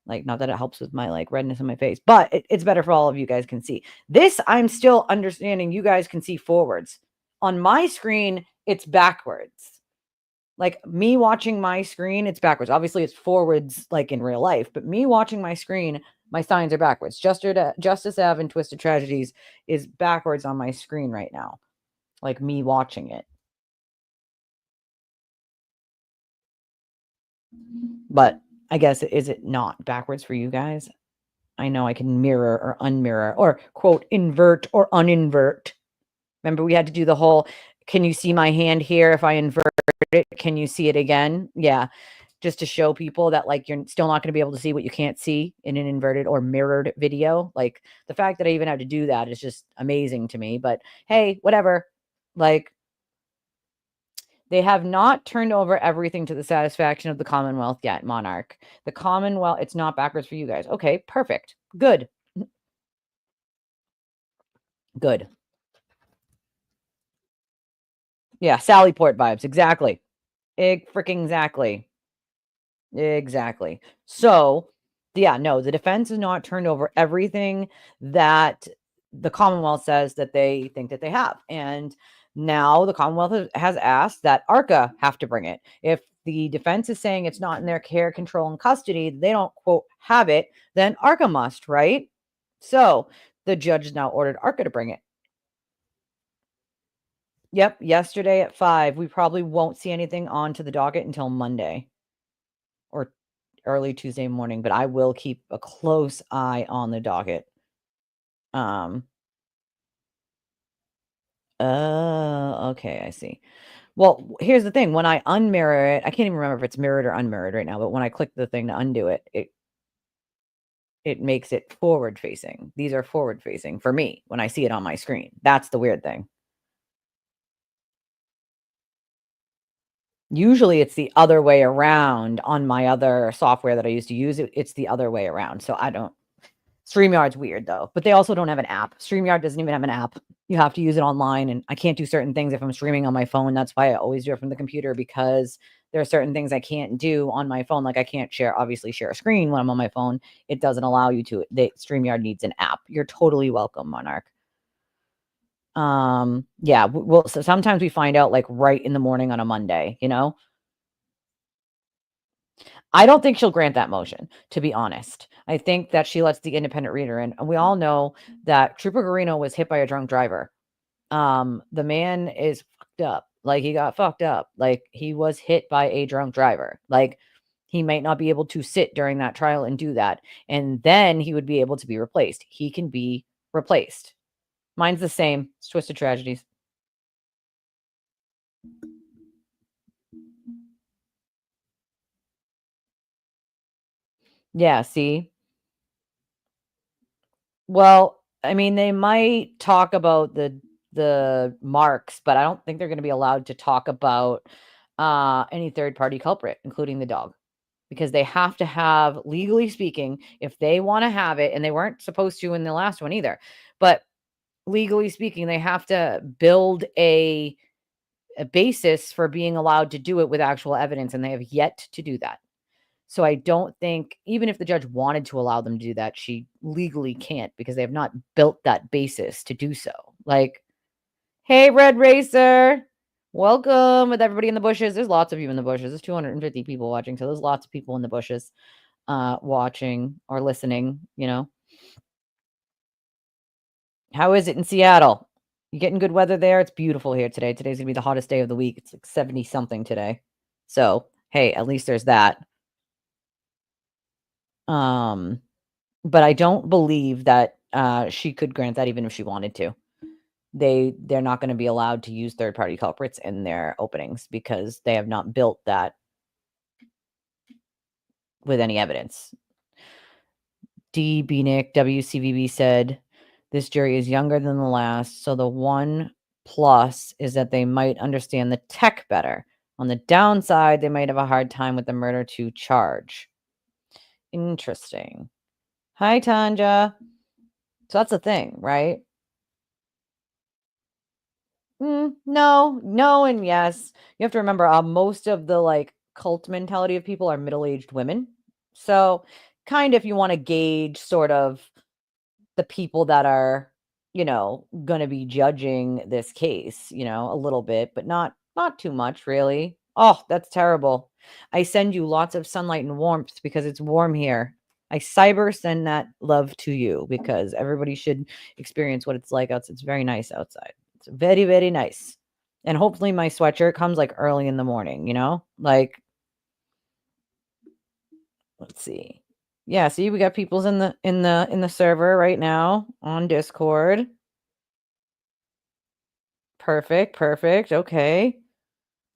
Like, not that it helps with my like redness in my face, but it's better for all of you guys can see. This I'm still understanding you guys can see forwards. On my screen, it's backwards. Like me watching my screen, it's backwards. Obviously, it's forwards like in real life, but me watching my screen, my signs are backwards. Justice Ave and Twisted Tragedies is backwards on my screen right now. Like me watching it. But I guess, is it not backwards for you guys? I know I can mirror or unmirror or quote invert or uninvert. Remember we had to do the whole, can you see my hand here if I invert it? Can you see it again? Yeah. Just to show people that like you're still not going to be able to see what you can't see in an inverted or mirrored video. Like the fact that I even have to do that is just amazing to me. But hey, whatever. Like they have not turned over everything to the satisfaction of the Commonwealth yet, Monarch. The Commonwealth, it's not backwards for you guys. Okay, perfect. Good. Good. Yeah, Sallyport vibes. Exactly. Freaking exactly. Exactly. So, yeah, no, the defense has not turned over everything that the Commonwealth says that they think that they have. And now the Commonwealth has asked that ARCA have to bring it. If the defense is saying it's not in their care, control, and custody, they don't, quote, have it, then ARCA must, right? So the judge has now ordered ARCA to bring it. Yep, yesterday at 5. We probably won't see anything onto the docket until Monday or early Tuesday morning, but I will keep a close eye on the docket. Um okay, I see. Well, here's the thing. When I unmirror it, I can't even remember if it's mirrored or unmirrored right now, but when I click the thing to undo it, it makes it forward facing. These are forward facing for me when I see it on my screen. That's the weird thing. Usually it's the other way around on my other software that I used to use. It's the other way around. So I don't. StreamYard's weird though, but they also don't have an app. StreamYard doesn't even have an app. You have to use it online, and I can't do certain things if I'm streaming on my phone. That's why I always do it from the computer, because there are certain things I can't do on my phone. Like I can't obviously share a screen when I'm on my phone. It doesn't allow you to. StreamYard needs an app. You're totally welcome, Monarch. Yeah, well, so sometimes we find out like right in the morning on a Monday, you know? I don't think she'll grant that motion, to be honest. I think that she lets the independent reader in. And we all know that Trooper Garino was hit by a drunk driver. The man is fucked up. Like he got fucked up. Like he was hit by a drunk driver. Like he might not be able to sit during that trial and do that. And then he would be able to be replaced. He can be replaced. Mine's the same. It's Twisted Tragedies. Yeah, see? Well, I mean, they might talk about the marks, but I don't think they're gonna be allowed to talk about, any third party culprit, including the dog, because they have to have, legally speaking, if they wanna have it, and they weren't supposed to in the last one either, but legally speaking, they have to build a basis for being allowed to do it with actual evidence, and they have yet to do that. So I don't think, even if the judge wanted to allow them to do that, she legally can't, because they have not built that basis to do so. Like, hey, Red Racer, welcome with everybody in the bushes. There's lots of you in the bushes. There's 250 people watching, so there's lots of people in the bushes watching or listening, you know. How is it in Seattle? You getting good weather there? It's beautiful here today. Today's gonna be the hottest day of the week. It's like 70 something today. So, hey, at least there's that. Um, but I don't believe that she could grant that even if she wanted to. They're not going to be allowed to use third party culprits in their openings because they have not built that with any evidence. D. Beanick, WCVB said, this jury is younger than the last, so the one plus is that they might understand the tech better. On the downside, they might have a hard time with the murder to charge. Interesting. Hi, Tanja. So that's the thing, right? No, and yes. You have to remember, most of the like cult mentality of people are middle-aged women. So, kind of, if you want to gauge sort of the people that are, going to be judging this case, a little bit, but not too much, really. Oh, that's terrible. I send you lots of sunlight and warmth because it's warm here. I cyber send that love to you because everybody should experience what it's like outside. It's very nice outside. It's very, very nice. And hopefully my sweatshirt comes like early in the morning, like, let's see. Yeah, see, we got people's in the server right now on Discord. Perfect. Okay.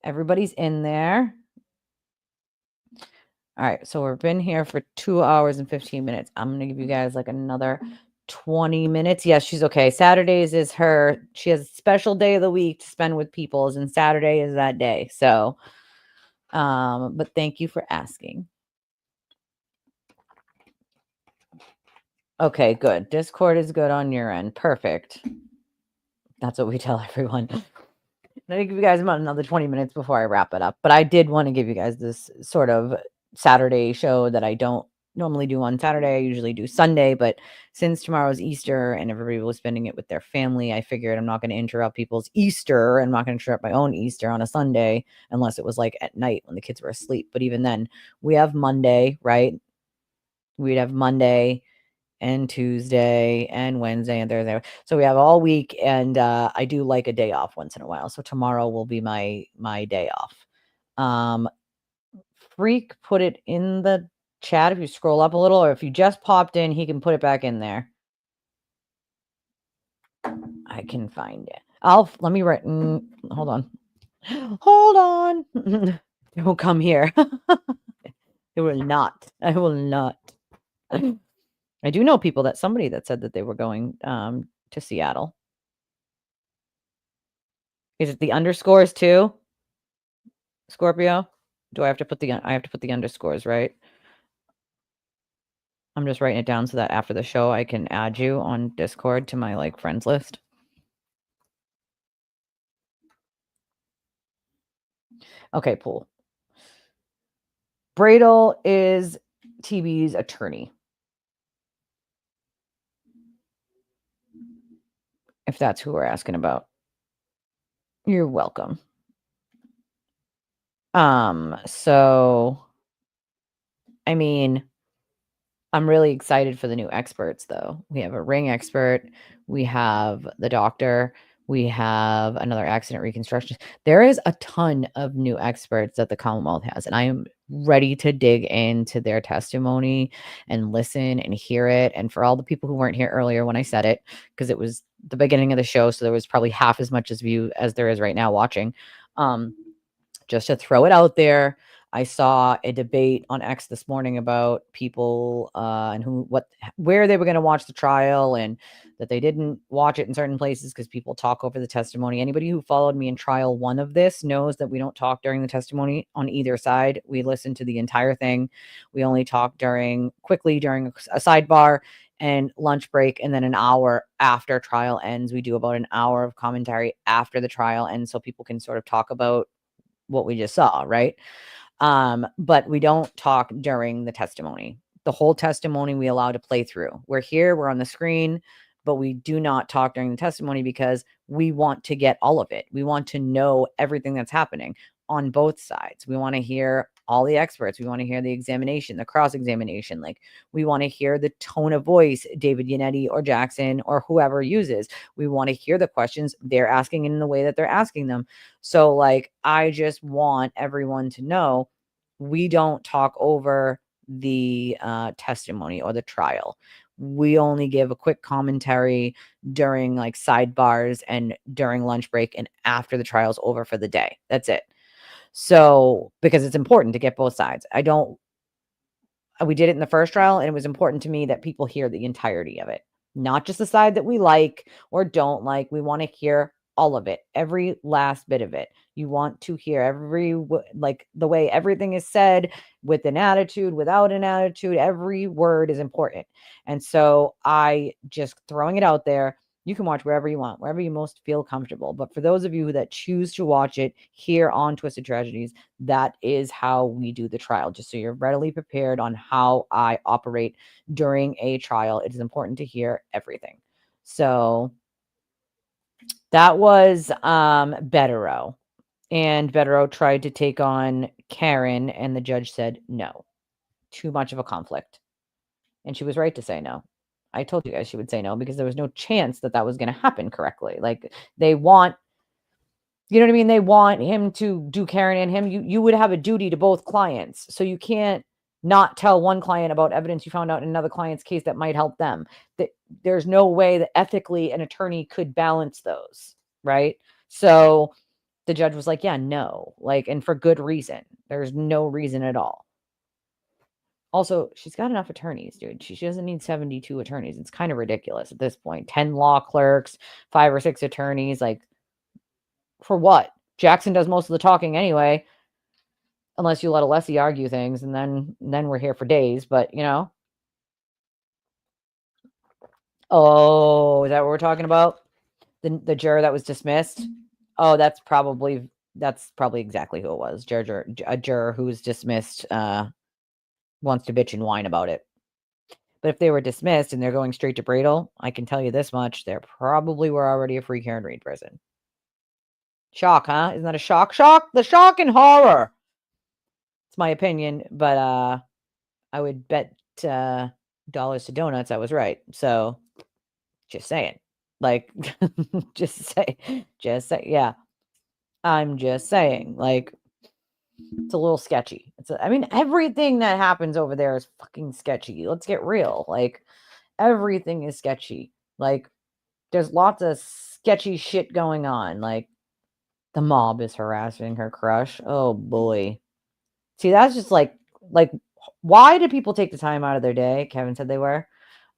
Everybody's in there. All right, so we've been here for 2 hours and 15 minutes. I'm gonna give you guys like another 20 minutes. Yes, she's okay. Saturdays is she has a special day of the week to spend with peoples, and Saturday is that day. So, but thank you for asking. Okay, good. Discord is good on your end. Perfect. That's what we tell everyone. I'm gonna give you guys about another 20 minutes before I wrap it up. But I did want to give you guys this sort of Saturday show that I don't normally do on Saturday. I usually do Sunday, but since tomorrow's Easter and everybody was spending it with their family, I figured I'm not going to interrupt people's Easter. I'm not going to interrupt my own Easter on a Sunday unless it was like at night when the kids were asleep. But even then, we have Monday, right? We'd have Monday and Tuesday and Wednesday and Thursday. So we have all week, and I do like a day off once in a while. So tomorrow will be my day off. Freak put it in the chat if you scroll up a little, or if you just popped in, he can put it back in there. I can find it. Let me write. Hold on. Hold on. Don't come here. It will not. I will not. I do know people somebody that said that they were going to Seattle. Is it the underscores too? Scorpio? I have to put the underscores, right? I'm just writing it down so that after the show I can add you on Discord to my like friends list. Okay, cool. Bradel is TB's attorney. If that's who we're asking about. You're welcome. So I mean, I'm really excited for the new experts though. We have a ring expert, we have the doctor, we have another accident reconstruction. There is a ton of new experts that the Commonwealth has, and I am ready to dig into their testimony and listen and hear it. And for all the people who weren't here earlier when I said it, because it was the beginning of the show, so there was probably half as much as view as there is right now watching. Just to throw it out there, I saw a debate on X this morning about people and where they were going to watch the trial, and that they didn't watch it in certain places because people talk over the testimony. Anybody who followed me in trial one of this knows that we don't talk during the testimony on either side. We listen to the entire thing. We only talk quickly during a sidebar and lunch break, and then an hour after trial ends. We do about an hour of commentary after the trial ends so people can sort of talk about what we just saw, right? But we don't talk during the testimony. The whole testimony we allow to play through. We're here, we're on the screen, but we do not talk during the testimony because we want to get all of it. We want to know everything that's happening on both sides. We want to hear all the experts. We want to hear the examination, the cross-examination. Like, we want to hear the tone of voice David Yannetti or Jackson or whoever uses. We want to hear the questions they're asking in the way that they're asking them. So, like, I just want everyone to know we don't talk over the testimony or the trial. We only give a quick commentary during like sidebars and during lunch break and after the trial's over for the day. That's it. So, because it's important to get both sides. we did it in the first trial, and it was important to me that people hear the entirety of it, not just the side that we like or don't like. We want to hear all of it, every last bit of it. You want to hear like the way everything is said, with an attitude, without an attitude. Every word is important. And so I just throwing it out there. You can watch wherever you want, wherever you most feel comfortable. But for those of you that choose to watch it here on Twisted Tragedies, that is how we do the trial. Just so you're readily prepared on how I operate during a trial. It is important to hear everything. So that was Betero. And Betero tried to take on Karen, and the judge said no. Too much of a conflict. And she was right to say no. I told you guys she would say no because there was no chance that that was going to happen correctly. Like, they want, you know what I mean? They want him to do Karen and him. You would have a duty to both clients. So you can't not tell one client about evidence you found out in another client's case that might help them. There's no way that ethically an attorney could balance those, right? So the judge was like, yeah, no, like, and for good reason. There's no reason at all. Also, she's got enough attorneys, dude. She doesn't need 72 attorneys. It's kind of ridiculous at this point. 10 law clerks, 5 or 6 attorneys. Like, for what? Jackson does most of the talking anyway, unless you let Alessi argue things, and then we're here for days. But oh, is that what we're talking about? The juror that was dismissed? Oh, that's probably exactly who it was. A juror who was dismissed wants to bitch and whine about it. But if they were dismissed and they're going straight to Bradle, I can tell you this much: there probably were already a free Karen Reed prison. Shock, huh? Isn't that a shock? Shock, the shock and horror. It's my opinion, but I would bet dollars to donuts I was right. So just saying. Like, just say, yeah. I'm just saying, like, it's a little sketchy. I mean, everything that happens over there is fucking sketchy. Let's get real. Like, everything is sketchy. Like, there's lots of sketchy shit going on. Like, the mob is harassing her crush. Oh boy. See, that's just like, why do people take the time out of their day? Kevin said they were,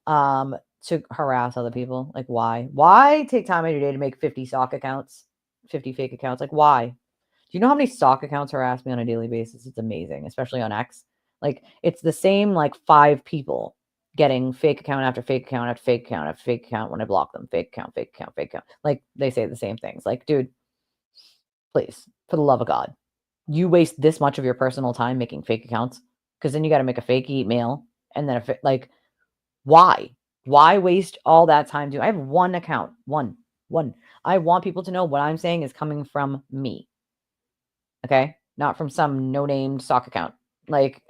to harass other people. Like, why? Why take time out of your day to make 50 sock accounts, 50 fake accounts? Like, why? Do you know how many sock accounts harass me on a daily basis? It's amazing, especially on X. Like, it's the same, like, 5 people getting fake account after fake account after fake account after fake account when I block them. Fake account, fake account, fake account. Like, they say the same things. Like, dude, please, for the love of God, you waste this much of your personal time making fake accounts, because then you got to make a fake email, and then like, why? Why waste all that time? I have one account, one. I want people to know what I'm saying is coming from me. Okay, not from some no-name sock account. Like,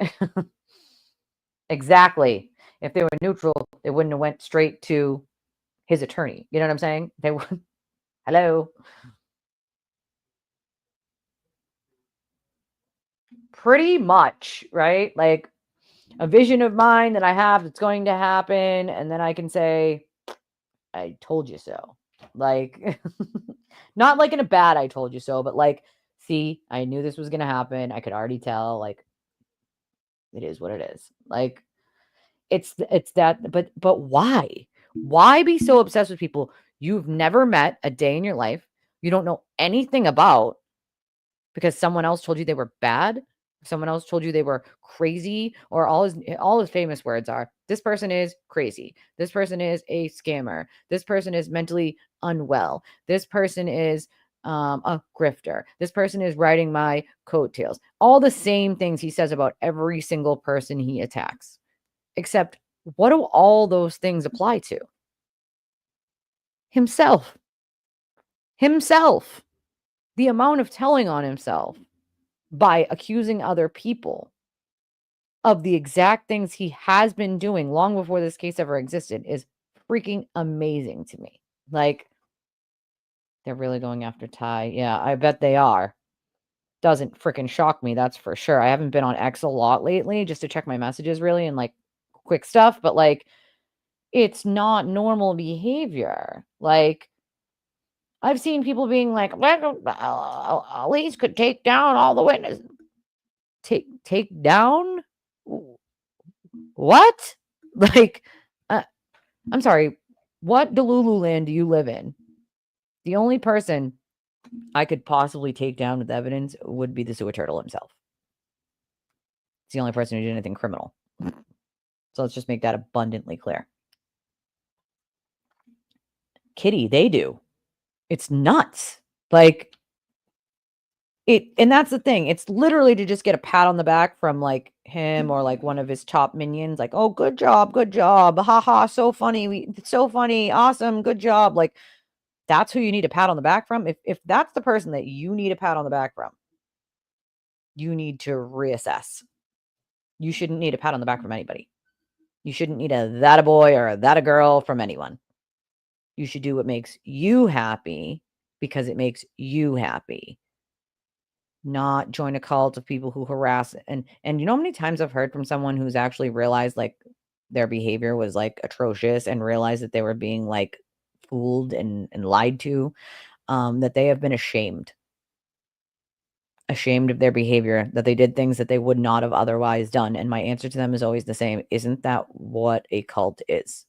exactly. If they were neutral, they wouldn't have went straight to his attorney. You know what I'm saying? They would. Hello. Pretty much, right? Like, a vision of mine that I have that's going to happen, and then I can say, I told you so. Like, not like in a bad I told you so, but like, see, I knew this was going to happen. I could already tell. Like, it is what it is. Like, it's that, but why? Why be so obsessed with people you've never met a day in your life, you don't know anything about, because someone else told you they were bad, someone else told you they were crazy, or all his famous words are, this person is crazy, this person is a scammer, this person is mentally unwell, this person is a grifter, this person is riding my coattails. All the same things he says about every single person he attacks. Except, what do all those things apply to? Himself. Himself. The amount of telling on himself by accusing other people of the exact things he has been doing long before this case ever existed is freaking amazing to me. Like, they're really going after Ty. Yeah, I bet they are. Doesn't freaking shock me, that's for sure. I haven't been on X a lot lately just to check my messages, really, and like quick stuff, but like, it's not normal behavior. Like, I've seen people being like, Elise could take down all the witnesses. Take down? What? Like, I'm sorry. What Delulu land do you live in? The only person I could possibly take down with evidence would be the sewer turtle himself. It's the only person who did anything criminal. So let's just make that abundantly clear. Kitty, they do. It's nuts. Like, and that's the thing. It's literally to just get a pat on the back from like him or like one of his top minions, like, oh, good job, haha, so funny, so funny, awesome, good job. Like, that's who you need a pat on the back from. If that's the person that you need a pat on the back from, you need to reassess. You shouldn't need a pat on the back from anybody. You shouldn't need a that a boy or a that a girl from anyone. You should do what makes you happy because it makes you happy. Not join a cult of people who harass. And you know how many times I've heard from someone who's actually realized like their behavior was like atrocious and realized that they were being like fooled and lied to, that they have been ashamed of their behavior, that they did things that they would not have otherwise done. And my answer to them is always the same. Isn't that what a cult is?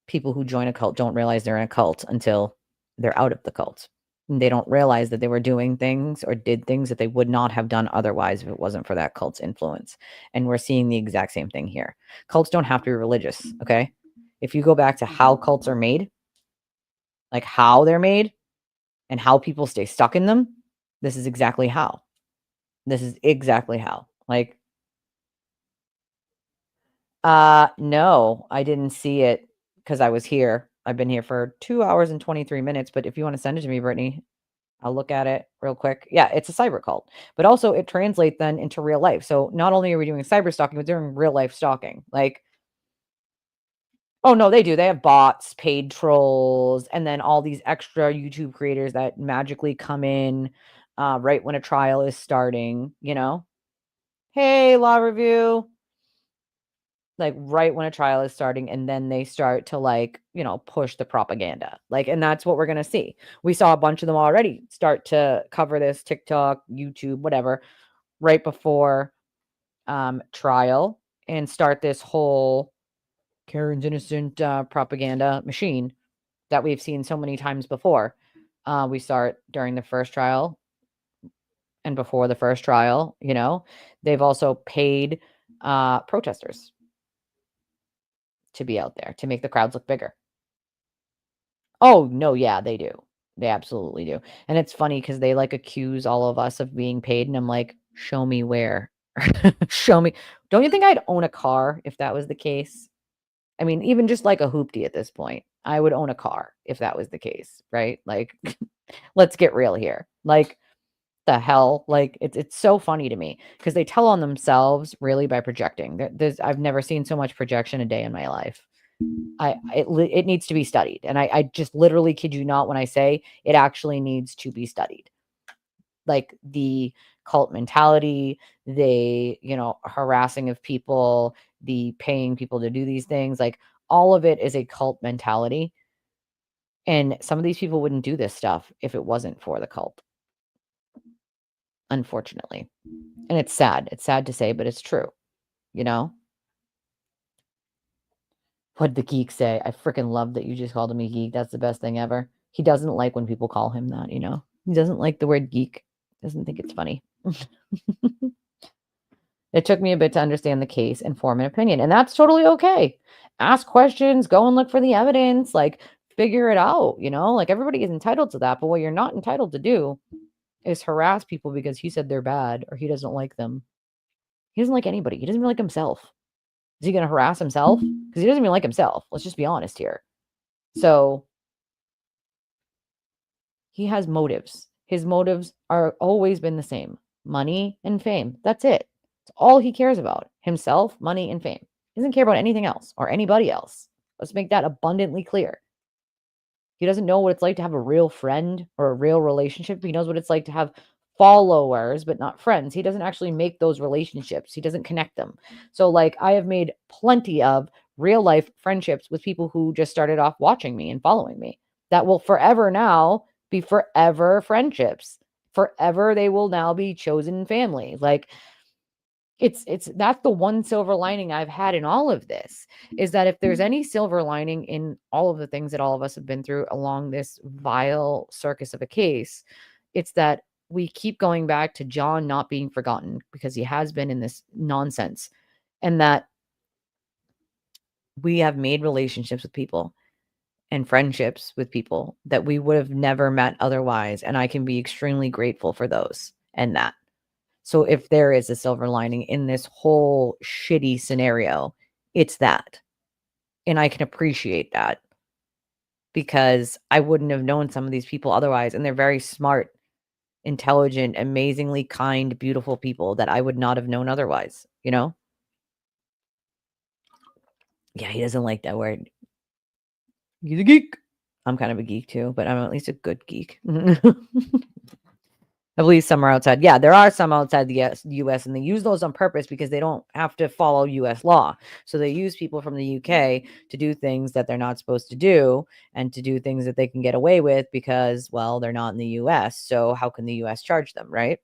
People who join a cult don't realize they're in a cult until they're out of the cult. And they don't realize that they were doing things or did things that they would not have done otherwise if it wasn't for that cult's influence. And we're seeing the exact same thing here. Cults don't have to be religious, okay? If you go back to how cults are made, like how they're made and how people stay stuck in them, this is exactly how. This is exactly how. Like, no, I didn't see it because I was here. I've been here for 2 hours and 23 minutes, but if you want to send it to me, Brittany, I'll look at it real quick. Yeah, it's a cyber cult, but also it translates then into real life. So not only are we doing cyber stalking, but doing real life stalking. Like, oh no, they do. They have bots, paid trolls, and then all these extra YouTube creators that magically come in right when a trial is starting, you know? Hey, law review. Like right when a trial is starting, and then they start to like, you know, push the propaganda. Like, and that's what we're going to see. We saw a bunch of them already start to cover this TikTok, YouTube, whatever, right before trial and start this whole Karen's innocent propaganda machine that we've seen so many times before. We start during the first trial and before the first trial, you know. They've also paid protesters to be out there to make the crowds look bigger. Oh, no, yeah, they do. They absolutely do. And it's funny because they like accuse all of us of being paid, and I'm like, show me where. Show me. Don't you think I'd own a car if that was the case? I mean, even just like a hoopty at this point, I would own a car if that was the case, right? Like, let's get real here. Like, the hell? Like, it's so funny to me because they tell on themselves really by projecting. I've never seen so much projection a day in my life. It needs to be studied, and I just literally kid you not when I say it actually needs to be studied. Like the cult mentality, the, you know, harassing of people, the paying people to do these things, like all of it is a cult mentality. And some of these people wouldn't do this stuff if it wasn't for the cult, unfortunately. And it's sad. It's sad to say, but it's true, you know? What'd the geek say? I freaking love that you just called him a geek. That's the best thing ever. He doesn't like when people call him that, you know? He doesn't like the word geek. Doesn't think it's funny. It took me a bit to understand the case and form an opinion, and that's totally okay. Ask questions, go and look for the evidence, like figure it out, you know? Like everybody is entitled to that, but what you're not entitled to do is harass people because he said they're bad or he doesn't like them. He doesn't like anybody. He doesn't even like himself. Is he going to harass himself? Because he doesn't even like himself. Let's just be honest here. So he has motives. His motives are always been the same: money and fame. That's it. It's all he cares about: himself, money, and fame. He doesn't care about anything else or anybody else. Let's make that abundantly clear. He doesn't know what it's like to have a real friend or a real relationship. He knows what it's like to have followers, but not friends. He doesn't actually make those relationships. He doesn't connect them. So, like, I have made plenty of real life friendships with people who just started off watching me and following me that will forever now be forever friendships. Forever, they will now be chosen family. Like, That's the one silver lining I've had in all of this, is that if there's any silver lining in all of the things that all of us have been through along this vile circus of a case, it's that we keep going back to John not being forgotten, because he has been in this nonsense, and that we have made relationships with people and friendships with people that we would have never met otherwise, and I can be extremely grateful for those and that. So if there is a silver lining in this whole shitty scenario, it's that. And I can appreciate that, because I wouldn't have known some of these people otherwise. And they're very smart, intelligent, amazingly kind, beautiful people that I would not have known otherwise, you know? Yeah, he doesn't like that word. He's a geek. I'm kind of a geek too, but I'm at least a good geek. I believe some are outside. Yeah, there are some outside the US, and they use those on purpose because they don't have to follow US law. So they use people from the UK to do things that they're not supposed to do, and to do things that they can get away with because, well, they're not in the US. So how can the US charge them, right?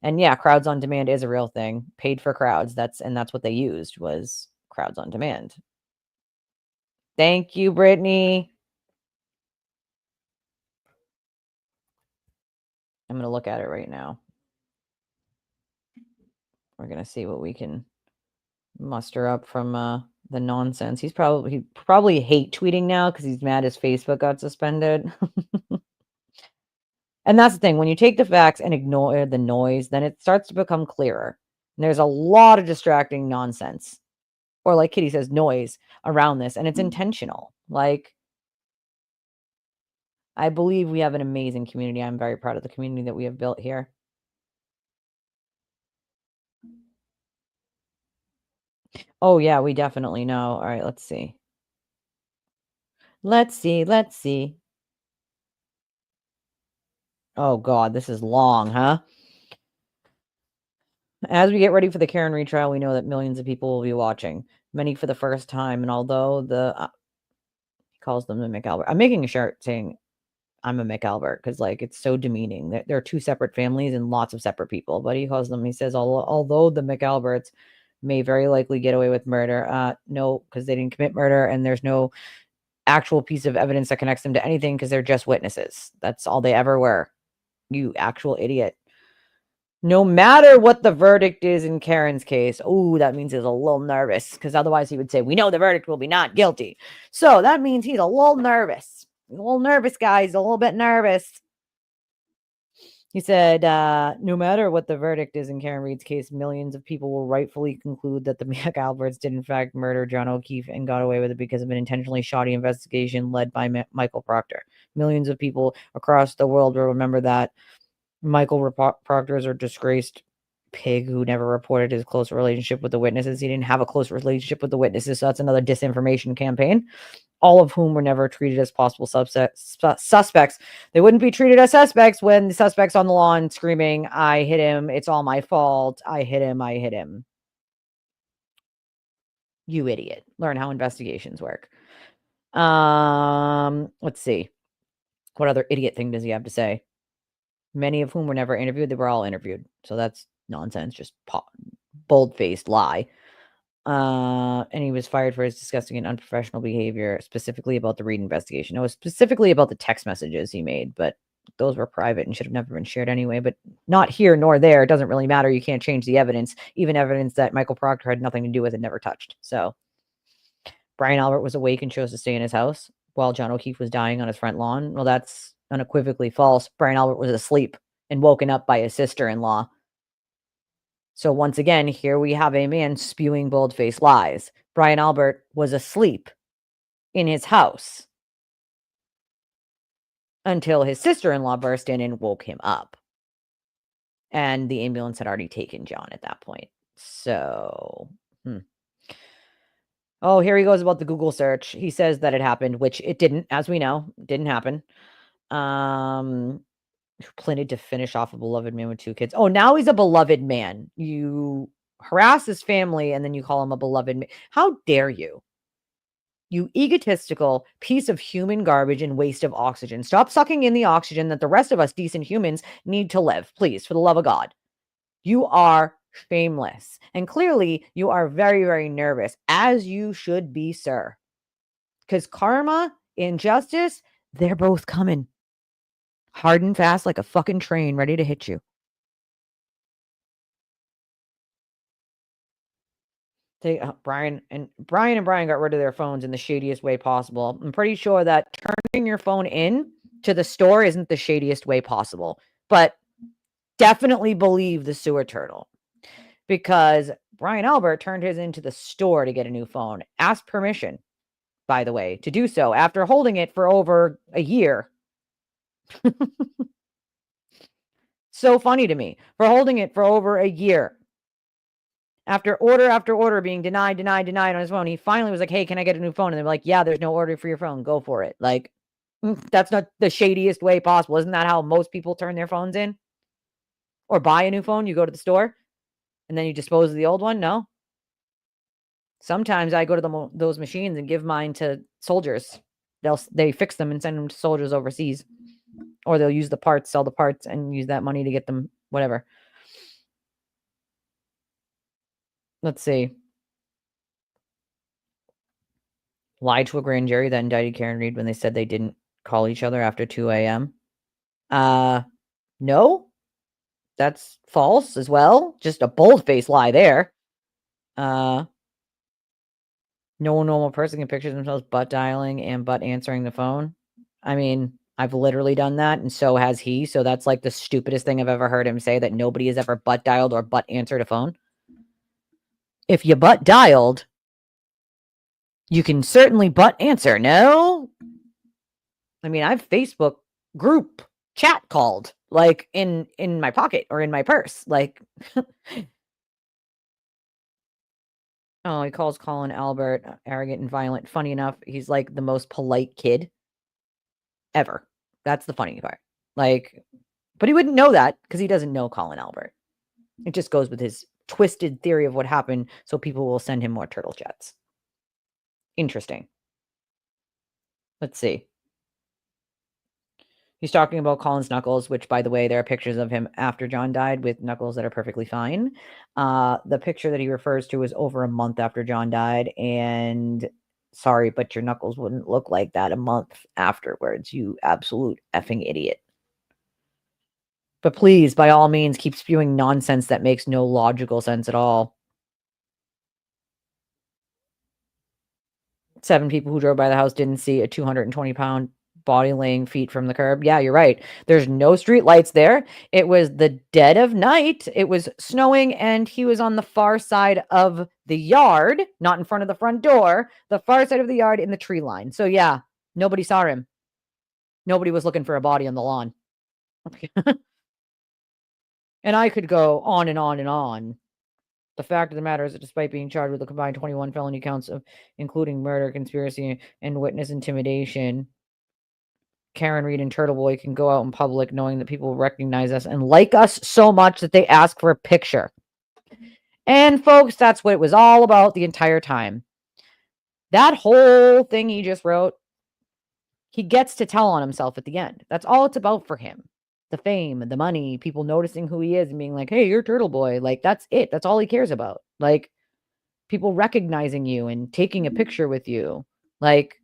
And yeah, crowds on demand is a real thing. Paid for crowds. That's what they used, was crowds on demand. Thank you, Brittany. I'm going to look at it right now. We're going to see what we can muster up from the nonsense. He probably hate tweeting now because he's mad his Facebook got suspended. And that's the thing. When you take the facts and ignore the noise, then it starts to become clearer. And there's a lot of distracting nonsense, or like Kitty says, noise around this, and it's intentional. Like, I believe we have an amazing community. I'm very proud of the community that we have built here. Oh, yeah, we definitely know. All right, let's see. Let's see. Oh, God, this is long, huh? As we get ready for the Karen retrial, we know that millions of people will be watching, many for the first time. And although he calls them the McAlbert, I'm making a shirt saying I'm a McAlbert because, like, it's so demeaning. There are two separate families and lots of separate people, but he says, although the McAlberts may very likely get away with murder, no, because they didn't commit murder, and there's no actual piece of evidence that connects them to anything because they're just witnesses. That's all they ever were. You actual idiot. No matter what the verdict is in Karen's case, oh, that means he's a little nervous, because otherwise he would say, we know the verdict will be not guilty. So that means he's a little nervous. A little nervous, guys, a little bit nervous. He said, no matter what the verdict is in Karen Reed's case, millions of people will rightfully conclude that the McAlberts did in fact murder John O'Keefe and got away with it because of an intentionally shoddy investigation led by Michael Proctor. Millions of people across the world will remember that Michael Proctor is a disgraced pig who never reported his close relationship with the witnesses. He didn't have a close relationship with the witnesses, so that's another disinformation campaign. All of whom were never treated as possible suspects. They wouldn't be treated as suspects when the suspect's on the lawn screaming, I hit him, it's all my fault, I hit him. You idiot. Learn how investigations work. Let's see. What other idiot thing does he have to say? Many of whom were never interviewed. They were all interviewed. So that's nonsense. Just bold-faced lie. And he was fired for his disgusting and unprofessional behavior, specifically about the Reed investigation. It was specifically about the text messages he made, but those were private and should have never been shared anyway. But not here nor there. It doesn't really matter. You can't change the evidence. Even evidence that Michael Proctor had nothing to do with it, never touched. So Brian Albert was awake and chose to stay in his house while John O'Keefe was dying on his front lawn. Well, that's unequivocally false. Brian Albert was asleep and woken up by his sister-in-law. So once again, here we have a man spewing bold-faced lies. Brian Albert was asleep in his house until his sister-in-law burst in and woke him up. And the ambulance had already taken John at that point. So, Oh, here he goes about the Google search. He says that it happened, which it didn't, as we know, didn't happen. Planning to finish off a beloved man with 2 kids. Oh, now he's a beloved man. You harass his family and then you call him a beloved man. How dare you? You egotistical piece of human garbage and waste of oxygen. Stop sucking in the oxygen that the rest of us decent humans need to live. Please, for the love of God. You are Shameless. And clearly, you are very, very nervous, as you should be, sir. Because karma and justice, they're both coming. Hard and fast like a fucking train ready to hit you. Brian and Brian got rid of their phones in the shadiest way possible. I'm pretty sure that turning your phone in to the store isn't the shadiest way possible, but definitely believe the sewer turtle, because Brian Albert turned his into the store to get a new phone. Asked permission, by the way, to do so after holding it for over a year. So funny to me, for holding it for over a year. After order being denied on his phone, he finally was like, "Hey, can I get a new phone?" And they're like, "Yeah, there's no order for your phone. Go for it." Like, that's not the shadiest way possible. Isn't that how most people turn their phones in? Or buy a new phone? You go to the store and then you dispose of the old one? No. Sometimes I go to those machines and give mine to soldiers. They fix them and send them to soldiers overseas. Or they'll use the parts, sell the parts, and use that money to get them whatever. Let's see. Lied to a grand jury that indicted Karen Reed when they said they didn't call each other after 2 a.m. No, that's false as well. Just a bold-faced lie there. No normal person can picture themselves butt dialing and butt answering the phone. I mean, I've literally done that, and so has he. So that's like the stupidest thing I've ever heard him say, that nobody has ever butt dialed or butt answered a phone. If you butt dialed, you can certainly butt answer. No? I mean, I've Facebook group chat called, like, in my pocket or in my purse. Like, oh, he calls Colin Albert arrogant and violent. Funny enough, he's like the most polite kid ever. That's the funny part. Like, but he wouldn't know that because he doesn't know Colin Albert. It just goes with his twisted theory of what happened, so people will send him more turtle jets. Interesting. Let's see. He's talking about Colin's knuckles, which, by the way, there are pictures of him after John died with knuckles that are perfectly fine. The picture that he refers to is over a month after John died, and sorry, but your knuckles wouldn't look like that a month afterwards, you absolute effing idiot. But please, by all means, keep spewing nonsense that makes no logical sense at all. 7 people who drove by the house didn't see a 220-pound body laying feet from the curb. Yeah, you're right. There's no street lights there. It was the dead of night. It was snowing, and he was on the far side of the yard, not in front of the front door, the far side of the yard in the tree line. So yeah, nobody saw him. Nobody was looking for a body on the lawn. And I could go on and on and on. The fact of the matter is that despite being charged with a combined 21 felony counts of including murder, conspiracy, and witness intimidation, Karen Reed and Turtle Boy can go out in public knowing that people recognize us and like us so much that they ask for a picture. And folks, that's what it was all about the entire time. That whole thing he just wrote, he gets to tell on himself at the end. That's all it's about for him. The fame, the money, people noticing who he is and being like, "Hey, you're Turtle Boy." Like, that's it. That's all he cares about. Like, people recognizing you and taking a picture with you. Like,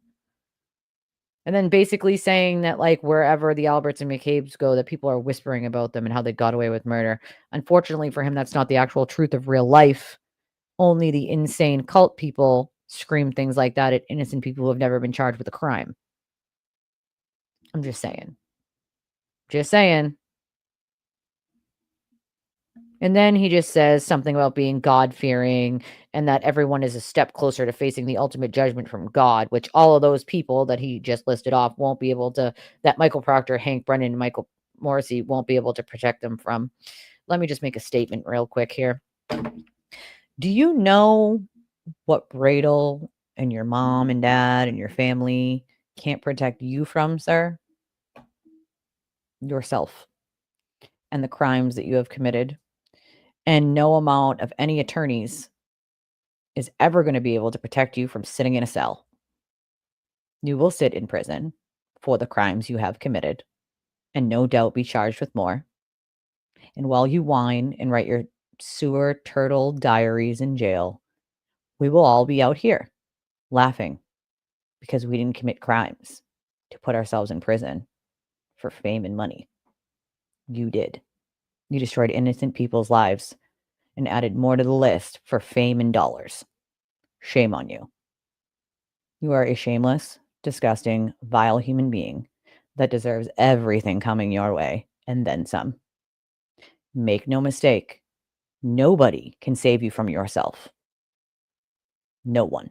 and then basically saying that, like, wherever the Alberts and McCabe's go, that people are whispering about them and how they got away with murder. Unfortunately for him, that's not the actual truth of real life. Only the insane cult people scream things like that at innocent people who have never been charged with a crime. I'm just saying. Just saying. And then he just says something about being God-fearing and that everyone is a step closer to facing the ultimate judgment from God, which all of those people that he just listed off won't be able to, that Michael Proctor, Hank Brennan, and Michael Morrissey won't be able to protect them from. Let me just make a statement real quick here. Do you know what Bradle and your mom and dad and your family can't protect you from, sir? Yourself and the crimes that you have committed. And no amount of any attorneys is ever going to be able to protect you from sitting in a cell. You will sit in prison for the crimes you have committed and no doubt be charged with more. And while you whine and write your sewer turtle diaries in jail, we will all be out here laughing because we didn't commit crimes to put ourselves in prison for fame and money. You did. You destroyed innocent people's lives and added more to the list for fame and dollars. Shame on you. You are a shameless, disgusting, vile human being that deserves everything coming your way and then some. Make no mistake, nobody can save you from yourself. No one.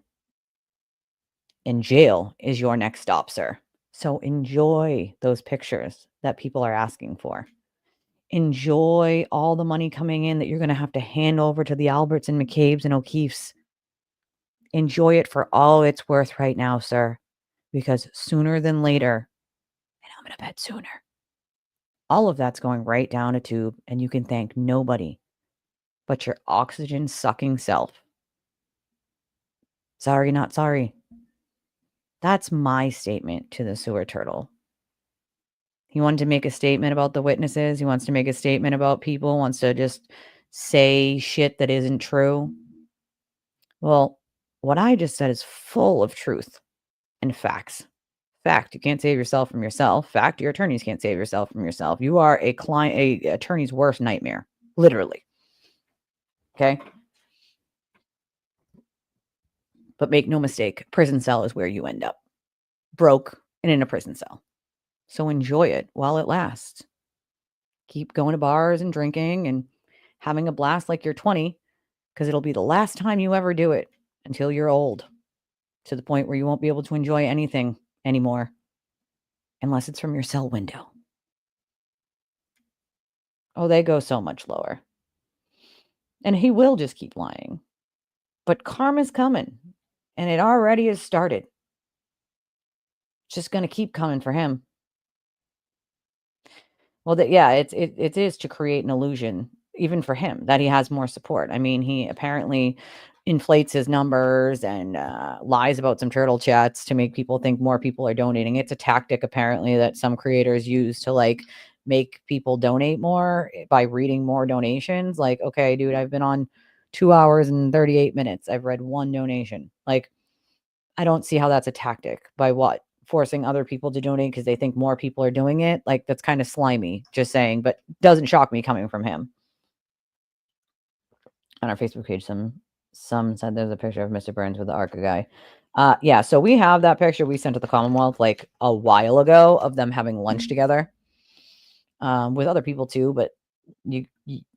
And jail is your next stop, sir. So enjoy those pictures that people are asking for. Enjoy all the money coming in that you're going to have to hand over to the Alberts and McCabe's and O'Keefe's. Enjoy it for all it's worth right now, sir, because sooner than later, and I'm going to bet sooner, all of that's going right down a tube, and you can thank nobody but your oxygen-sucking self. Sorry, not sorry. That's my statement to the sewer turtle. He wanted to make a statement about the witnesses. He wants to make a statement about people, wants to just say shit that isn't true. Well, what I just said is full of truth and facts. Fact, you can't save yourself from yourself. Fact, your attorneys can't save yourself from yourself. You are a attorney's worst nightmare, literally. Okay? But make no mistake, prison cell is where you end up. Broke and in a prison cell. So enjoy it while it lasts. Keep going to bars and drinking and having a blast like you're 20, because it'll be the last time you ever do it until you're old, to the point where you won't be able to enjoy anything anymore unless it's from your cell window. Oh, they go so much lower. And he will just keep lying. But karma's coming, and it already has started. It's just going to keep coming for him. Well, it is to create an illusion, even for him, that he has more support. I mean, he apparently inflates his numbers and lies about some turtle chats to make people think more people are donating. It's a tactic, apparently, that some creators use to like make people donate more by reading more donations. Like, okay, dude, I've been on 2 hours and 38 minutes. I've read one donation. Like, I don't see how that's a tactic. By what? Forcing other people to donate because they think more people are doing it? Like, that's kind of slimy, just saying, but doesn't shock me coming from him. On our Facebook page, some said there's a picture of Mr. Burns with the ARCA guy. Yeah, so we have that picture we sent to the Commonwealth like a while ago of them having lunch together with other people too, but you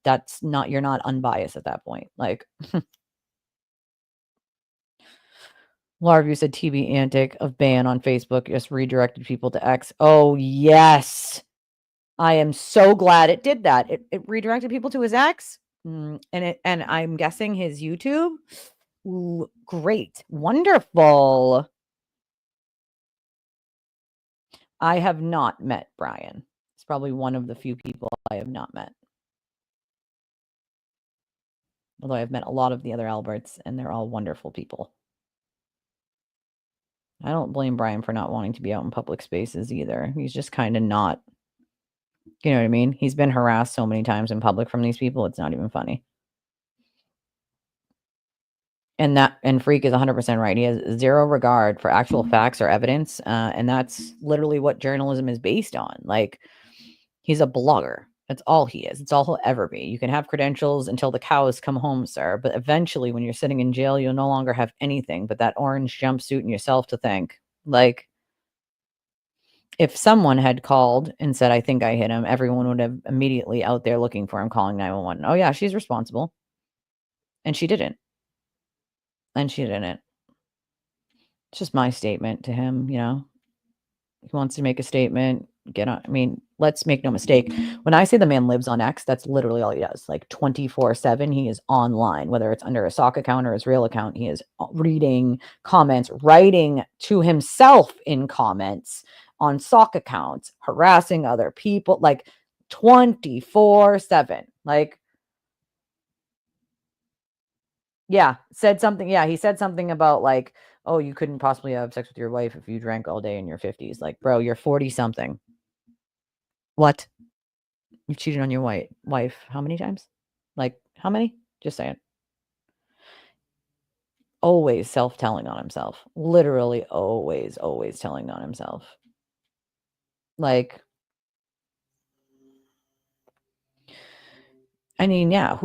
that's not, you're not unbiased at that point. Like, Larview said TV antic of ban on Facebook just redirected people to X. Oh, yes. I am so glad it did that. It redirected people to his X. And I'm guessing his YouTube. Ooh, great. Wonderful. I have not met Brian. It's probably one of the few people I have not met. Although I've met a lot of the other Alberts, and they're all wonderful people. I don't blame Brian for not wanting to be out in public spaces either. He's just kind of not, you know what I mean? He's been harassed so many times in public from these people, it's not even funny. And Freak is 100% right. He has zero regard for actual facts or evidence, and that's literally what journalism is based on. Like, he's a blogger. That's all he is. It's all he'll ever be. You can have credentials until the cows come home, sir, but eventually when you're sitting in jail, you'll no longer have anything but that orange jumpsuit and yourself to thank. Like, if someone had called and said, I think I hit him, everyone would have immediately out there looking for him, calling 911. Oh, yeah, she's responsible. And she didn't. And she didn't. It's just my statement to him, you know. He wants to make a statement, get on. I mean, let's make no mistake. When I say the man lives on X, that's literally all he does. Like 24/7, he is online, whether it's under a sock account or his real account. He is reading comments, writing to himself in comments on sock accounts, harassing other people, like 24/7. Like, yeah, said something. Yeah, he said something about like, oh, you couldn't possibly have sex with your wife if you drank all day in your 50s. Like, bro, you're 40 something. What? You've cheated on your wife how many times? Like, How many? Just saying. Always self-telling on himself. Literally always, always telling on himself. Like, I mean, yeah,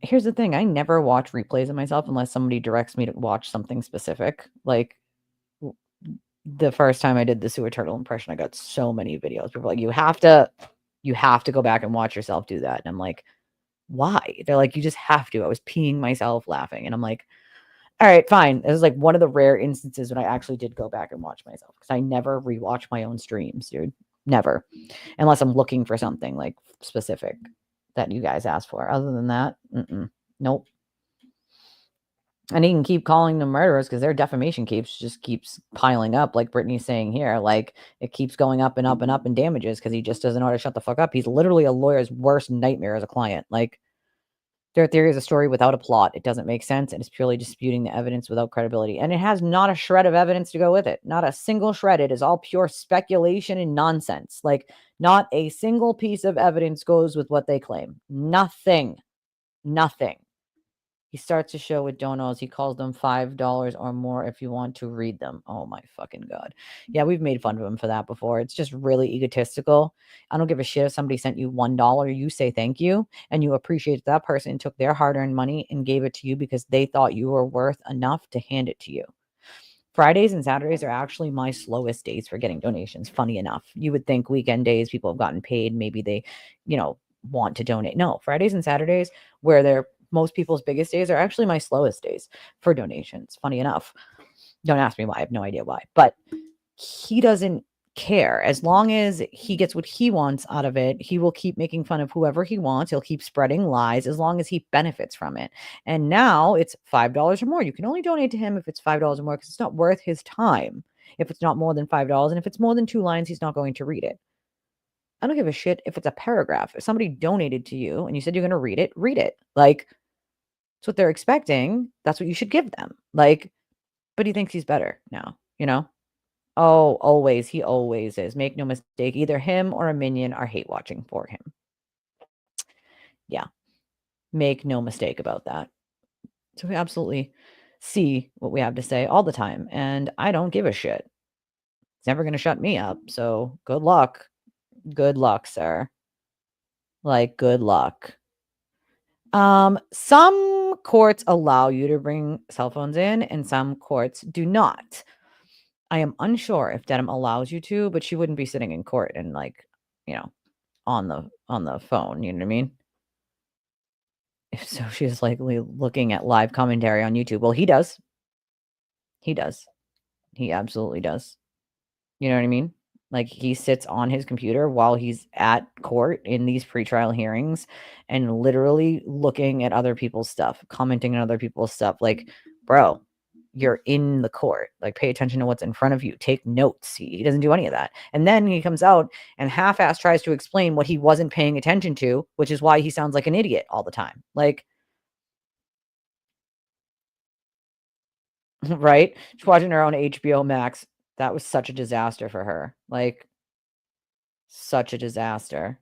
here's the thing, I never watch replays of myself unless somebody directs me to watch something specific. Like, w the first time I did the sewer turtle impression, I got so many videos. People were like, you have to go back and watch yourself do that." And I'm like, "Why?" They're like, "You just have to." I was peeing myself laughing, and I'm like, "Alright, fine." This is, like, one of the rare instances when I actually did go back and watch myself because I never rewatch my own streams, dude. Never. Unless I'm looking for something, like, specific that you guys asked for. Other than that, nope. And he can keep calling them murderers because their defamation keeps piling up, like Brittany's saying here. Like, it keeps going up and up and up in damages because he just doesn't know how to shut the fuck up. He's literally a lawyer's worst nightmare as a client. Like, their theory is a story without a plot. It doesn't make sense, and it's purely disputing the evidence without credibility. And it has not a shred of evidence to go with it. Not a single shred. It is all pure speculation and nonsense. Like, not a single piece of evidence goes with what they claim. Nothing. Nothing. He starts to show with donos. He calls them $5 or more if you want to read them. Oh my fucking God. Yeah, we've made fun of him for that before. It's just really egotistical. I don't give a shit if somebody sent you $1. You say thank you and you appreciate that person took their hard-earned money and gave it to you because they thought you were worth enough to hand it to you. Fridays and Saturdays are actually my slowest days for getting donations. Funny enough, you would think weekend days people have gotten paid. Maybe they, want to donate. No, Fridays and Saturdays, where they're most people's biggest days, are actually my slowest days for donations. Funny enough. Don't ask me why. I have no idea why. But he doesn't care. As long as he gets what he wants out of it, he will keep making fun of whoever he wants. He'll keep spreading lies as long as he benefits from it. And now it's $5 or more. You can only donate to him if it's $5 or more because it's not worth his time. If it's not more than $5, and if it's more than 2 lines, he's not going to read it. I don't give a shit if it's a paragraph. If somebody donated to you and you said you're going to read it, read it. Like, it's what they're expecting. That's what you should give them. Like, but he thinks he's better now. Oh, always. He always is. Make no mistake. Either him or a minion are hate watching for him. Yeah. Make no mistake about that. So we absolutely see what we have to say all the time. And I don't give a shit. It's never going to shut me up. So good luck. Good luck, sir. Like, good luck. Some courts allow you to bring cell phones in and some courts do not. I am unsure if Dedham allows you to, but she wouldn't be sitting in court and on the phone, you know what I mean? If so, she's likely looking at live commentary on YouTube. Well, he does. He does. He absolutely does. You know what I mean? Like, he sits on his computer while he's at court in these pretrial hearings and literally looking at other people's stuff, commenting on other people's stuff. Like, bro, you're in the court. Like, pay attention to what's in front of you. Take notes. He doesn't do any of that. And then he comes out and half-ass tries to explain what he wasn't paying attention to, which is why he sounds like an idiot all the time. Like, right? She's watching her on HBO Max. That was such a disaster for her. Like, such a disaster.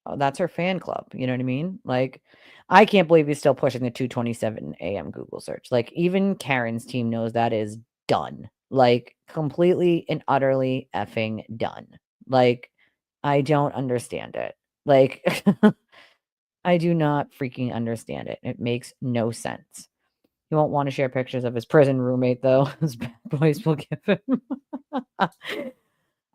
Oh, that's her fan club, you know what I mean? Like, I can't believe he's still pushing the 2:27 AM Google search. Like, even Karen's team knows that is done. Like, completely and utterly effing done. Like, I don't understand it. Like, I do not freaking understand it. It makes no sense. He won't want to share pictures of his prison roommate, though. His bad boys will give him.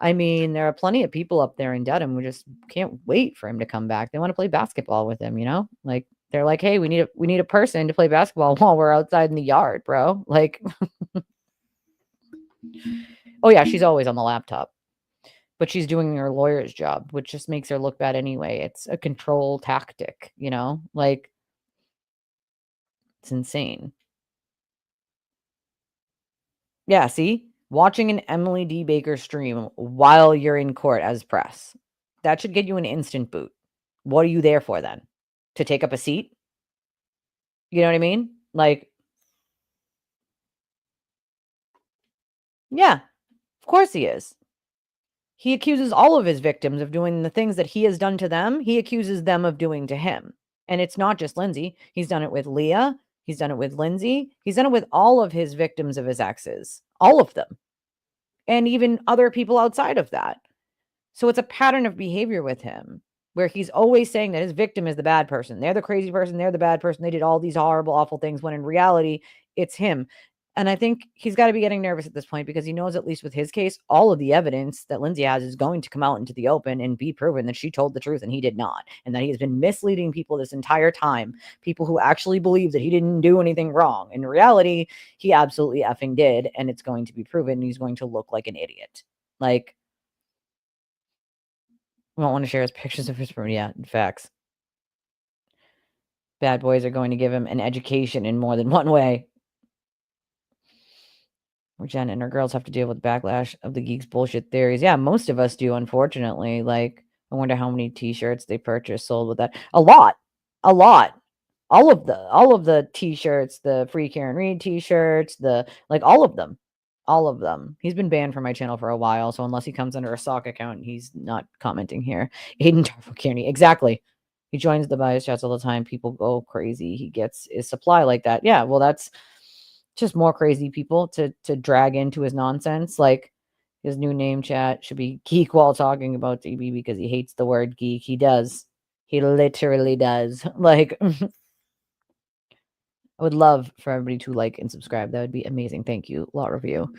I mean, there are plenty of people up there in Dedham who just can't wait for him to come back. They want to play basketball with him. Like, they're like, "Hey, we need a person to play basketball while we're outside in the yard, bro." Like, oh yeah, she's always on the laptop, but she's doing her lawyer's job, which just makes her look bad anyway. It's a control tactic. Like, it's insane. Yeah, see? Watching an Emily D. Baker stream while you're in court as press. That should get you an instant boot. What are you there for then? To take up a seat? You know what I mean? Like, yeah, of course he is. He accuses all of his victims of doing the things that he has done to them. He accuses them of doing to him. And it's not just Lindsay. He's done it with Leah. He's done it with Lindsay. He's done it with all of his victims of his exes, all of them, and even other people outside of that. So it's a pattern of behavior with him where he's always saying that his victim is the bad person. They're the crazy person. They're the bad person. They did all these horrible, awful things when in reality, it's him. And I think he's got to be getting nervous at this point because he knows, at least with his case, all of the evidence that Lindsay has is going to come out into the open and be proven that she told the truth and he did not. And that he has been misleading people this entire time. People who actually believe that he didn't do anything wrong. In reality, he absolutely effing did. And it's going to be proven. He's going to look like an idiot. Like, we don't want to share his pictures of his room. Yeah, facts. Bad boys are going to give him an education in more than one way. Jen and her girls have to deal with backlash of the geeks' bullshit theories. Yeah, most of us do, unfortunately. Like, I wonder how many t-shirts they purchased sold with that. A lot. A lot. All of the t-shirts, the Free Karen Reed t-shirts, all of them. All of them. He's been banned from my channel for a while, so unless he comes under a sock account, he's not commenting here. Aiden Tarfo Kearney. Exactly. He joins the bias chats all the time. People go crazy. He gets his supply like that. Yeah, well, that's just more crazy people to drag into his nonsense. Like, his new name chat should be geek while talking about DB because he hates the word geek. He does. He literally does. Like, I would love for everybody to like and subscribe. That would be amazing. Thank you. Law review.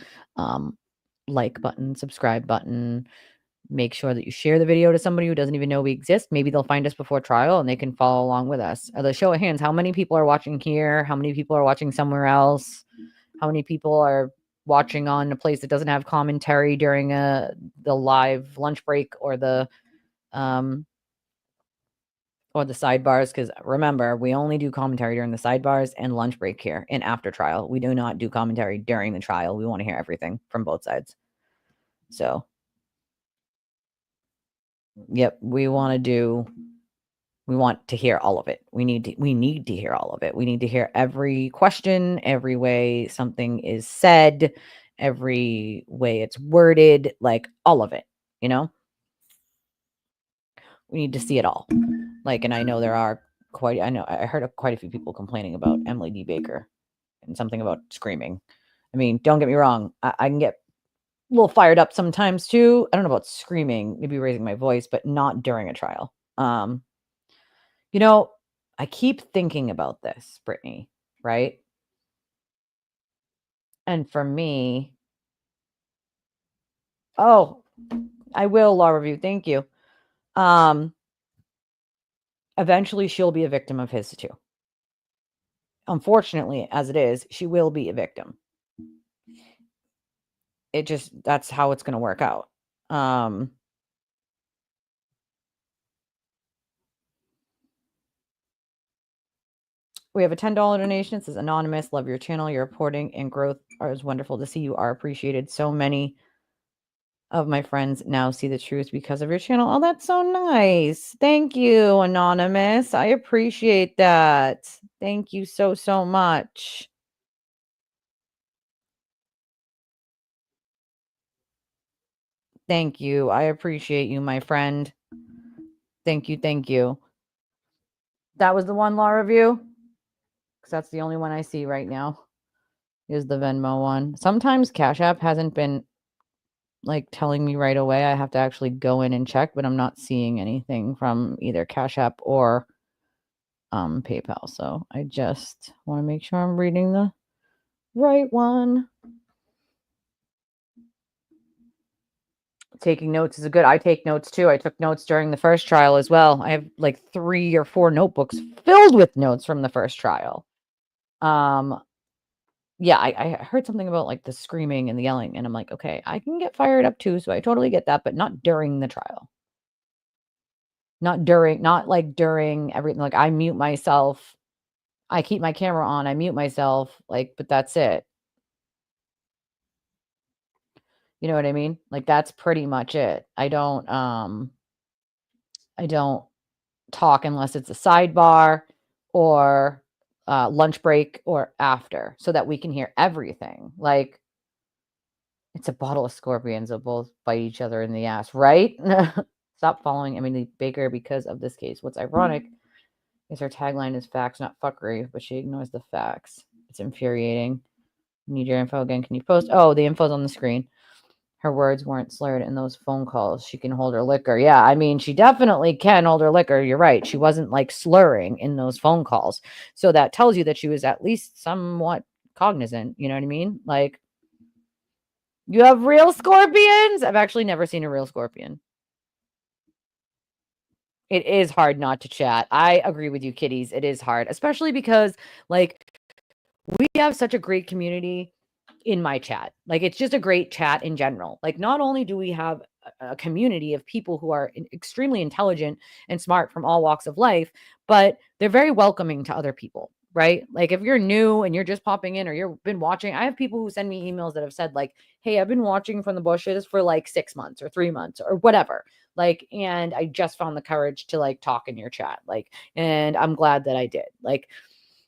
Like button, subscribe button. Make sure that you share the video to somebody who doesn't even know we exist. Maybe they'll find us before trial and they can follow along with us. The show of hands, how many people are watching here? How many people are watching somewhere else? How many people are watching on a place that doesn't have commentary during the live lunch break or the sidebars? Because remember, we only do commentary during the sidebars and lunch break here and after trial. We do not do commentary during the trial. We want to hear everything from both sides. So, yep, we want to hear all of it. We need to hear all of it. We need to hear every question, every way something is said, every way it's worded, like all of it, you know? We need to see it all. Like, and I know I heard quite a few people complaining about Emily D. Baker and something about screaming. I mean, don't get me wrong. I can get a little fired up sometimes too. I don't know about screaming, maybe raising my voice, but not during a trial. You know, I keep thinking about this, Brittany, right? And for me, oh, I will law review. Thank you. Eventually she'll be a victim of his too. Unfortunately, as it is, she will be a victim. That's how it's going to work out. We have a $10 donation. It says, anonymous, love your channel. Your reporting and growth is wonderful to see. You are appreciated. So many of my friends now see the truth because of your channel. Oh, that's so nice. Thank you, anonymous. I appreciate that. Thank you so, so much. Thank you. I appreciate you, my friend. Thank you. Thank you. That was the one law review? Because that's the only one I see right now. Is the Venmo one. Sometimes Cash App hasn't been like telling me right away. I have to actually go in and check, but I'm not seeing anything from either Cash App or PayPal. So I just want to make sure I'm reading the right one. Taking notes is I take notes too. I took notes during the first trial as well. I have like 3 or 4 notebooks filled with notes from the first trial. Yeah, I heard something about like the screaming and the yelling, and I'm like, okay, I can get fired up too, so I totally get that, but not during the trial. Not during everything. Like, I mute myself. I keep my camera on. I mute myself, like, but that's it. You know what I mean? Like, that's pretty much it. I don't talk unless it's a sidebar or lunch break or after, so that we can hear everything. Like, it's a bottle of scorpions. They'll both bite each other in the ass, right? Stop following Emily Baker because of this case. What's ironic Is her tagline is facts, not fuckery, but she ignores the facts. It's infuriating. Need your info again. Can you post? Oh, the info's on the screen. Her words weren't slurred in those phone calls. She can hold her liquor. Yeah, I mean, she definitely can hold her liquor. You're right. She wasn't like slurring in those phone calls. So that tells you that she was at least somewhat cognizant. You know what I mean? Like, you have real scorpions? I've actually never seen a real scorpion. It is hard not to chat. I agree with you, kitties. It is hard, especially because, like, we have such a great community in my chat. Like, it's just a great chat in general. Like, not only do we have a community of people who are extremely intelligent and smart from all walks of life, but they're very welcoming to other people, right? Like, if you're new and you're just popping in or you've been watching, I have people who send me emails that have said, like, hey, I've been watching from the bushes for like 6 months or 3 months or whatever. Like, and I just found the courage to like talk in your chat. Like, and I'm glad that I did. Like,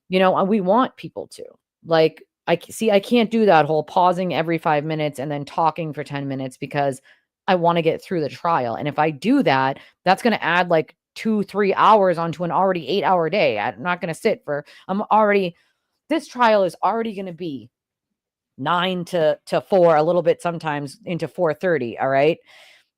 we want people to. Like, I can't do that whole pausing every 5 minutes and then talking for 10 minutes because I want to get through the trial. And if I do that, that's going to add like 2-3 hours onto an already 8-hour day. I'm not going to sit for I'm already this trial is already going to be 9 to 4, a little bit sometimes into 4:30, all right?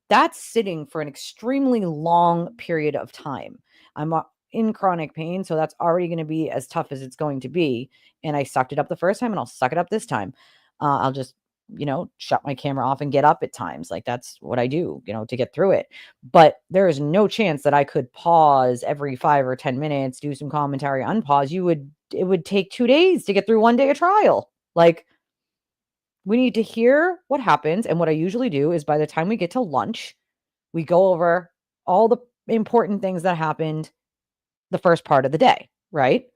That's sitting for an extremely long period of time. I'm in chronic pain, so that's already going to be as tough as it's going to be. And I sucked it up the first time, and I'll suck it up this time. I'll just, shut my camera off and get up at times. Like, that's what I do, to get through it. But there is no chance that I could pause every 5 or 10 minutes, do some commentary, unpause. It would take 2 days to get through one day of trial. Like, we need to hear what happens. And what I usually do is by the time we get to lunch, we go over all the important things that happened the first part of the day, right?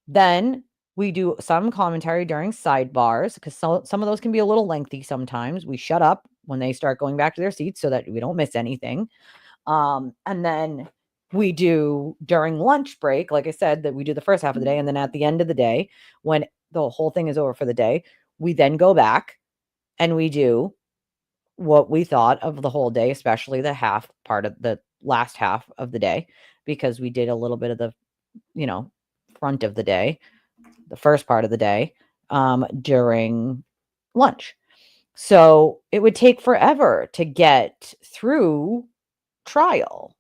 Then we do some commentary during sidebars because some of those can be a little lengthy sometimes. We shut up when they start going back to their seats so that we don't miss anything. And then we do during lunch break, like I said, that we do the first half of the day. And then at the end of the day, when the whole thing is over for the day, we then go back and we do what we thought of the whole day, especially the half part of the last half of the day, because we did a little bit of the, you know, front of the day, the first part of the day, during lunch. So it would take forever to get through trial,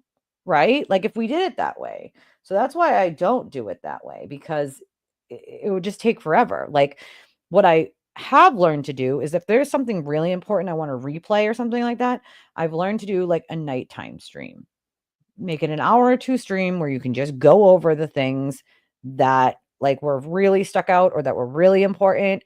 right? Like, if we did it that way. So that's why I don't do it that way, because it would just take forever. Like, what I have learned to do is if there's something really important I want to replay or something like that, I've learned to do like a nighttime stream. Make it an hour or two stream where you can just go over the things that like were really stuck out or that were really important.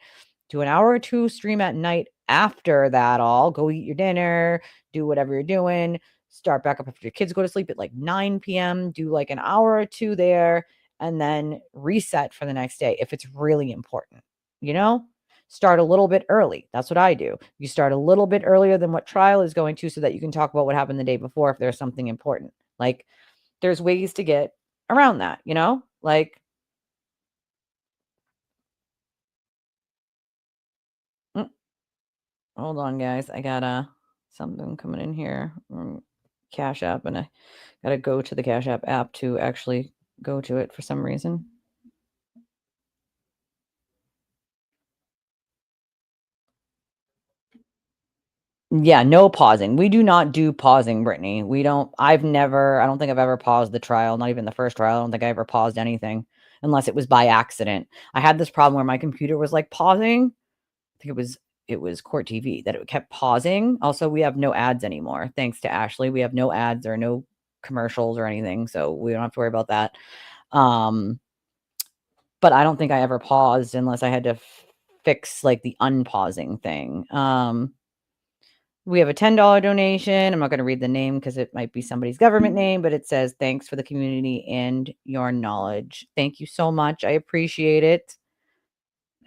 Do an hour or two stream at night. After that, all go eat your dinner, do whatever you're doing, start back up after your kids go to sleep at like 9 p.m. Do like an hour or two there, and then reset for the next day if it's really important. You know, start a little bit early. That's what I do. You start a little bit earlier than what trial is going to so that you can talk about what happened the day before if there's something important. Like, there's ways to get around that, Like, mm, hold on, guys. I got something coming in here from Cash App, and I got to go to the Cash app to actually go to it for some reason. Yeah, no pausing. We do not do pausing, Brittany. I don't think I've ever paused the trial, not even the first trial. I don't think I ever paused anything unless it was by accident. I had this problem where my computer was like pausing. I think it was Court TV that it kept pausing. Also, we have no ads anymore. Thanks to Ashley. We have no ads or no commercials or anything, so we don't have to worry about that. Um, but I don't think I ever paused unless I had to fix like the unpausing thing. We have a $10 donation. I'm not going to read the name because it might be somebody's government name, but it says, thanks for the community and your knowledge. Thank you so much. I appreciate it.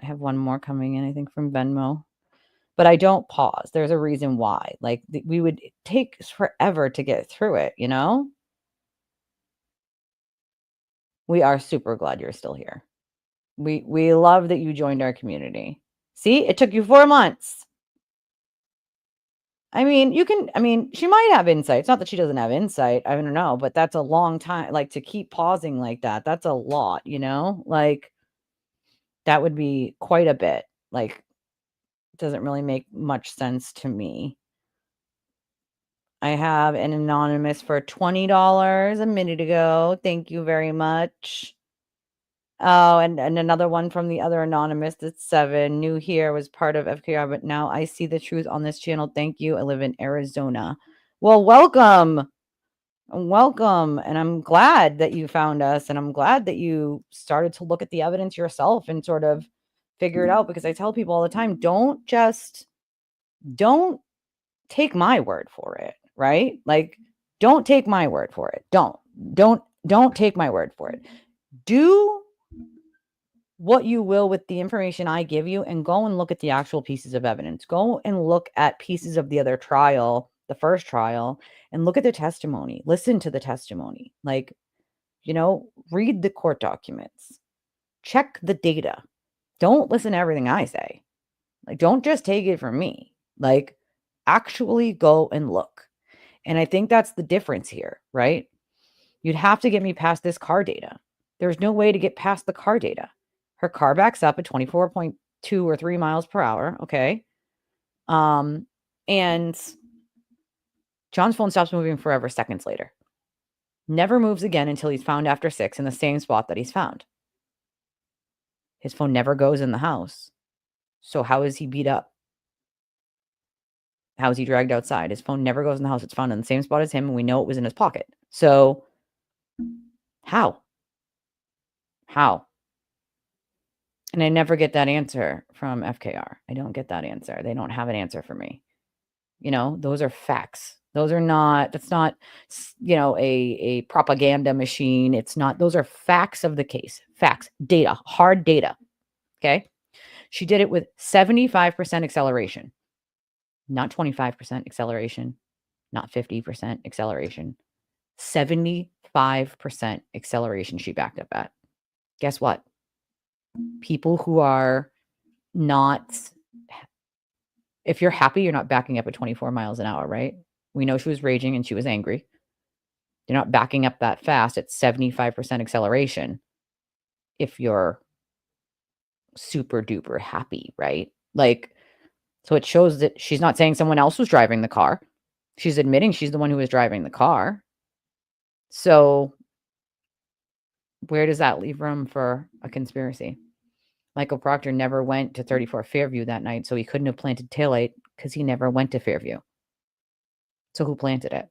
I have one more coming in, I think, from Venmo. But I don't pause. There's a reason why. Like, we would take forever to get through it, We are super glad you're still here. We love that you joined our community. See, it took you 4 months. I mean, she might have insight. It's not that she doesn't have insight. I don't know, but that's a long time. Like to keep pausing like that, that's a lot, you know? Like that would be quite a bit. Like it doesn't really make much sense to me. I have an anonymous for $20 a minute ago. Thank you very much. Oh, and another one from the other anonymous that's 7. New here, was part of FKR, but now I see the truth on this channel. Thank you. I live in Arizona. Well, welcome. Welcome. And I'm glad that you found us. And I'm glad that you started to look at the evidence yourself and sort of figure it out. Because I tell people all the time, don't take my word for it, right? Like, don't take my word for it. Don't take my word for it. Do what you will with the information I give you and go and look at the actual pieces of evidence. Go and look at pieces of the other trial, the first trial, and look at the testimony. Listen to the testimony. Like, read the court documents. Check the data. Don't listen to everything I say. Like, don't just take it from me. Like, actually go and look. And I think that's the difference here, right? You'd have to get me past this car data. There's no way to get past the car data. Her car backs up at 24.2 or 3 miles per hour. Okay. And John's phone stops moving forever seconds later. Never moves again until he's found after 6 in the same spot that he's found. His phone never goes in the house. So how is he beat up? How is he dragged outside? His phone never goes in the house. It's found in the same spot as him, and we know it was in his pocket. So how? And I never get that answer from FKR. I don't get that answer. They don't have an answer for me. Those are facts. That's not, a propaganda machine. It's not, those are facts of the case. Facts, data, hard data. Okay. She did it with 75% acceleration, not 25% acceleration, not 50% acceleration, 75% acceleration she backed up at. Guess what? People who are not, if you're happy, you're not backing up at 24 miles an hour, right? We know she was raging and she was angry. You're not backing up that fast at 75% acceleration if you're super duper happy, right? Like, so it shows that she's not saying someone else was driving the car. She's admitting she's the one who was driving the car. So where does that leave room for a conspiracy? Michael Proctor never went to 34 Fairview that night, so he couldn't have planted taillight because he never went to Fairview. So who planted it?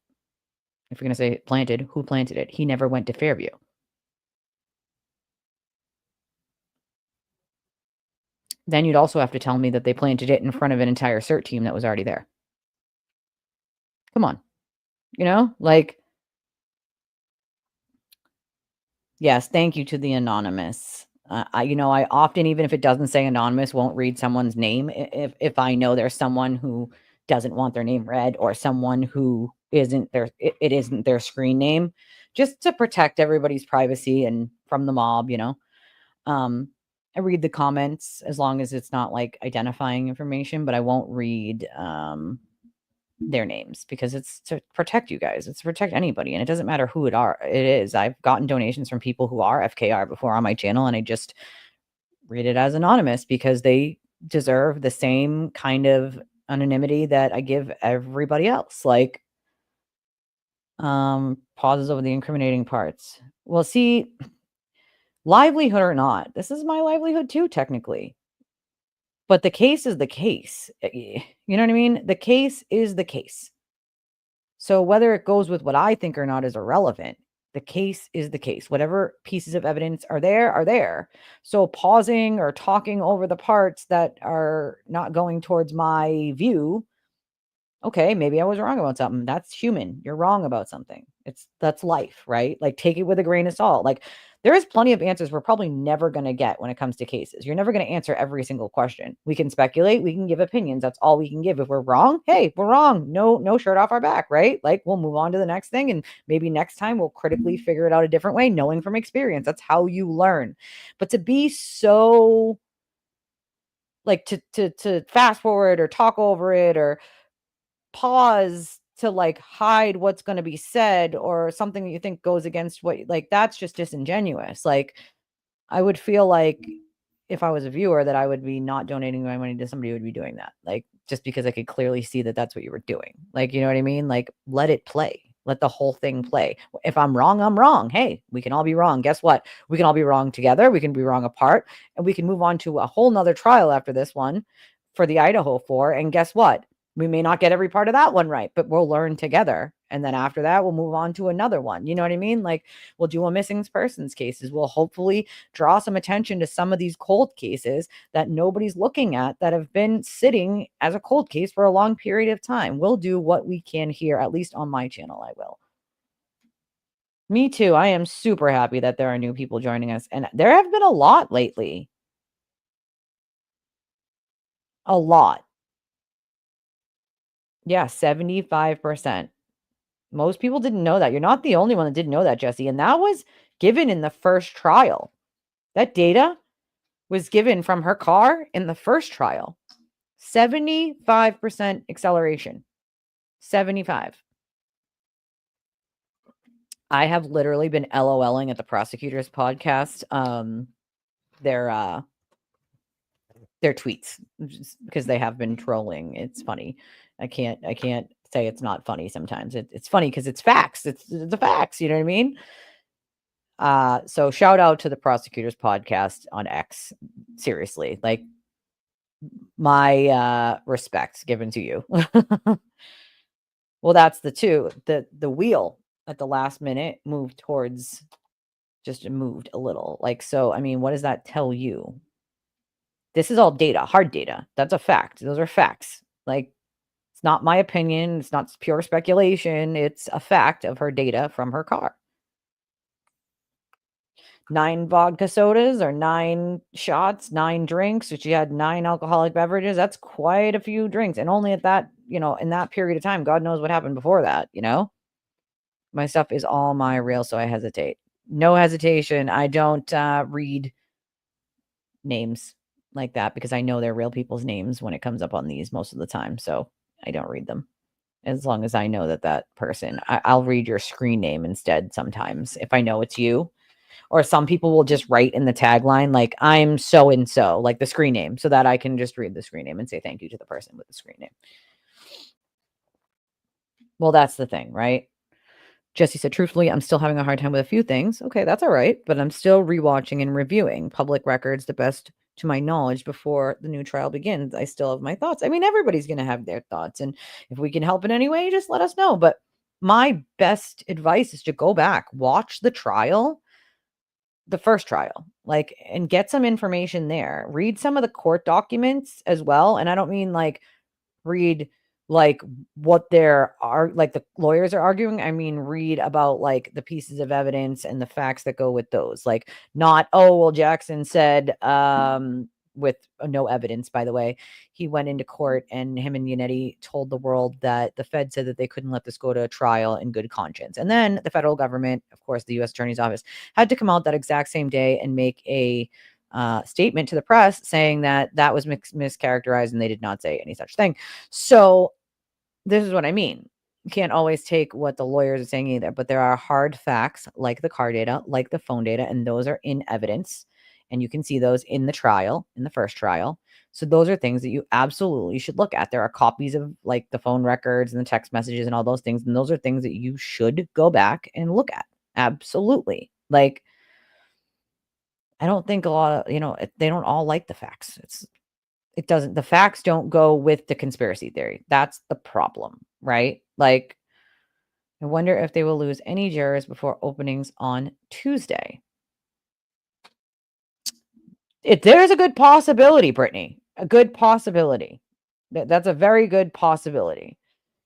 If you're going to say planted, who planted it? He never went to Fairview. Then you'd also have to tell me that they planted it in front of an entire CERT team that was already there. Come on. Like, yes, thank you to the anonymous. I often, even if it doesn't say anonymous, won't read someone's name if I know there's someone who doesn't want their name read or someone who isn't it isn't their screen name, just to protect everybody's privacy and from the mob. I read the comments as long as it's not like identifying information, but I won't read their names because it's to protect you guys. It's to protect anybody. And it doesn't matter who it is. I've gotten donations from people who are FKR before on my channel, and I just read it as anonymous because they deserve the same kind of anonymity that I give everybody else. Like, pauses over the incriminating parts. Well, see, livelihood or not, this is my livelihood too, technically. But the case is the case. You know what I mean? The case is the case. So whether it goes with what I think or not is irrelevant. The case is the case. Whatever pieces of evidence are there, are there. So pausing or talking over the parts that are not going towards my view, okay, maybe I was wrong about something. That's human. You're wrong about something. That's life, right? Like, take it with a grain of salt. Like, there is plenty of answers we're probably never going to get when it comes to cases. You're never going to answer every single question. We can speculate, we can give opinions. That's all we can give. If we're wrong, hey, we're wrong. No shirt off our back, right? Like, we'll move on to the next thing, and maybe next time we'll critically figure it out a different way, knowing from experience. That's how you learn. But to be so, like, to fast forward or talk over it or pause to like hide what's going to be said or something that you think goes against what, like, that's just disingenuous. Like, I would feel like if I was a viewer that I would be not donating my money to somebody who would be doing that. Like, just because I could clearly see that that's what you were doing. Like, you know what I mean? Like, let it play. Let the whole thing play. If I'm wrong, I'm wrong. Hey, we can all be wrong. Guess what? We can all be wrong together. We can be wrong apart, and we can move on to a whole nother trial after this one for the Idaho 4. And guess what? We may not get every part of that one right, but we'll learn together. And then after that, we'll move on to another one. You know what I mean? Like, we'll do a missing persons cases. We'll hopefully draw some attention to some of these cold cases that nobody's looking at that have been sitting as a cold case for a long period of time. We'll do what we can here, at least on my channel. I will. Me too. I am super happy that there are new people joining us, and there have been a lot lately. A lot. Yeah, 75%. Most people didn't know that. You're not the only one that didn't know that, Jesse. And that was given in the first trial. That data was given from her car in the first trial. 75% acceleration. 75. I have literally been LOLing at the prosecutor's podcast. Their tweets, because they have been trolling. It's funny. I can't say it's not funny sometimes. It's funny because it's facts. It's the facts. You know what I mean? So shout out to the prosecutor's podcast on X. Seriously, like, my respects given to you. Well, that's the wheel at the last minute moved towards, just moved a little. Like, so I mean, what does that tell you? This is all data, hard data. That's a fact. Those are facts. Like, it's not my opinion. It's not pure speculation. It's a fact of her data from her car. 9 vodka sodas or 9 shots, 9 drinks. So she had 9 alcoholic beverages. That's quite a few drinks. And only at that, in that period of time, God knows what happened before that, My stuff is all my real, so I hesitate. No hesitation. I don't read names like that because I know they're real people's names when it comes up on these most of the time. So I don't read them. As long as I know that person, I'll read your screen name instead sometimes if I know it's you. Or some people will just write in the tagline, like, I'm so and so, like the screen name, so that I can just read the screen name and say thank you to the person with the screen name. Well, that's the thing, right? Jesse said, truthfully, I'm still having a hard time with a few things. Okay, that's all right. But I'm still rewatching and reviewing public records the best to my knowledge before the new trial begins. I still have my thoughts. I mean, everybody's going to have their thoughts. And if we can help in any way, just let us know. But my best advice is to go back, watch the trial, the first trial, like, and get some information there. Read some of the court documents as well. And I don't mean like read like what like the lawyers are arguing. I mean, read about like the pieces of evidence and the facts that go with those. Like, not, oh, well, Jackson said, with no evidence, by the way, he went into court and him and Yannetti told the world that the Fed said that they couldn't let this go to a trial in good conscience. And then the federal government, of course, the U.S. Attorney's Office, had to come out that exact same day and make a statement to the press saying that that was mischaracterized and they did not say any such thing. So this is what I mean. You can't always take what the lawyers are saying either, but there are hard facts like the car data, like the phone data, and those are in evidence. And you can see those in the trial, in the first trial. So those are things that you absolutely should look at. There are copies of like the phone records and the text messages and all those things. And those are things that you should go back and look at. Absolutely. Like, I don't think a lot of, they don't all like the facts. The facts don't go with the conspiracy theory. That's the problem, right? Like, I wonder if they will lose any jurors before openings on Tuesday. There's a good possibility, Brittany, a good possibility. That's a very good possibility.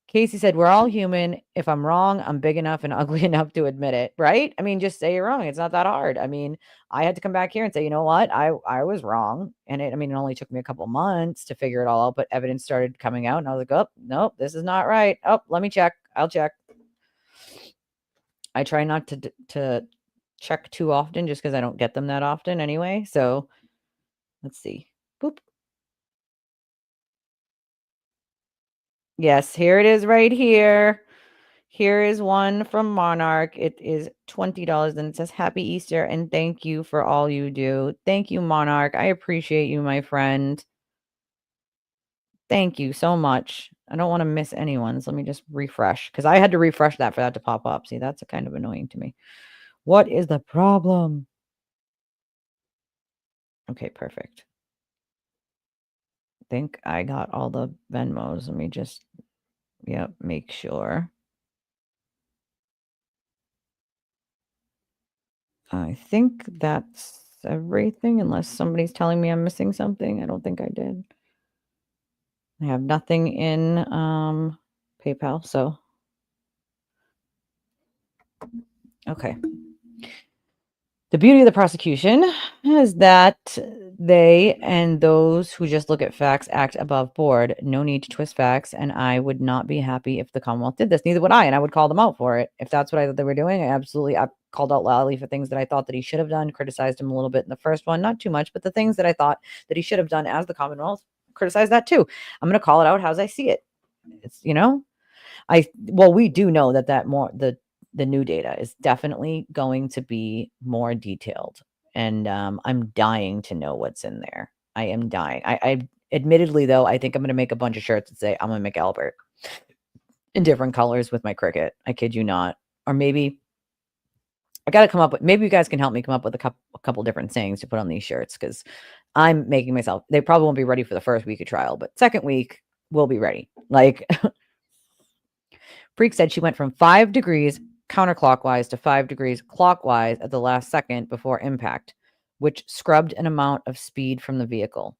Casey said, we're all human. If I'm wrong, I'm big enough and ugly enough to admit it, right? I mean, just say you're wrong. It's not that hard. I mean, I had to come back here and say, you know what? I was wrong. And it only took me a couple months to figure it all out, but evidence started coming out and I was like, oh, nope, this is not right. Oh, let me check. I'll check. I try not to check too often just because I don't get them that often anyway. So let's see. Boop. Yes, here it is right here. Here is one from Monarch. It is $20 and it says Happy Easter and thank you for all you do. Thank you, Monarch. I appreciate you, my friend. Thank you so much. I don't want to miss anyone's. Let me just refresh because I had to refresh that for that to pop up. See, that's kind of annoying to me. What is the problem? Okay, perfect. I think I got all the Venmos. Let me just, yep, make sure. I think that's everything, unless somebody's telling me I'm missing something. I don't think I did. I have nothing in PayPal, so okay. The beauty of the prosecution is that they and those who just look at facts act above board. No need to twist facts, and I would not be happy if the Commonwealth did this. Neither would I, and I would call them out for it. If that's what I thought they were doing, I called out Lally for things that I thought that he should have done, criticized him a little bit in the first one, not too much, but the things that I thought that he should have done as the Commonwealth, criticized that too. I'm going to call it out as I see it. It's, we do know that the new data is definitely going to be more detailed, and I'm dying to know what's in there. I am dying. I admittedly though, I think I'm gonna make a bunch of shirts that say I'm gonna make Albert in different colors with my cricket. I kid you not. Or maybe I got to come up with. Maybe you guys can help me come up with a couple different sayings to put on these shirts because I'm making myself. They probably won't be ready for the first week of trial, but second week we'll be ready. Like Freak said she went from 5 degrees counterclockwise to 5 degrees clockwise at the last second before impact, which scrubbed an amount of speed from the vehicle.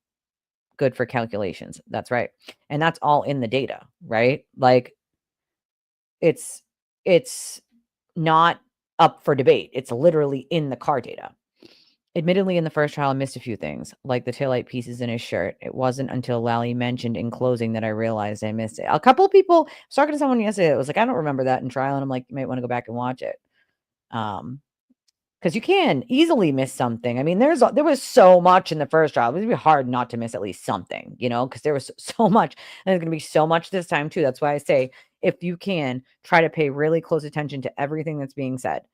Good for calculations. That's right. And that's all in the data, right? Like it's it's not up for debate. It's literally in the car data. Admittedly, in the first trial, I missed a few things, like the taillight pieces in his shirt. It wasn't until Lally mentioned in closing that I realized I missed it. A couple of people, I was talking to someone yesterday that was like, I don't remember that in trial. And I'm like, you might want to go back and watch it. Because you can easily miss something. I mean, there was so much in the first trial. It would be hard not to miss at least something, because there was so much. And there's going to be so much this time, too. That's why I say, if you can, try to pay really close attention to everything that's being said.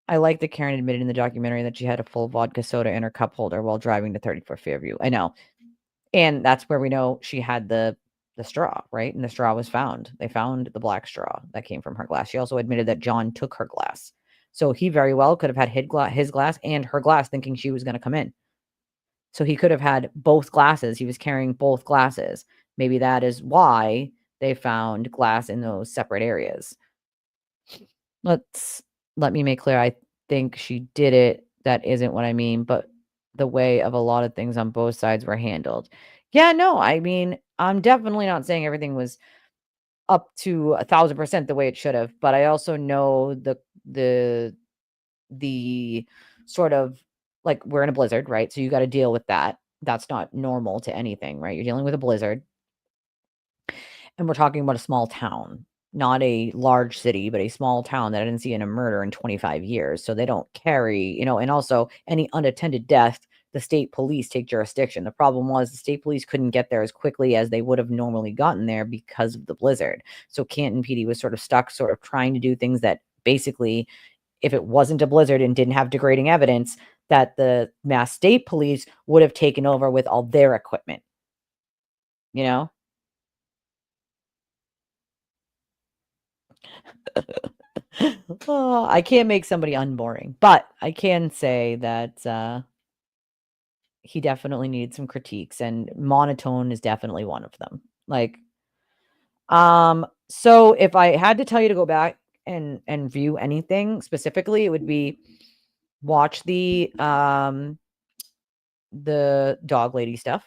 I like that Karen admitted in the documentary that she had a full vodka soda in her cup holder while driving to 34th Fairview. I know. And that's where we know she had the straw, right? And the straw was found. They found the black straw that came from her glass. She also admitted that John took her glass. So he very well could have had his glass and her glass thinking she was going to come in. So he could have had both glasses. He was carrying both glasses. Maybe that is why they found glass in those separate areas. Let me make clear, I think she did it. That isn't what I mean, but the way of a lot of things on both sides were handled. Yeah, no, I mean, I'm definitely not saying everything was up to 1,000% the way it should have, but I also know the sort of like we're in a blizzard, right? So you got to deal with that. That's not normal to anything, right? You're dealing with a blizzard. And we're talking about a small town, not a large city, but a small town that I didn't see in a murder in 25 years. So they don't carry, and also any unattended death, the state police take jurisdiction. The problem was the state police couldn't get there as quickly as they would have normally gotten there because of the blizzard. So Canton PD was sort of stuck, sort of trying to do things that basically, if it wasn't a blizzard and didn't have degrading evidence, that the Mass State Police would have taken over with all their equipment, you know? Oh, I can't make somebody unboring, but I can say that he definitely needs some critiques, and monotone is definitely one of them. Like, so if I had to tell you to go back and view anything specifically, it would be watch the dog lady stuff,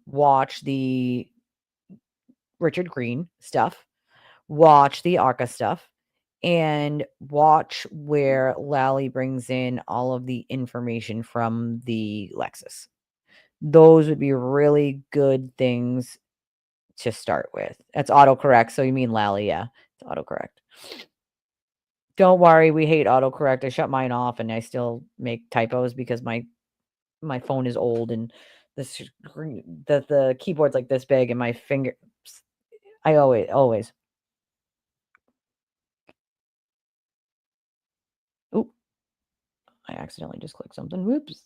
watch the Richard Green stuff, watch the Arca stuff, and watch where Lally brings in all of the information from the Lexus. Those would be really good things to start with. That's autocorrect. So you mean Lally? Yeah, it's autocorrect. Don't worry, we hate autocorrect. I shut mine off and I still make typos because my phone is old and the keyboard's like this big and my finger I always. Oop, I accidentally just clicked something. Whoops.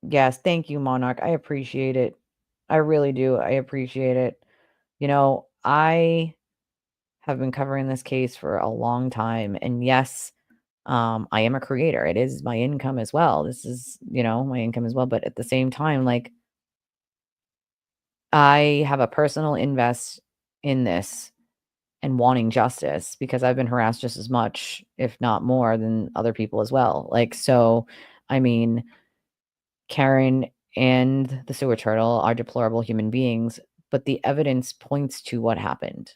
Yes, thank you, Monarch. I appreciate it. I really do. I appreciate it. I have been covering this case for a long time, and yes, I am a creator. It is my income as well. This is, my income as well, but at the same time, like, I have a personal invest in this and wanting justice because I've been harassed just as much, if not more, than other people as well. Like, so, I mean, Karen and the sewer turtle are deplorable human beings, but the evidence points to what happened.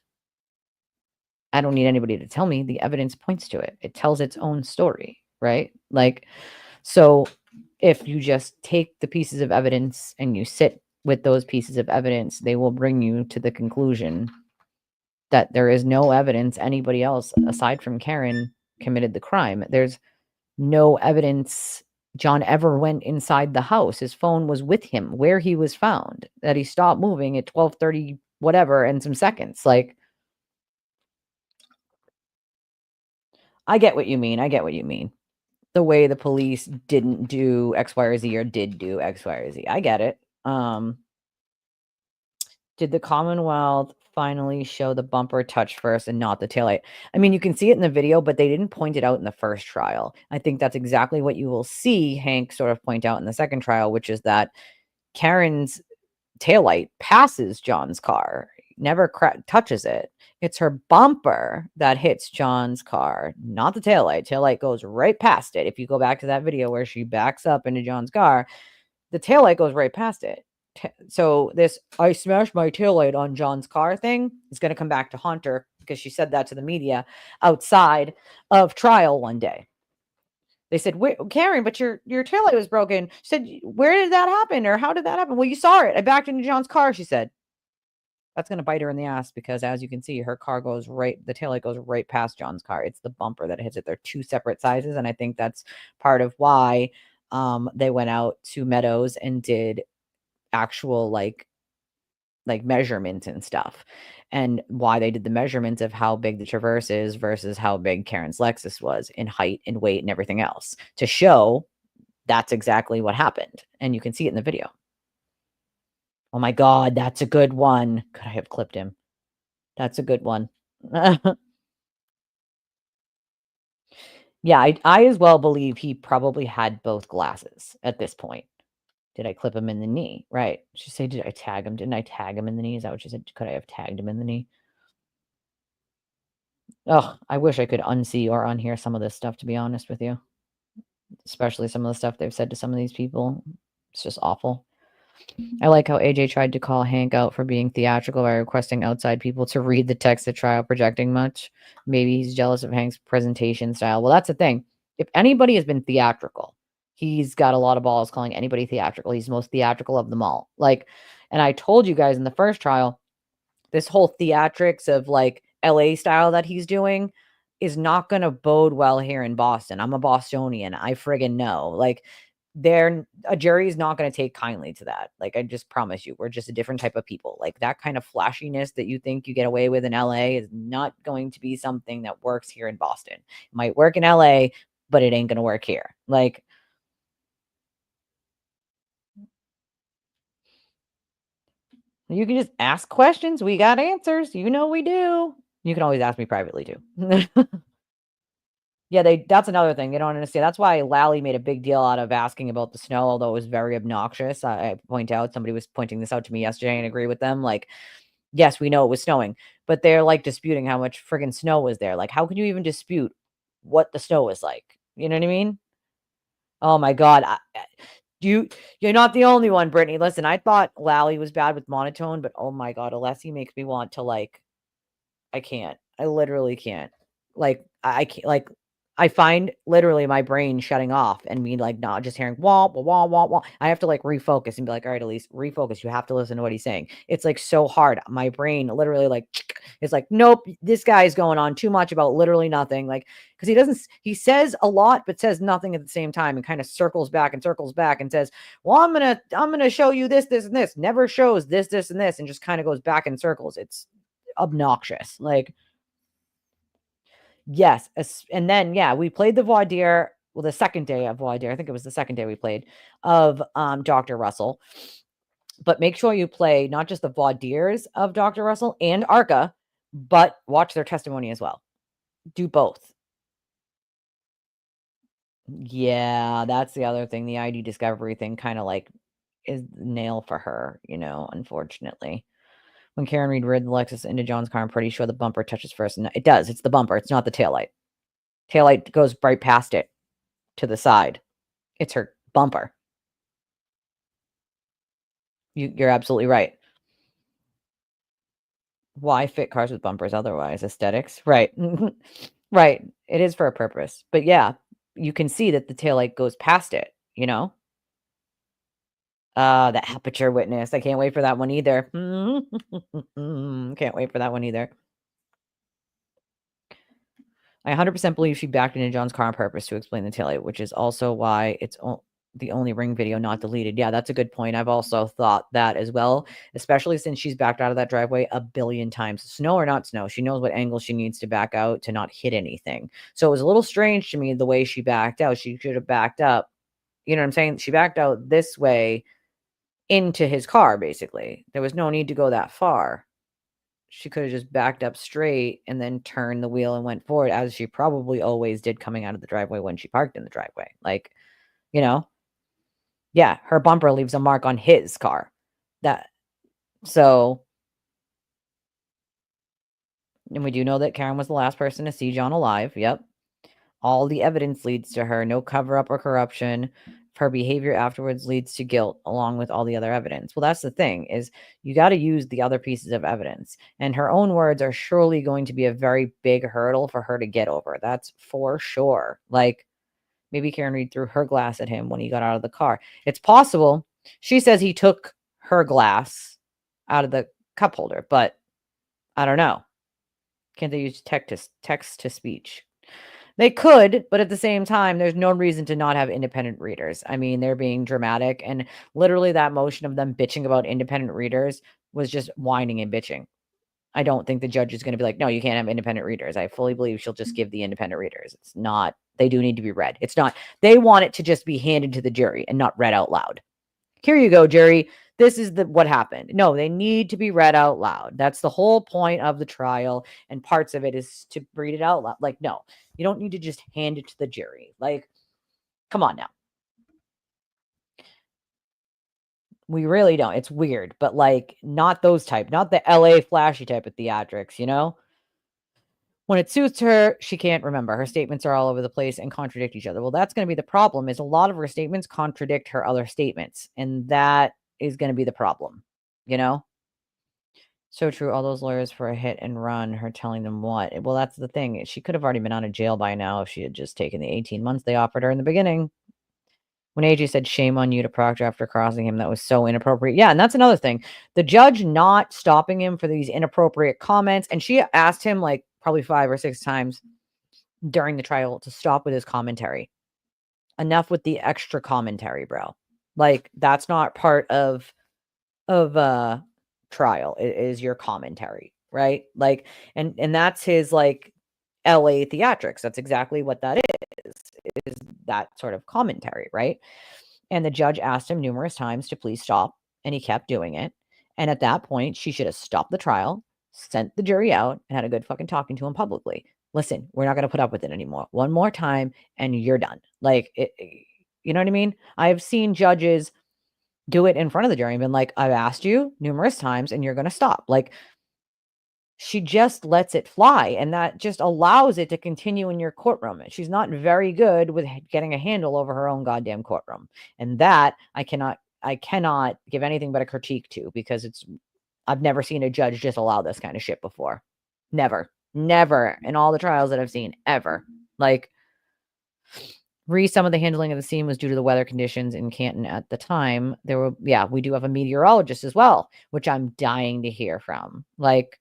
I don't need anybody to tell me. The evidence points to it. It tells its own story, right? Like, so if you just take the pieces of evidence and you sit with those pieces of evidence, they will bring you to the conclusion that there is no evidence anybody else aside from Karen committed the crime. There's no evidence John ever went inside the house. His phone was with him where he was found, that he stopped moving at 12:30 whatever and some seconds. Like, I get what you mean. I get what you mean. The way the police didn't do X, Y, or Z or did do X, Y, or Z. I get it. Did the Commonwealth finally show the bumper touch first and not the taillight? I mean, you can see it in the video, but they didn't point it out in the first trial. I think that's exactly what you will see Hank sort of point out in the second trial, which is that Karen's taillight passes John's car, never touches it. It's her bumper that hits John's car, not the taillight. Taillight goes right past it. If you go back to that video where she backs up into John's car, the taillight goes right past it. So this "I smashed my taillight on John's car" thing is going to come back to haunt her because she said that to the media outside of trial one day. They said, Karen, but your taillight was broken. She said, where did that happen? Or how did that happen? Well, you saw it. I backed into John's car, she said. That's going to bite her in the ass because, as you can see, her car goes right, the taillight goes right past John's car. It's the bumper that hits it. They're two separate sizes. And I think that's part of why they went out to Meadows and did actual like measurements and stuff, and why they did the measurements of how big the Traverse is versus how big Karen's Lexus was in height and weight and everything else to show that's exactly what happened. And you can see it in the video. Oh my God, that's a good one. Could I have clipped him? That's a good one. Yeah, I as well believe he probably had both glasses at this point. Did I clip him in the knee? Right. She said, did I tag him? Didn't I tag him in the knee? Is that what she said? Could I have tagged him in the knee? Oh, I wish I could unsee or unhear some of this stuff, to be honest with you. Especially some of the stuff they've said to some of these people. It's just awful. I like how AJ tried to call Hank out for being theatrical by requesting outside people to read the text at trial, projecting much. Maybe he's jealous of Hank's presentation style. Well, that's the thing. If anybody has been theatrical, he's got a lot of balls calling anybody theatrical. He's the most theatrical of them all. Like, and I told you guys in the first trial, this whole theatrics of like LA style that he's doing is not going to bode well here in Boston. I'm a Bostonian. I friggin' know. Like, a jury is not going to take kindly to that. Like, I just promise you, we're just a different type of people. Like, that kind of flashiness that you think you get away with in LA is not going to be something that works here in Boston. It might work in LA, but it ain't going to work here. Like, you can just ask questions. We got answers. We do. You can always ask me privately too. Yeah, that's another thing they don't understand. That's why Lally made a big deal out of asking about the snow, although it was very obnoxious. I point out, somebody was pointing this out to me yesterday and agree with them. Like, yes, we know it was snowing, but they're like disputing how much friggin' snow was there. Like, how can you even dispute what the snow was like? You know what I mean? Oh my God. You're not the only one, Brittany. Listen, I thought Lally was bad with monotone, but oh my God, Alessi makes me want to, like, I can't. I literally can't. Like, I can't, like, I find literally my brain shutting off and me like not just hearing wah, wah, wah, wah, wah. I have to like refocus and be like, all right, Elise, refocus. You have to listen to what he's saying. It's like so hard. My brain literally like it's like, nope, this guy's going on too much about literally nothing. Like, because he says a lot, but says nothing at the same time and kind of circles back and says, well, I'm gonna show you this, this, and this. Never shows this, this, and this, and just kind of goes back in circles. It's obnoxious. Like, yes, and then, yeah, we played the voir dire, well, the second day of voir dire, I think it was the second day we played, of, Dr. Russell, but make sure you play not just the voir dires of Dr. Russell and Arca, but watch their testimony as well. Do both. Yeah, that's the other thing, the ID discovery thing kinda, like, is the nail for her, unfortunately. When Karen Reed reared the Lexus into John's car, I'm pretty sure the bumper touches first, and it does, it's the bumper, it's not the taillight. Taillight goes right past it to the side. It's her bumper. You're absolutely right. Why fit cars with bumpers otherwise? Aesthetics? Right. Right. It is for a purpose. But yeah, you can see that the taillight goes past it, you know? The aperture witness. I can't wait for that one either. Can't wait for that one either. I 100% believe she backed into John's car on purpose to explain the taillight, which is also why it's the only Ring video not deleted. Yeah, that's a good point. I've also thought that as well, especially since she's backed out of that driveway a billion times. Snow or not snow, she knows what angle she needs to back out to not hit anything. So it was a little strange to me the way she backed out. She should have backed up. You know what I'm saying? She backed out this way into his car, basically. There was no need to go that far. She could have just backed up straight and then turned the wheel and went forward, as she probably always did coming out of the driveway when she parked in the driveway. Like, you know? Yeah, her bumper leaves a mark on his car. That so and we do know that Karen was the last person to see John alive. Yep. All the evidence leads to her. No cover up or corruption. Her behavior afterwards leads to guilt along with all the other evidence. Well, that's the thing is you got to use the other pieces of evidence. And her own words are surely going to be a very big hurdle for her to get over. That's for sure. Like maybe Karen Reed threw her glass at him when he got out of the car. It's possible. She says he took her glass out of the cup holder, but I don't know. Can't they use text to speech? They could, but at the same time, there's no reason to not have independent readers. I mean, they're being dramatic, and literally that motion of them bitching about independent readers was just whining and bitching. I don't think the judge is going to be like, no, you can't have independent readers. I fully believe she'll just give the independent readers. It's not, they do need to be read. It's not, they want it to just be handed to the jury and not read out loud. Here you go, jury. This is what happened. No, they need to be read out loud. That's the whole point of the trial, and parts of it is to read it out loud. Like, no, you don't need to just hand it to the jury. Like, come on now. We really don't. It's weird, but like not those type, not the LA flashy type of theatrics, you know? When it suits her, she can't remember. Her statements are all over the place and contradict each other. Well, that's going to be the problem is a lot of her statements contradict her other statements, and that is going to be the problem, you know? So true. All those lawyers for a hit and run, her telling them what? Well, that's the thing. She could have already been out of jail by now if she had just taken the 18 months they offered her in the beginning. When AJ said, shame on you to Proctor after crossing him, that was so inappropriate. Yeah, and that's another thing. The judge not stopping him for these inappropriate comments, and she asked him like probably 5 or 6 times during the trial to stop with his commentary. Enough with the extra commentary, bro. Like, that's not part of trial. It is your commentary, right? Like, and that's his like LA theatrics. That's exactly what that is that sort of commentary, right? And the judge asked him numerous times to please stop, and he kept doing it. And at that point, she should have stopped the trial, sent the jury out, and had a good fucking talking to him publicly. Listen, we're not going to put up with it anymore. One more time, and you're done. Like, you know what I mean? I've seen judges do it in front of the jury and been like, I've asked you numerous times, and you're going to stop. Like, she just lets it fly, and that just allows it to continue in your courtroom. She's not very good with getting a handle over her own goddamn courtroom. And that I cannot give anything but a critique to, because I've never seen a judge just allow this kind of shit before. Never in all the trials that I've seen ever. Like, Some of the handling of the scene was due to the weather conditions in Canton at the time. We do have a meteorologist as well, which I'm dying to hear from. Like,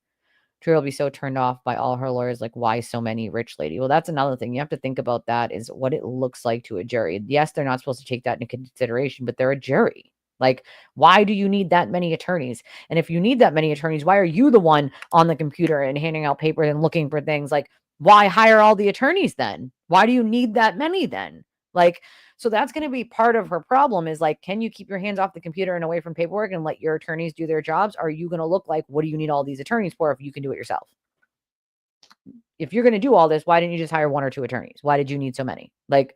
Drew will be so turned off by all her lawyers, like, why so many rich lady? Well, that's another thing. You have to think about that is what it looks like to a jury. Yes, they're not supposed to take that into consideration, but they're a jury. Like, why do you need that many attorneys? And if you need that many attorneys, why are you the one on the computer and handing out papers and looking for things? Like, why hire all the attorneys then? Why do you need that many then? Like, so that's going to be part of her problem is like, can you keep your hands off the computer and away from paperwork and let your attorneys do their jobs? Are you going to look like, what do you need all these attorneys for if you can do it yourself? If you're going to do all this, why didn't you just hire 1 or 2 attorneys? Why did you need so many? Like,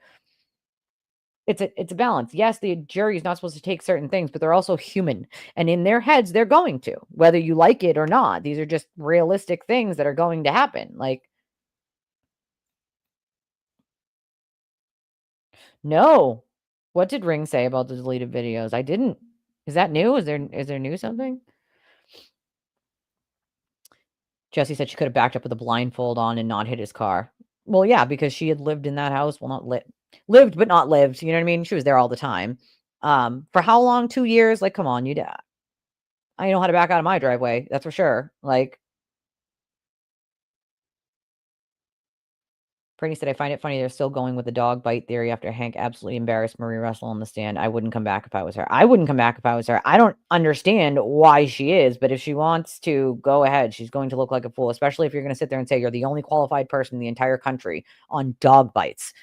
it's a balance. Yes, the jury is not supposed to take certain things, but they're also human. And in their heads, they're going to, whether you like it or not. These are just realistic things that are going to happen. Like, no. What did Ring say about the deleted videos? I didn't. Is that new? Is there new something? Jesse said she could have backed up with a blindfold on and not hit his car. Well, yeah, because she had lived in that house. Well, not lived, but not lived. You know what I mean? She was there all the time. For how long? 2 years? Like, come on, I know how to back out of my driveway. That's for sure. Like, Brittany said, I find it funny they're still going with the dog bite theory after Hank absolutely embarrassed Marie Russell on the stand. I wouldn't come back if I was her. I wouldn't come back if I was her. I don't understand why she is, but if she wants to go ahead, she's going to look like a fool, especially if you're going to sit there and say you're the only qualified person in the entire country on dog bites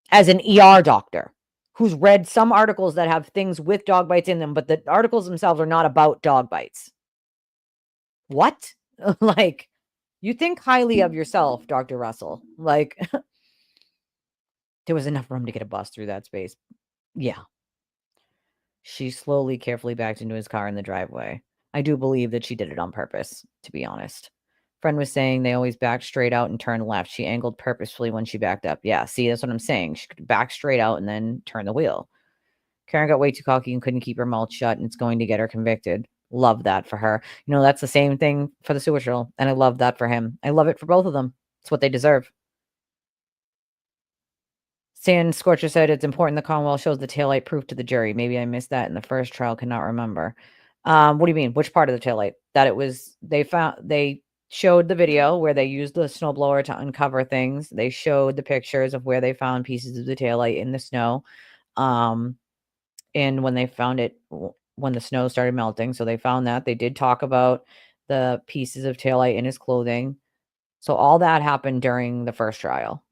as an ER doctor who's read some articles that have things with dog bites in them, but the articles themselves are not about dog bites. What? Like, you think highly of yourself, Dr. Russell. Like, there was enough room to get a bus through that space. Yeah. She slowly, carefully backed into his car in the driveway. I do believe that she did it on purpose, to be honest. Friend was saying they always back straight out and turn left. She angled purposefully when she backed up. Yeah, see, that's what I'm saying. She could back straight out and then turn the wheel. Karen got way too cocky and couldn't keep her mouth shut, and it's going to get her convicted. Love that for her. You know, that's the same thing for the sewer drill, and I love that for him. I love it for both of them. It's what they deserve. Sand Scorcher said it's important the Commonwealth shows the taillight proof to the jury. Maybe I missed that in the first trial, cannot remember. What do you mean? Which part of the taillight? That it was, they showed the video where they used the snowblower to uncover things. They showed the pictures of where they found pieces of the taillight in the snow. And when they found it, when the snow started melting, so they found that. They did talk about the pieces of taillight in his clothing. So all that happened during the first trial.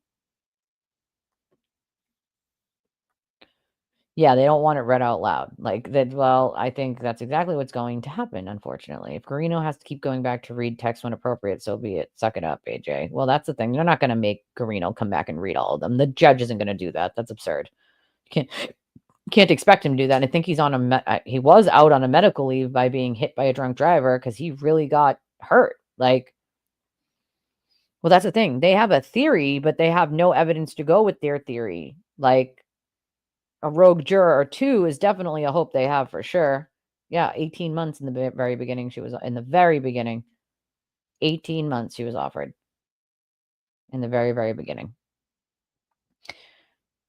Yeah, they don't want it read out loud. Like that. Well, I think that's exactly what's going to happen, unfortunately. If Garino has to keep going back to read text when appropriate, so be it. Suck it up, AJ. Well, that's the thing. They're not going to make Garino come back and read all of them. The judge isn't going to do that. That's absurd. Can't expect him to do that. I think he's on he was out on a medical leave by being hit by a drunk driver because he really got hurt. Like, well, that's the thing. They have a theory, but they have no evidence to go with their theory. Like, a rogue juror or 2 is definitely a hope they have for sure. Yeah, 18 months in the very beginning. She was in the very beginning. 18 months she was offered in the very, very beginning.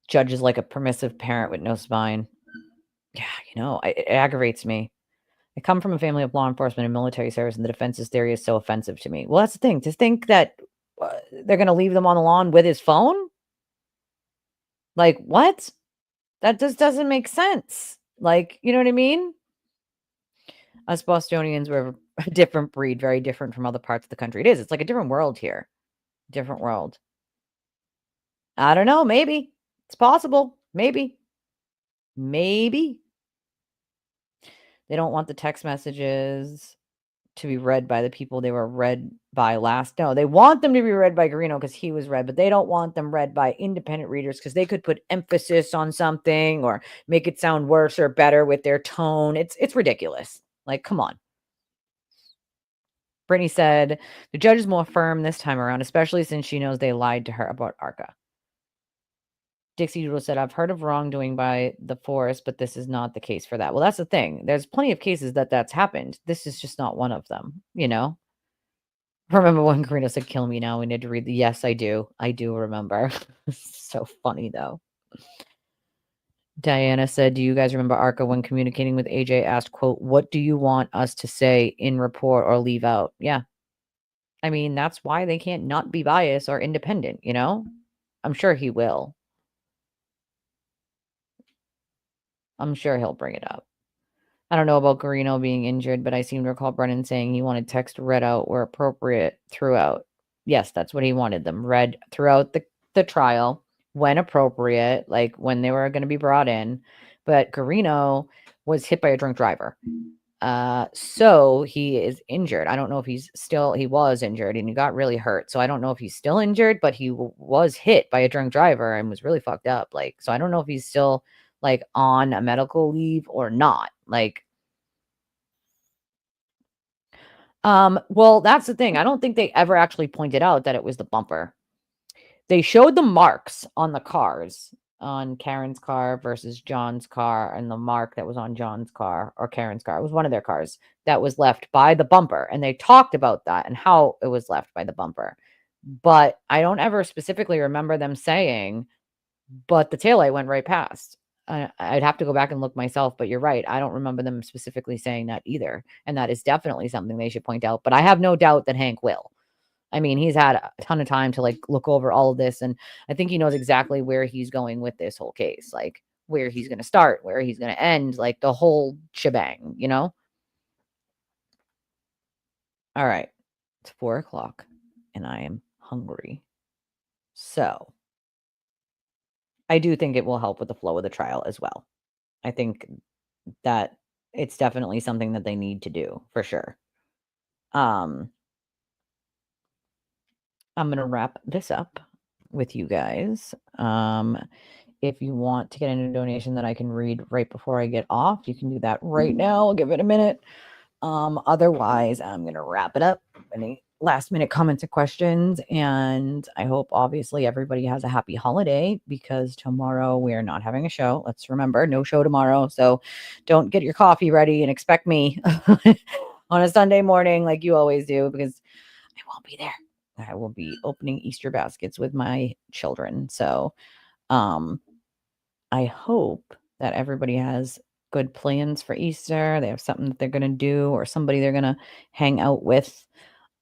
Judge is like a permissive parent with no spine. Yeah, you know, it aggravates me. I come from a family of law enforcement and military service, and the defense's theory is so offensive to me. Well, that's the thing. To think that they're going to leave them on the lawn with his phone? Like, what? That just doesn't make sense. Like, you know what I mean? Us Bostonians were a different breed, very different from other parts of the country. It is. It's like a different world here. Different world. I don't know. Maybe. It's possible. Maybe. Maybe. They don't want the text messages to be read by the people they were read by last. No, they want them to be read by Garino because he was read, but they don't want them read by independent readers because they could put emphasis on something or make it sound worse or better with their tone. It's ridiculous. Like, come on. Brittany said, the judge is more firm this time around, especially since she knows they lied to her about Arca. Dixie Doodle said, I've heard of wrongdoing by the forest, but this is not the case for that. Well, that's the thing. There's plenty of cases that's happened. This is just not one of them, you know? Remember when Karina said, "Kill me now"? We need to read the. Yes, I do. I do remember. So funny though. Diana said, "Do you guys remember Arca when communicating with AJ asked, quote, what do you want us to say in report or leave out?" Yeah. I mean, that's why they can't not be biased or independent, you know? I'm sure he will. I'm sure he'll bring it up. I don't know about Garino being injured, but I seem to recall Brennan saying he wanted text read out where appropriate throughout. Yes, that's what he wanted them read throughout the trial when appropriate, like when they were going to be brought in. But Garino was hit by a drunk driver. So he is injured. I don't know if he was injured and he got really hurt. So I don't know if he's still injured, but he was hit by a drunk driver and was really fucked up. Like, so I don't know if he's still like on a medical leave or not. Like, well, that's the thing. I don't think they ever actually pointed out that it was the bumper. They showed the marks on the cars, on Karen's car versus John's car, and the mark that was on John's car or Karen's car. It was one of their cars that was left by the bumper. And they talked about that and how it was left by the bumper. But I don't ever specifically remember them saying, but the taillight went right past. I'd have to go back and look myself, but you're right. I don't remember them specifically saying that either. And that is definitely something they should point out. But I have no doubt that Hank will. I mean, he's had a ton of time to like look over all of this. And I think he knows exactly where he's going with this whole case, like where he's going to start, where he's going to end, like the whole shebang, you know? All right. It's 4:00 and I am hungry. So I do think it will help with the flow of the trial as well. I think that it's definitely something that they need to do for sure. I'm going to wrap this up with you guys. If you want to get in a donation that I can read right before I get off, you can do that right now. I'll give it a minute. Otherwise, I'm going to wrap it up. Any last minute comments or questions? And I hope obviously everybody has a happy holiday because tomorrow we are not having a show. Let's remember, no show tomorrow. So don't get your coffee ready and expect me on a Sunday morning like you always do because I won't be there. I will be opening Easter baskets with my children. So, I hope that everybody has good plans for Easter. They have something that they're going to do or somebody they're going to hang out with.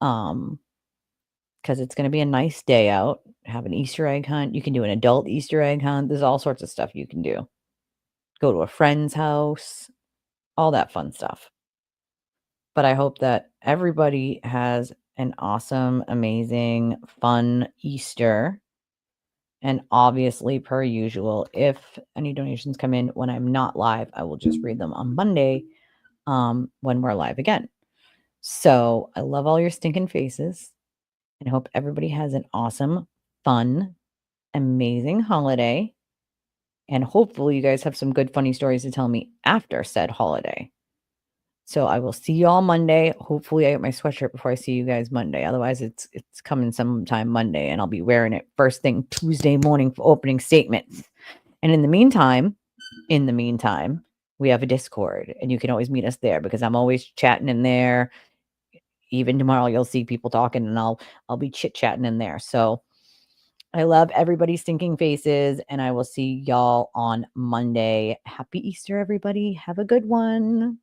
Because it's going to be a nice day out. Have an Easter egg hunt. You can do an adult Easter egg hunt. There's all sorts of stuff you can do. Go to a friend's house, all that fun stuff. But I hope that everybody has an awesome, amazing, fun Easter. And obviously, per usual, if any donations come in when I'm not live, I will just read them on Monday when we're live again. So I love all your stinking faces and I hope everybody has an awesome, fun, amazing holiday. And hopefully you guys have some good, funny stories to tell me after said holiday. So I will see you all Monday. Hopefully I get my sweatshirt before I see you guys Monday. Otherwise it's coming sometime Monday and I'll be wearing it first thing Tuesday morning for opening statements. And in the meantime, we have a Discord and you can always meet us there because I'm always chatting in there. Even tomorrow you'll see people talking and I'll be chit-chatting in there. So I love everybody's stinking faces and I will see y'all on Monday. Happy Easter, everybody. Have a good one.